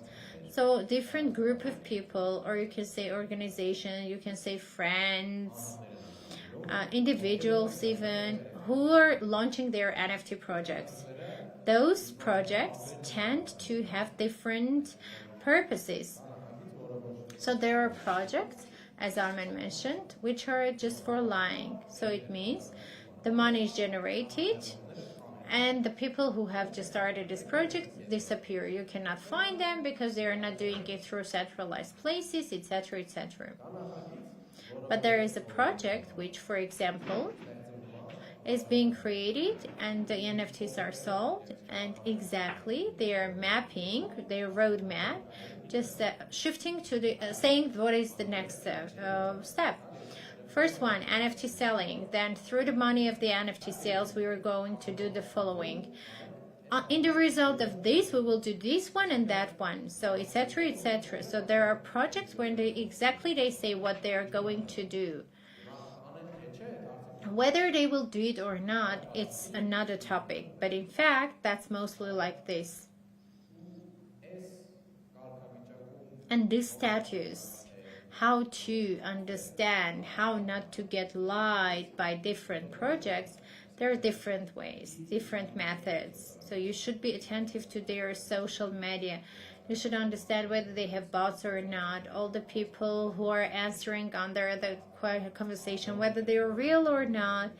So different group of people, or you can say organization, you can say friends, individuals even, who are launching their NFT projects. Those projects tend to have different purposes. So there are projects, as Armin mentioned, which are just for lying. So it means the money is generated and the people who have just started this project disappear. You cannot find them because they are not doing it through centralized places, etc., etc. But there is a project which, for example, is being created and the NFTs are sold, and exactly they are mapping their roadmap, just shifting to the saying what is the next step. First one, NFT selling. Then through the money of the NFT sales, we are going to do the following. In the result of this, we will do this one and that one, so etc., etc. So there are projects when they say what they are going to do. Whether they will do it or not, it's another topic. But in fact, that's mostly like this. And this status, how to understand, how not to get lied by different projects, there are different ways, different methods. So you should be attentive to their social media. You should understand whether they have bots or not. All the people who are answering under the conversation, whether they are real or not,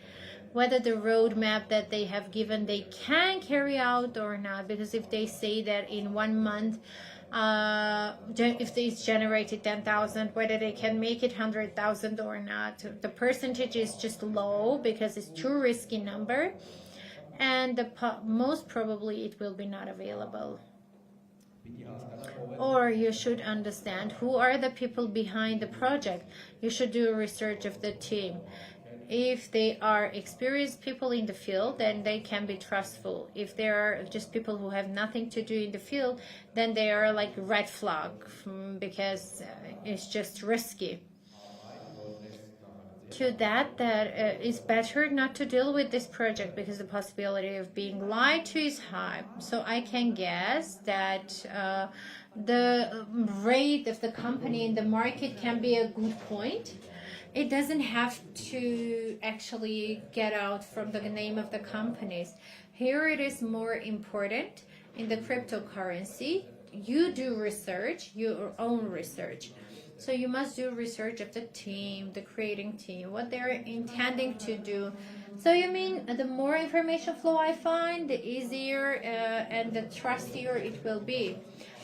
whether the roadmap that they have given they can carry out or not. Because if they say that in 1 month, if it's generated 10,000, whether they can make it 100,000 or not, the percentage is just low because it's too risky number, and most probably it will be not available. Or you should understand who are the people behind the project. You should do a research of the team. If they are experienced people in the field, then they can be trustful. If they are just people who have nothing to do in the field, then they are like red flag because it's just risky. to that it's better not to deal with this project because the possibility of being lied to is high. So I can guess that the rate of the company in the market can be a good point. It doesn't have to actually get out from the name of the companies. Here it is more important in the cryptocurrency. You do research, your own research. So you must do research of the team, the creating team, what they're intending to do. So you mean the more information flow I find, the easier and the trustier it will be.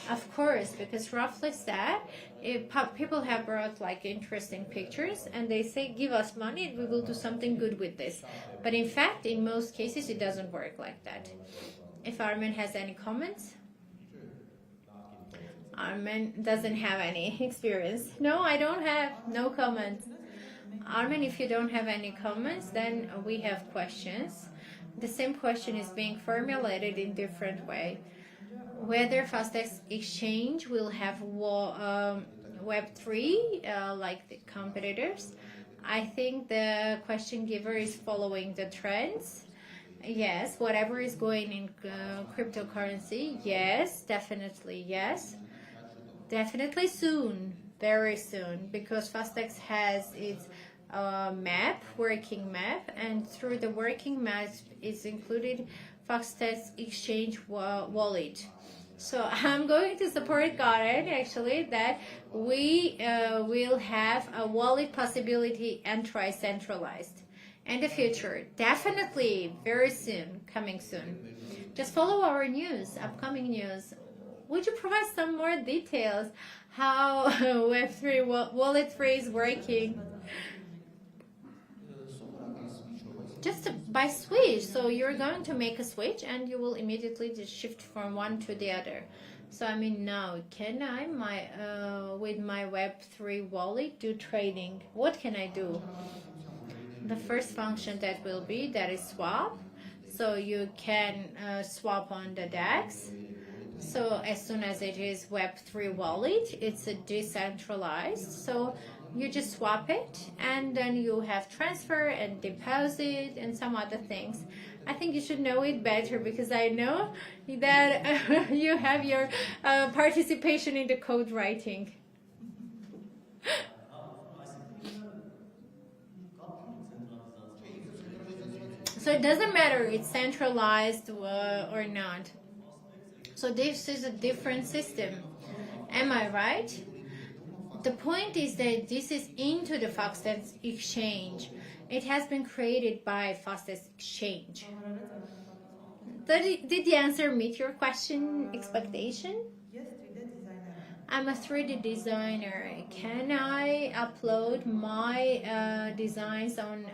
Of course, because roughly said, if people have brought like interesting pictures and they say, give us money, we will do something good with this. But in fact, in most cases, it doesn't work like that. If Armen has any comments? Armen doesn't have any experience. No, I don't have no comments. Armen, if you don't have any comments, then we have questions. The same question is being formulated in different way. Whether Fastex Exchange will have Web3 like the competitors. I think the question giver is following the trends. Yes, whatever is going in cryptocurrency. Yes, definitely yes. Definitely soon, very soon, because Fastex has its working map, and through the working map is included Fastex Exchange wallet. So I'm going to support Karen actually that we will have a wallet possibility and try centralized in the future. Definitely very soon, coming soon. Just follow our news, upcoming news. Would you provide some more details how Web3 wallet 3 is working? Just by switch. So you're going to make a switch and you will immediately just shift from one to the other. So I mean, now can I with my Web3 wallet do trading? What can I do? The first function that will be that is swap. So you can swap on the DEX. So as soon as it is Web3 wallet, it's a decentralized. So you just swap it and then you have transfer and deposit and some other things. I think you should know it better because I know that you have your participation in the code writing. So it doesn't matter it's centralized or not. So this is a different system. Am I right? The point is that this is into the Fastex Exchange. It has been created by Fastex Exchange. Did the answer meet your question expectation? Yes, 3D designer. I'm a 3D designer. Can I upload my designs on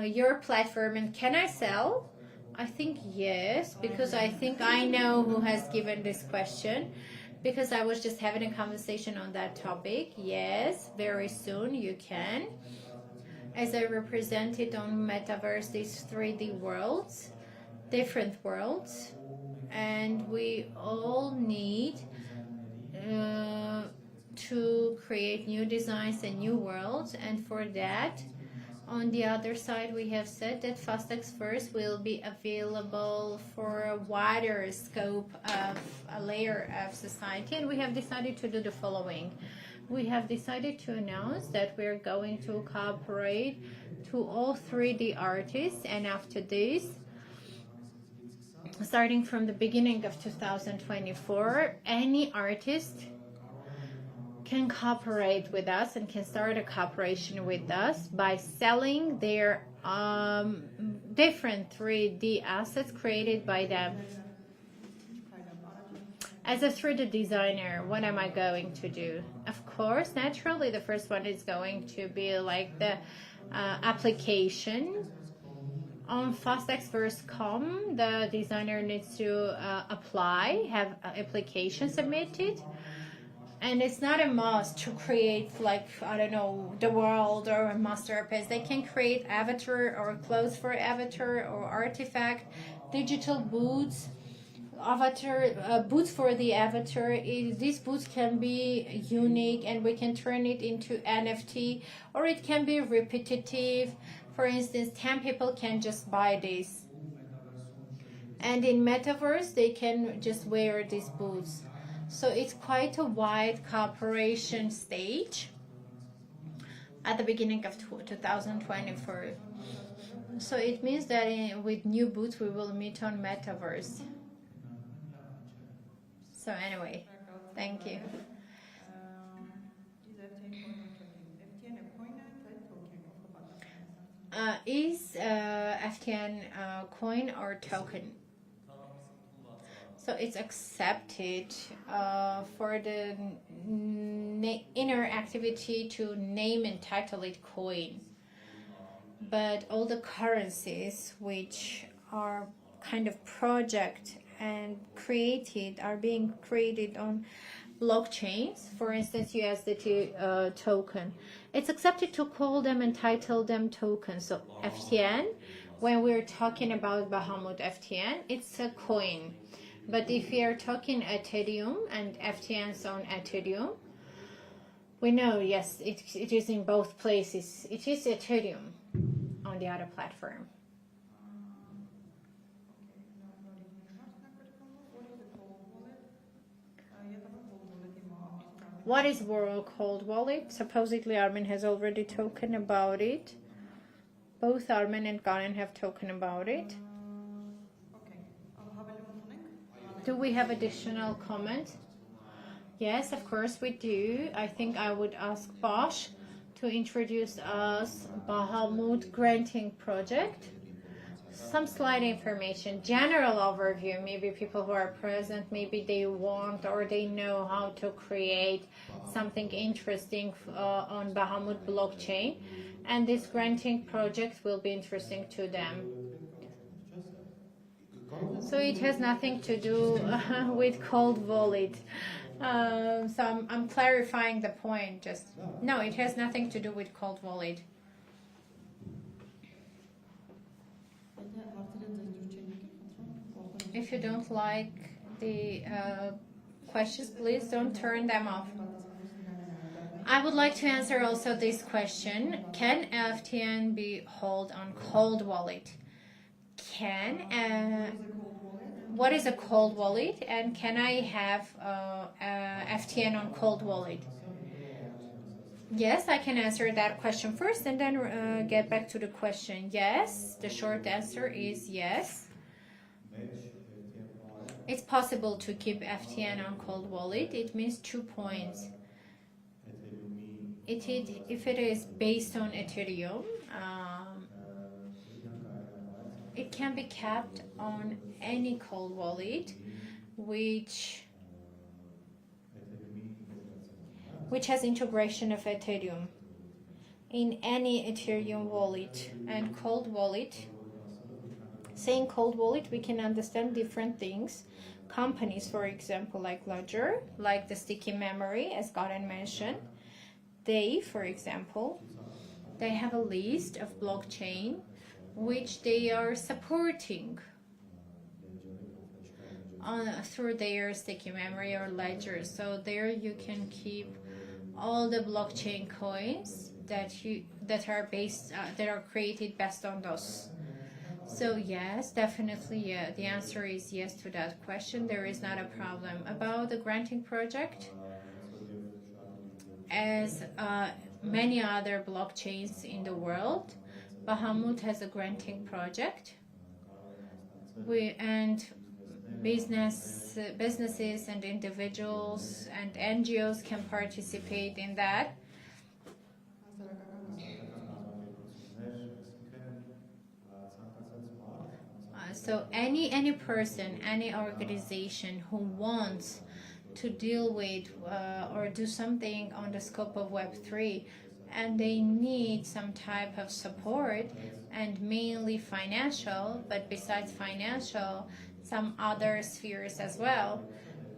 your platform and can I sell? I think yes, because I think I know who has given this question, because I was just having a conversation on that topic. Yes, very soon you can. As I represented on Metaverse, these 3D worlds, different worlds, and we all need to create new designs and new worlds, and for that, on the other side, we have said that Fastex First will be available for a wider scope of a layer of society, and we have decided to do the following. We have decided to announce that we're going to cooperate to all 3D artists, and after this, starting from the beginning of 2024, any artist can cooperate with us and can start a cooperation with us by selling their different 3D assets created by them. As a 3D designer, what am I going to do? Of course, naturally, the first one is going to be like the application. On FastexVerse.com, the designer needs to apply, have an application submitted. And it's not a must to create, like, I don't know, the world or a masterpiece. They can create avatar or clothes for avatar or artifact, digital boots, avatar boots for the avatar. These boots can be unique and we can turn it into NFT, or it can be repetitive. For instance, 10 people can just buy this, and in metaverse they can just wear these boots. So it's quite a wide cooperation stage at the beginning of 2024. So it means that with new boots we will meet on metaverse. So anyway, thank you. Is FTN coin or token? So it's accepted for the inner activity to name and title it coin. But all the currencies which are kind of project and are being created on blockchains, for instance USDT token, it's accepted to call them and title them tokens. So FTN, when we're talking about Bahamut FTN, it's a coin. But if we are talking Ethereum and FTNs on Ethereum, we know, yes, it is in both places. It is Ethereum on the other platform. What is World Cold Wallet? Supposedly Armin has already spoken about it. Both Armin and Garen have spoken about it. Do we have additional comments? Yes, of course we do. I think I would ask Bosch to introduce us Bahamut granting project. Some slight information, general overview. Maybe people who are present, maybe they want or they know how to create something interesting on Bahamut blockchain, and this granting project will be interesting to them. So it has nothing to do with cold wallet. So I'm clarifying the point. No, it has nothing to do with cold wallet. If you don't like the questions, please don't turn them off. I would like to answer also this question. Can FTN be held on cold wallet? What is a cold wallet, and can I have FTN on cold wallet? Yes, I can answer that question first and then get back to the question. Yes, the short answer is yes. It's possible to keep FTN on cold wallet. It means 2 points. If it is based on Ethereum, it can be kept on any cold wallet which has integration of Ethereum in any Ethereum wallet. And cold wallet, saying cold wallet, we can understand different things. Companies, for example, like Ledger, like the sticky memory, as Garen mentioned, they, for example, they have a list of blockchain which they are supporting through their sticky memory or ledger. So there you can keep all the blockchain coins that are created based on those. So yes, definitely, yeah. The answer is yes to that question. There is not a problem about the granting project. As many other blockchains in the world, Bahamut has a granting project. Businesses and individuals and NGOs can participate in that. So any person, any organization who wants to deal with or do something on the scope of Web3, and they need some type of support, and mainly financial, but besides financial, some other spheres as well,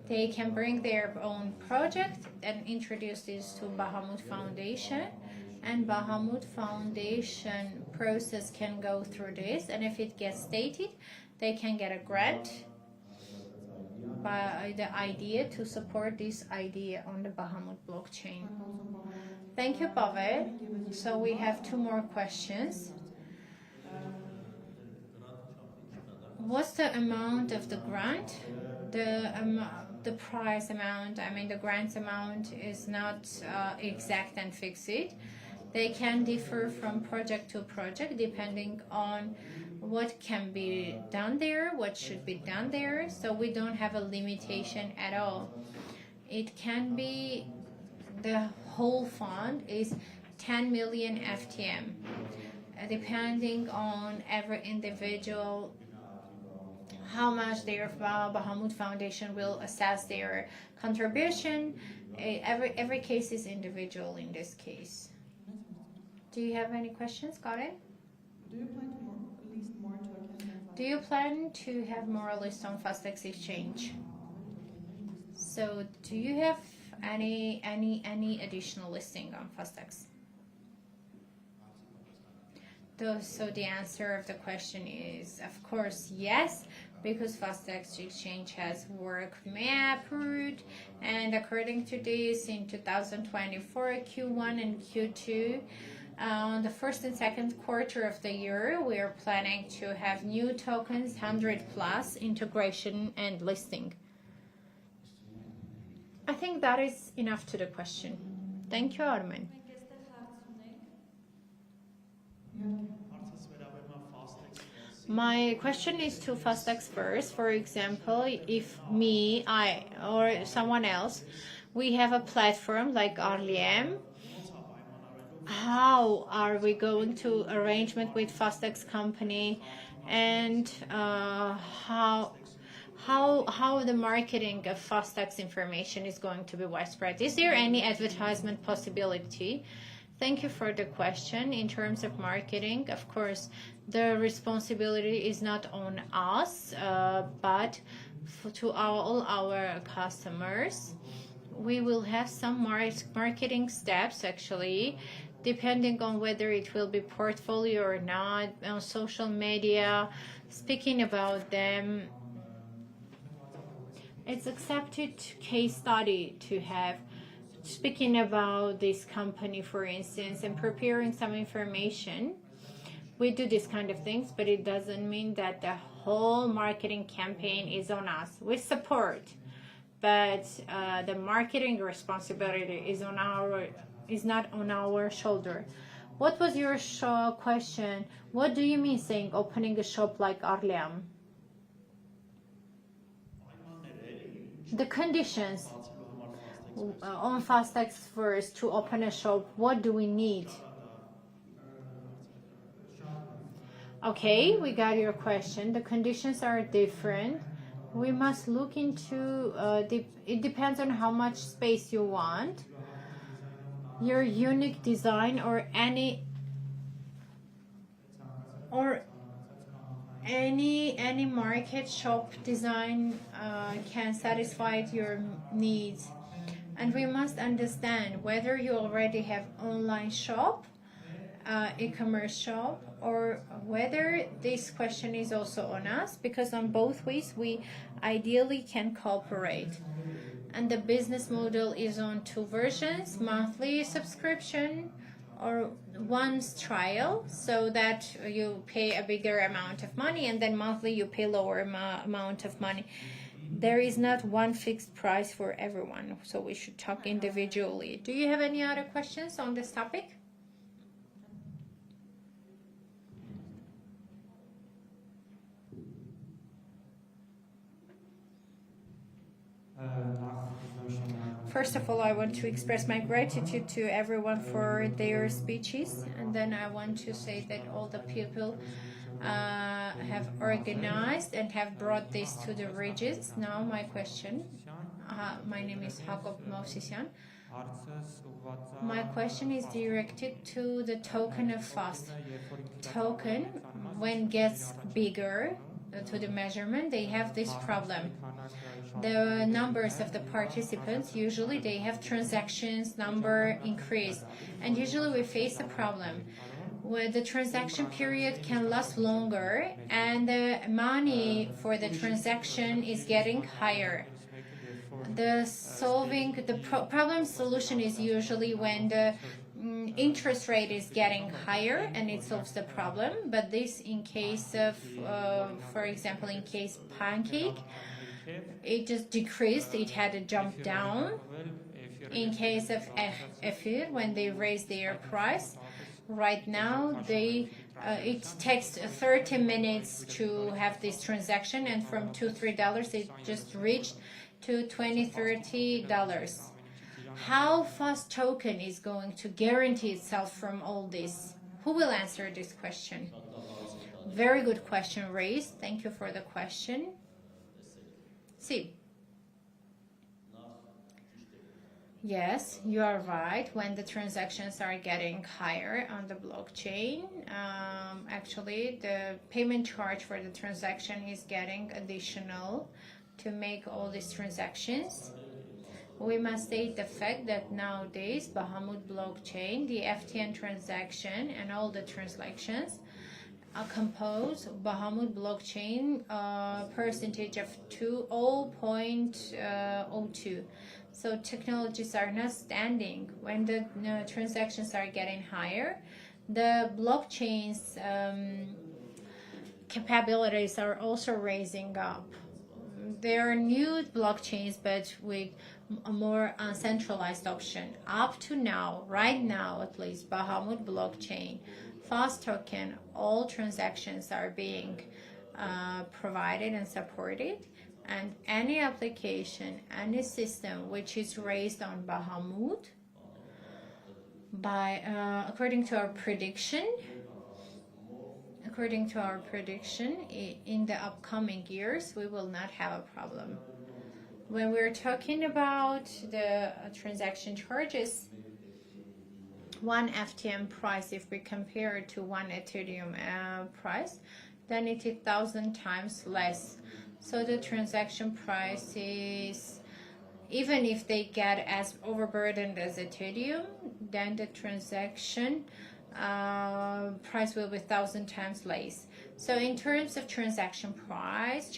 they can bring their own project and introduce this to Bahamut Foundation, and Bahamut Foundation process can go through this, and if it gets stated, they can get a grant by the idea to support this idea on the Bahamut blockchain. Thank you, Pavel. So we have two more questions. What's the amount of the grant? The price amount, I mean the grant amount is not exact and fixed. They can differ from project to project depending on what can be done there, what should be done there. So we don't have a limitation at all. It can be, the whole fund is 10 million FTM, depending on every individual, how much their Bahamut Foundation will assess their contribution. Every case is individual in this case. Do you have any questions? Got it? Do you plan to have more list on Fastex Exchange? So do you have any additional listing on Fastex? So the answer of the question is, of course, yes, because Fastex Exchange has work approved, and according to this, in 2024 Q1 and Q2, on the first and second quarter of the year, we are planning to have new tokens, 100 plus integration and listing. I think that is enough to the question. Thank you, Armen. My question is to Fastex first. For example, if me, I, or someone else, we have a platform like Arliem, how are we going to arrangement with Fastex company, and how the marketing of Fastex information is going to be widespread? Is there any advertisement possibility? Thank you for the question. In terms of marketing, of course, the responsibility is not on us, but to all our customers. We will have some marketing steps, actually, depending on whether it will be portfolio or not, on social media, speaking about them. It's accepted case study to have, speaking about this company, for instance, and preparing some information. We do this kind of things, but it doesn't mean that the whole marketing campaign is on us. We support, but the marketing responsibility is not on our shoulder. What was your question? What do you mean saying opening a shop like Arliem? The conditions on Fastex first to open a shop, what do we need? Okay, we got your question. The conditions are different. We must look into, it depends on how much space you want, your unique design, or any market shop design can satisfy your needs. And we must understand whether you already have online shop, e-commerce shop, or whether this question is also on us, because on both ways we ideally can cooperate. And the business model is on two versions: monthly subscription or once trial, so that you pay a bigger amount of money, and then monthly you pay lower amount of money. There is not one fixed price for everyone, so we should talk individually. Do you have any other questions on this topic? First of all, I want to express my gratitude to everyone for their speeches, and then I want to say that all the people have organized and have brought this to the regions. Now my question, my name is Jacob Movsisyan. My question is directed to the token of FAST. Token, when gets bigger to the measurement, they have this problem. The numbers of the participants, usually they have transactions number increase, and usually we face a problem where the transaction period can last longer and the money for the transaction is getting higher. the problem solution is usually when the interest rate is getting higher and it solves the problem. But this in case of, for example, in case pancake, it just decreased, it had a jump down. In case of Efir, when they raised their price, right now it takes 30 minutes to have this transaction, and from $2-3 it just reached to $20-30. How Fast Token is going to guarantee itself from all this? Who will answer this question? Very good question raised. Thank you for the question. See. Yes, you are right. When the transactions are getting higher on the blockchain, actually the payment charge for the transaction is getting additional to make all these transactions. We must state the fact that nowadays Bahamut blockchain, the FTN transaction and all the transactions compose Bahamut blockchain percentage of 0.02. So technologies are not standing. When the transactions are getting higher, the blockchain's capabilities are also raising up. There are new blockchains, but with a more centralized option. Up to now, right now at least, Bahamut blockchain, Fast Token, all transactions are being provided and supported. And any application, any system which is raised on Bahamut, according to our prediction, in the upcoming years, we will not have a problem. When we're talking about the transaction charges, one FTM price, if we compare it to one Ethereum price, then it is 1,000 times less. So the transaction price is, even if they get as overburdened as Ethereum, then the transaction price will be 1,000 times less. So in terms of transaction price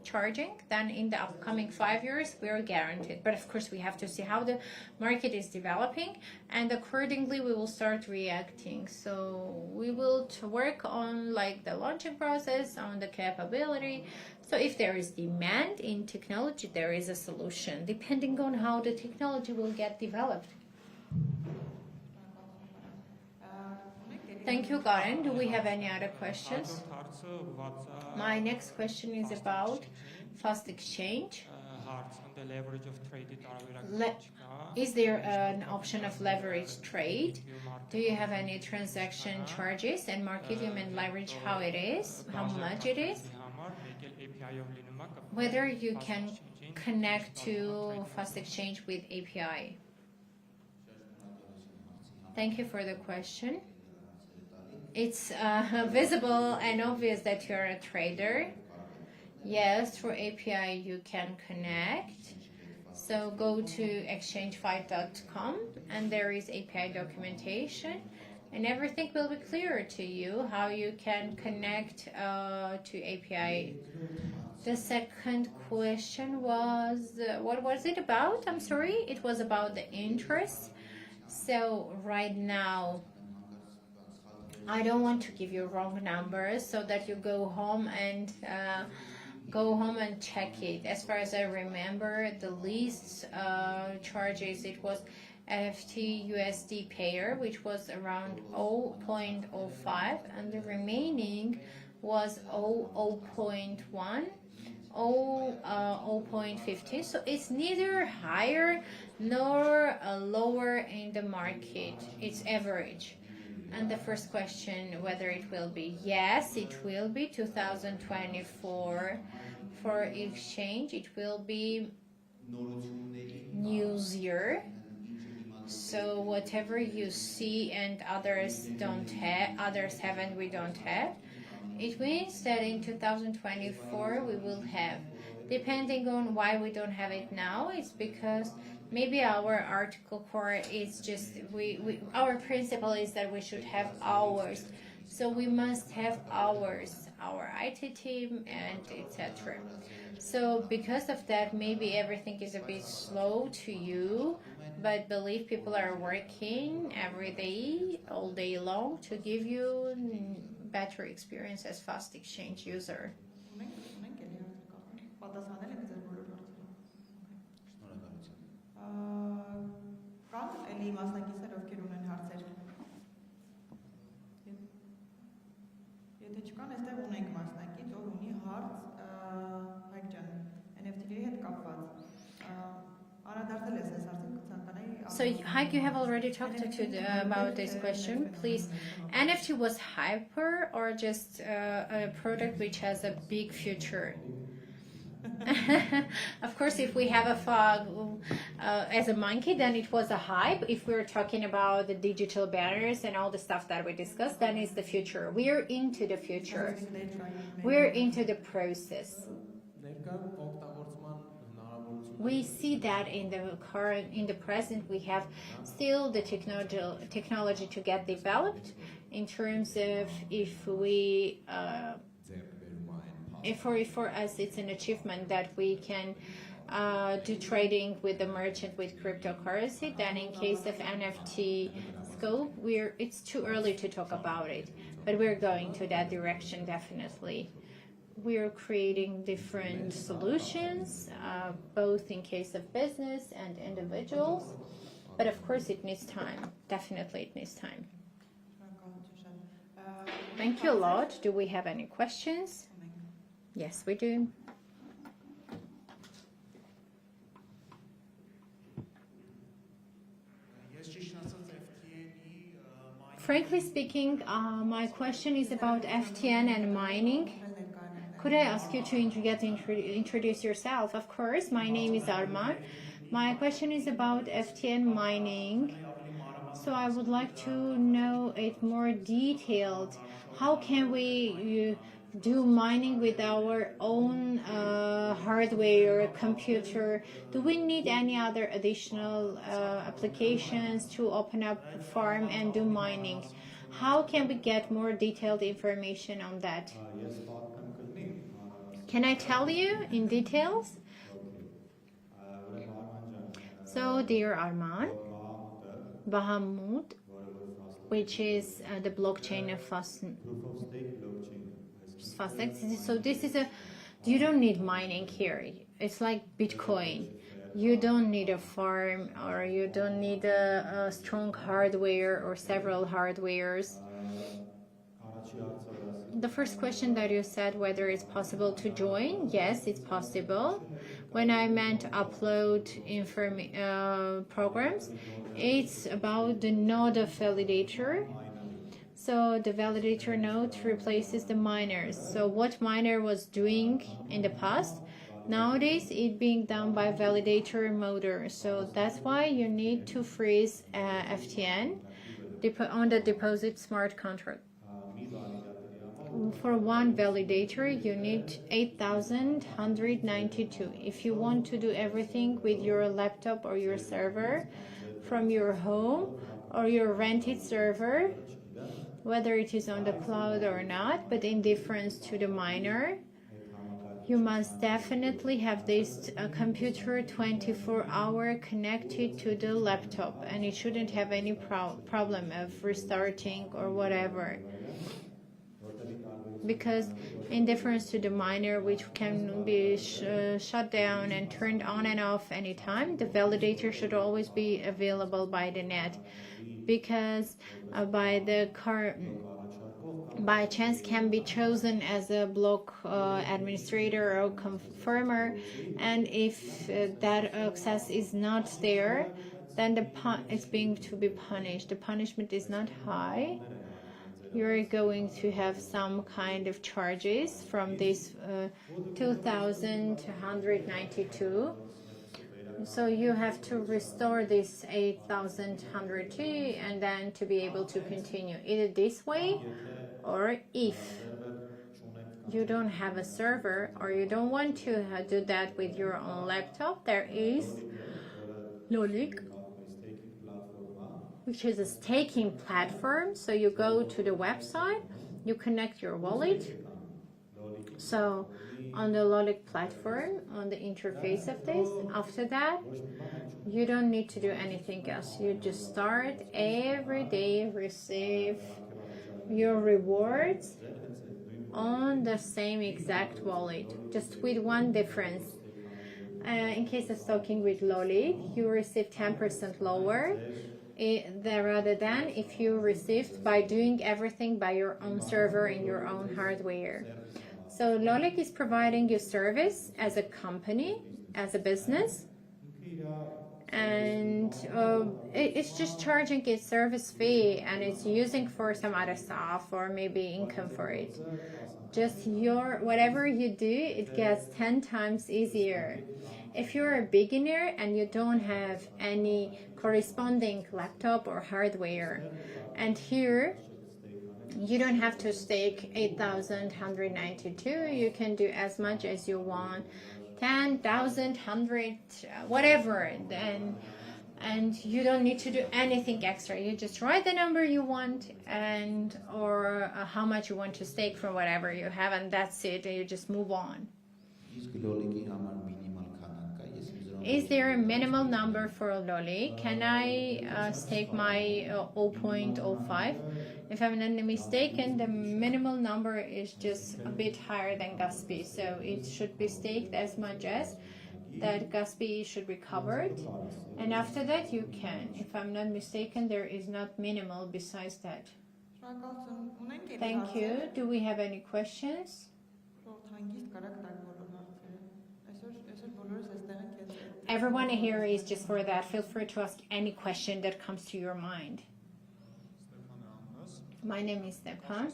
charging, then in the upcoming 5 years, we are guaranteed. But of course, we have to see how the market is developing, and accordingly, we will start reacting. So we will work on like the launching process, on the capability. So if there is demand in technology, there is a solution, depending on how the technology will get developed. Thank you, Karen. Do we have any other questions? My next question is about fast exchange. Is there an option of leverage trade? Do you have any transaction charges and market and leverage, how it is, how much it is? Whether you can connect to fast exchange with API. Thank you for the question. It's visible and obvious that you're a trader. Yes, through API you can connect. So go to exchangefi.com and there is API documentation, and everything will be clear to you how you can connect to API. The second question was, what was it about? I'm sorry, it was about the interest. So right now, I don't want to give you wrong numbers so that you go home and check it. As far as I remember, the least charges, it was FT USD pair, which was around 0.05, and the remaining was 0.1, 0.15. So it's neither higher nor lower in the market. It's average. And the first question, whether it will be, yes, it will be 2024 for exchange. It will be new year. So whatever you see and others don't have, others have and we don't have, it means that in 2024 we will have. Depending on why we don't have it now, it's because maybe our article core is just, our principle is that we should have hours So we must have ours, our IT team, and etc. So because of that, maybe everything is a bit slow to you, but believe people are working every day, all day long, to give you better experience as fast exchange user. Ունենք էլի հարցեր, պատասխանել ենք ձեր բոլոր հարցերին։ Շնորհակալություն։ Կան էլի մասնակիցներ, ովքեր ունեն հարցեր։ Եթե չկան, այստեղ ունենք մասնակից, ով ունի հարց, Հայկ ջան, NFT-ների հետ կապված։ Անդրադարձել ես այս հարցին, ցանկանայի։ So, Haik, you have already talked about this question. Please, NFT was hyper or just a product which has a big future? Of course, if we have a fog as a monkey, then it was a hype. If we're talking about the digital banners and all the stuff that we discussed, then it's the future. We're into the future. We're into the process. We see that in the present, we have still the technology to get developed in terms of if we, for us, it's an achievement that we can do trading with the merchant with cryptocurrency. Then in case of NFT scope, it's too early to talk about it, but we're going to that direction definitely. We're creating different solutions, both in case of business and individuals. But of course, it needs time. Definitely, it needs time. Thank you a lot. Do we have any questions? Yes, we do. Frankly speaking, my question is about FTN and mining. Could I ask you to introduce yourself? Of course, my name is Arman. My question is about FTN mining. So I would like to know it more detailed. How can we do mining with our own hardware or computer? Do we need any other additional applications to open up a farm and do mining? How can we get more detailed information on that? Can I tell you in details? So, dear Arman, Bahamut, which is the blockchain of Fastex. So this is you don't need mining here. It's like Bitcoin. You don't need a farm or you don't need a strong hardware or several hardwares. The first question that you said, whether it's possible to join, yes, it's possible. When I meant upload programs, it's about the node of validator. So the validator node replaces the miners. So what miner was doing in the past, nowadays it's being done by validator motor. So that's why you need to freeze FTN on the deposit smart contract. For one validator, you need 8,192. If you want to do everything with your laptop or your server from your home or your rented server, whether it is on the cloud or not, but in difference to the miner, you must definitely have this computer 24-hour connected to the laptop, and it shouldn't have any problem of restarting or whatever. Because in difference to the miner, which can be shut down and turned on and off anytime, the validator should always be available by the net, because by chance can be chosen as a block administrator or confirmer, and if that access is not there, then it's going to be punished. The punishment is not high. You're going to have some kind of charges from this 2,192. So you have to restore this 8,102 and then to be able to continue either this way, or if you don't have a server or you don't want to do that with your own laptop, there is Lolik, which is a staking platform. So you go to the website, you connect your wallet. So on the Lolik platform, on the interface of this, after that, you don't need to do anything else. You just start every day, receive your rewards on the same exact wallet, just with one difference. In case of staking with Lolik, you receive 10% lower rather than if you received by doing everything by your own server and your own hardware. So Lolik is providing you service as a company, as a business, and it's just charging its service fee, and it's using for some other stuff or maybe income for it. Just whatever you do, it gets 10 times easier. If you're a beginner and you don't have any corresponding laptop or hardware, and here you don't have to stake 8,192, you can do as much as you want, 10,000, 100, whatever, and you don't need to do anything extra. You just write the number you want or how much you want to stake from whatever you have, and that's it. You just move on. Is there a minimal number for Lolik? Can I stake my 0.05? If I'm not mistaken, the minimal number is just a bit higher than gas fee, so it should be staked as much as that gas fee should be covered, and after that you can. If I'm not mistaken, there is not minimal besides that. Thank you. Do we have any questions? Everyone here is just for that. Feel free to ask any question that comes to your mind. My name is Stepan.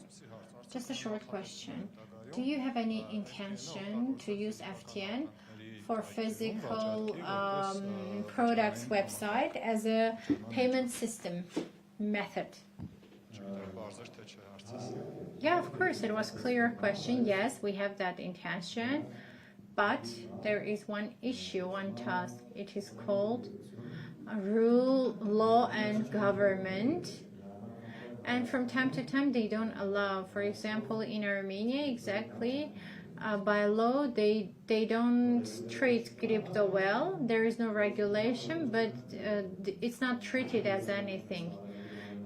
Just a short question. Do you have any intention to use FTN for physical products website as a payment system method? Yeah, of course, it was a clear question. Yes, we have that intention, but there is one issue, one task. It is called rule, law, and government. And from time to time, they don't allow. For example, in Armenia, exactly, by law, they don't treat crypto well. There is no regulation, but it's not treated as anything.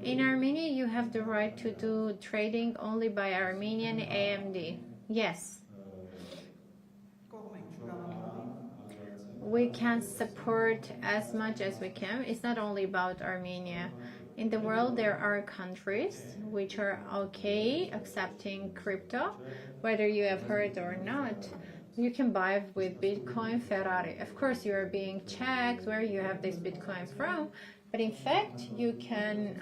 In Armenia, you have the right to do trading only by Armenian AMD. Yes. We can support as much as we can. It's not only about Armenia. In the world, there are countries which are okay accepting crypto, whether you have heard or not. You can buy with Bitcoin, Ferrari. Of course, you are being checked where you have this Bitcoin from, but in fact, you can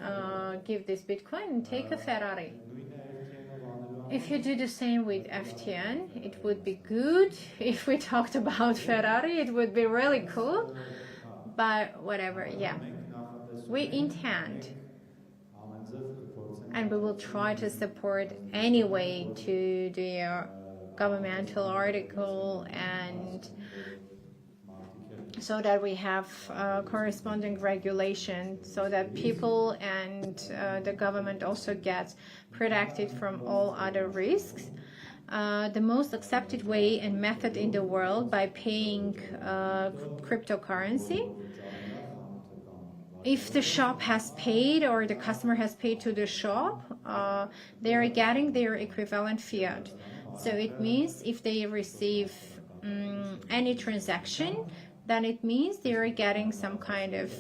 give this Bitcoin and take a Ferrari. If you do the same with FTN, it would be good. If we talked about Ferrari, it would be really cool. But whatever, yeah. We intend, and we will try to support anyway to the governmental article, and so that we have corresponding regulation, so that people and the government also gets protected from all other risks. The most accepted way and method in the world by paying cryptocurrency. If the shop has paid or the customer has paid to the shop, they are getting their equivalent fiat. So it means if they receive any transaction, then it means they are getting some kind of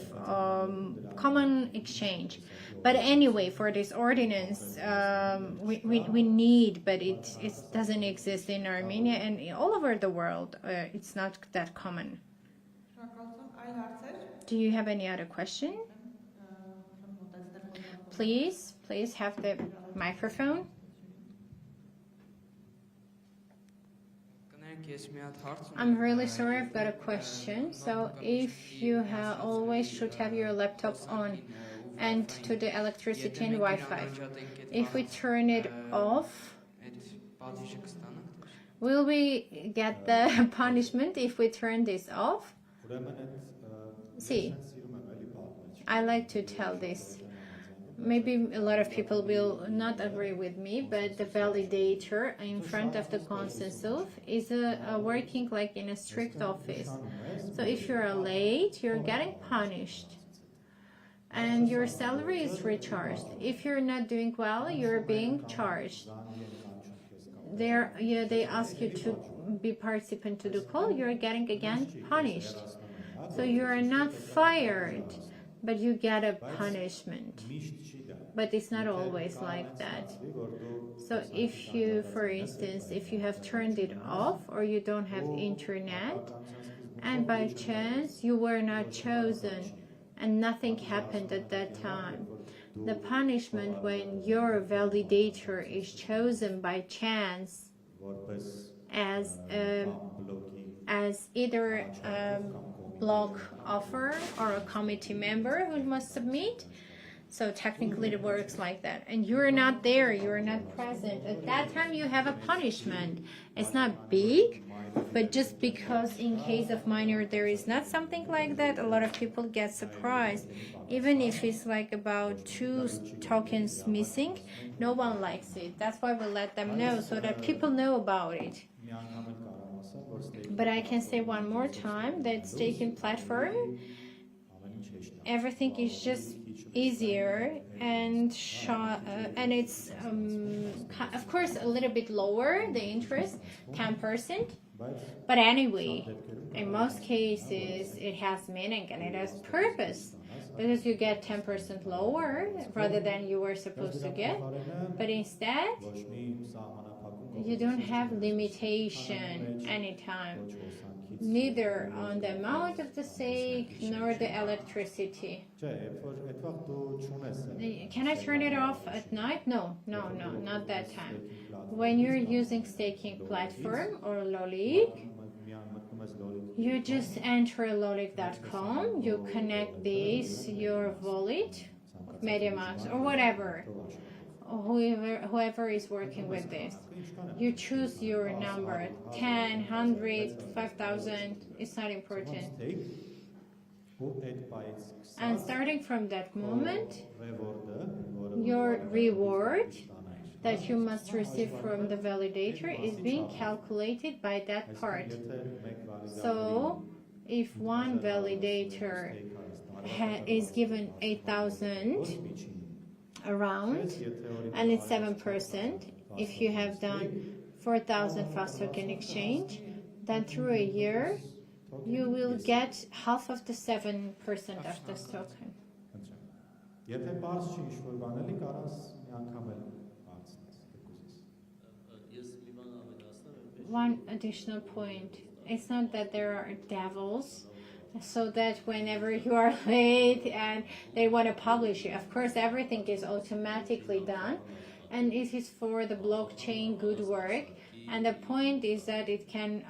common exchange. But anyway, for this ordinance, we need, but it doesn't exist in Armenia, and all over the world, it's not that common. Do you have any other question? Please have the microphone. I'm really sorry, I've got a question. So if you always should have your laptop on and to the electricity and Wi-Fi, if we turn it off, will we get the punishment if we turn this off? See, I like to tell this. Maybe a lot of people will not agree with me, but the validator in front of the consensus is working like in a strict office. So if you're late, you're getting punished. And your salary is recharged. If you're not doing well, you're being charged. They ask you to be participant to the call, you're getting again punished. So you are not fired, but you get a punishment. But it's not always like that. So if you, for instance, if you have turned it off or you don't have internet, and by chance you were not chosen and nothing happened at that time, the punishment when your validator is chosen by chance as either a block offer or a committee member who must submit. So technically it works like that. And you're not there, you're not present. At that time you have a punishment. It's not big, but just because in case of minor there is not something like that, a lot of people get surprised. Even if it's like about 2 tokens missing, no one likes it. That's why we let them know, so that people know about it. But I can say one more time that staking platform, everything is just easier, and it's of course a little bit lower, the interest, 10%. But anyway, in most cases it has meaning and it has purpose, because you get 10% lower rather than you were supposed to get, but instead you don't have limitation anytime, neither on the amount of the stake nor the electricity. Can I turn it off at night? No, not that time. When you're using staking platform or Lolik, you just enter lolik.com, you connect this, your wallet, MediaMax or whatever, whoever is working with this. You choose your number, 10, 100, 5,000, it's not important. And starting from that moment, your reward that you must receive from the validator is being calculated by that part. So if one validator is given 8,000 around, and it's 7%, if you have done 4,000 fast token exchange, then through a year you will get half of the 7% of this token. One additional point, it's not that there are devils, so that whenever you are late and they want to publish you, of course everything is automatically done, and it is for the blockchain good work, and the point is that it can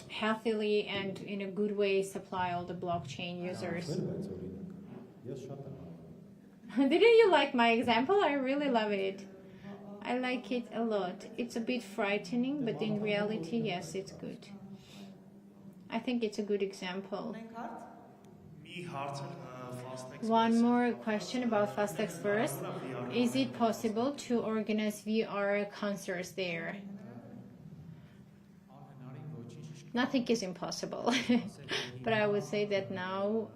healthily and in a good way supply all the blockchain users. Didn't you like my example? I really love it. I like it a lot. It's a bit frightening, but in reality, yes, it's good. I think it's a good example. One more question about Fastex first. Is it possible to organize VR concerts there? Nothing is impossible. But I would say that now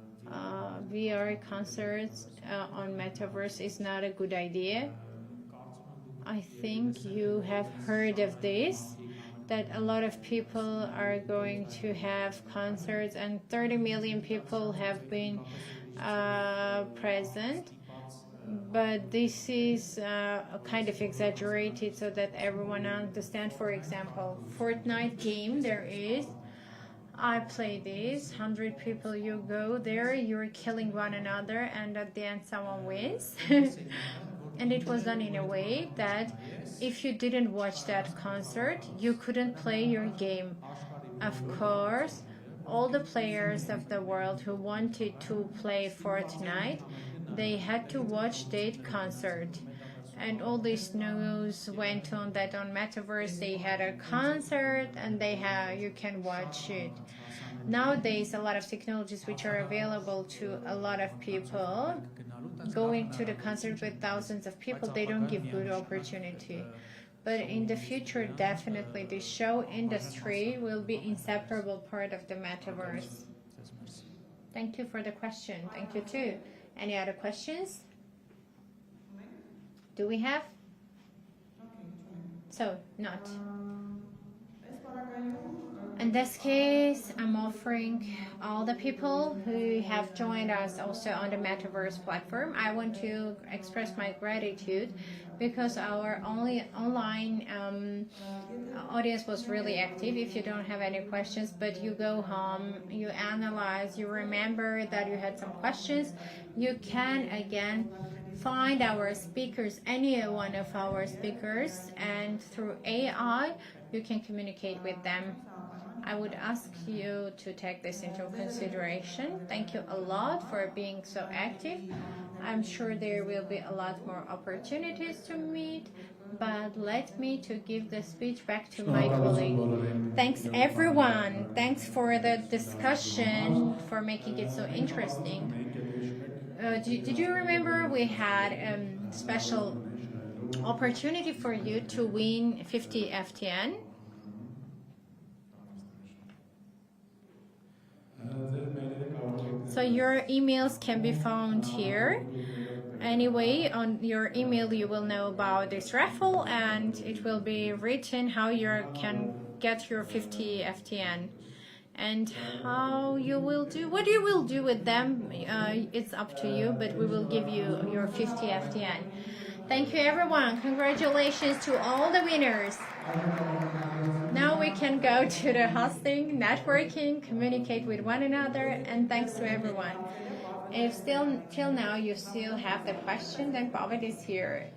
VR concerts on Metaverse is not a good idea. I think you have heard of this, that a lot of people are going to have concerts, and 30 million people have been present. But this is kind of exaggerated so that everyone understands. For example, Fortnite game, there is, I play this, 100 people, you go there, you're killing one another, and at the end someone wins. And it was done in a way that if you didn't watch that concert, you couldn't play your game. Of course, all the players of the world who wanted to play Fortnite, they had to watch that concert. And all this news went on that on Metaverse they had a concert and you can watch it. Nowadays, a lot of technologies which are available to a lot of people, going to the concert with thousands of people, they don't give good opportunity. But in the future, definitely the show industry will be inseparable part of the metaverse. Thank you for the question. Thank you too. Any other questions? Do we have? So, not. In this case, I'm offering all the people who have joined us also on the Metaverse platform. I want to express my gratitude because our only online audience was really active. If you don't have any questions, but you go home, you analyze, you remember that you had some questions, you can again find our speakers, any one of our speakers, and through AI, you can communicate with them. I would ask you to take this into consideration. Thank you a lot for being so active. I'm sure there will be a lot more opportunities to meet, but let me to give the speech back to my colleague. Thanks everyone. Thanks for the discussion, for making it so interesting. Did you remember we had a special opportunity for you to win 50 FTN? So your emails can be found here. Anyway, on your email you will know about this raffle, and it will be written how you can get your 50 FTN. And how you will do, what you will do with them, it's up to you, but we will give you your 50 FTN. Thank you everyone. Congratulations to all the winners. Now we can go to the hosting, networking, communicate with one another, and thanks to everyone. If still till now you still have the question, then Bobby is here.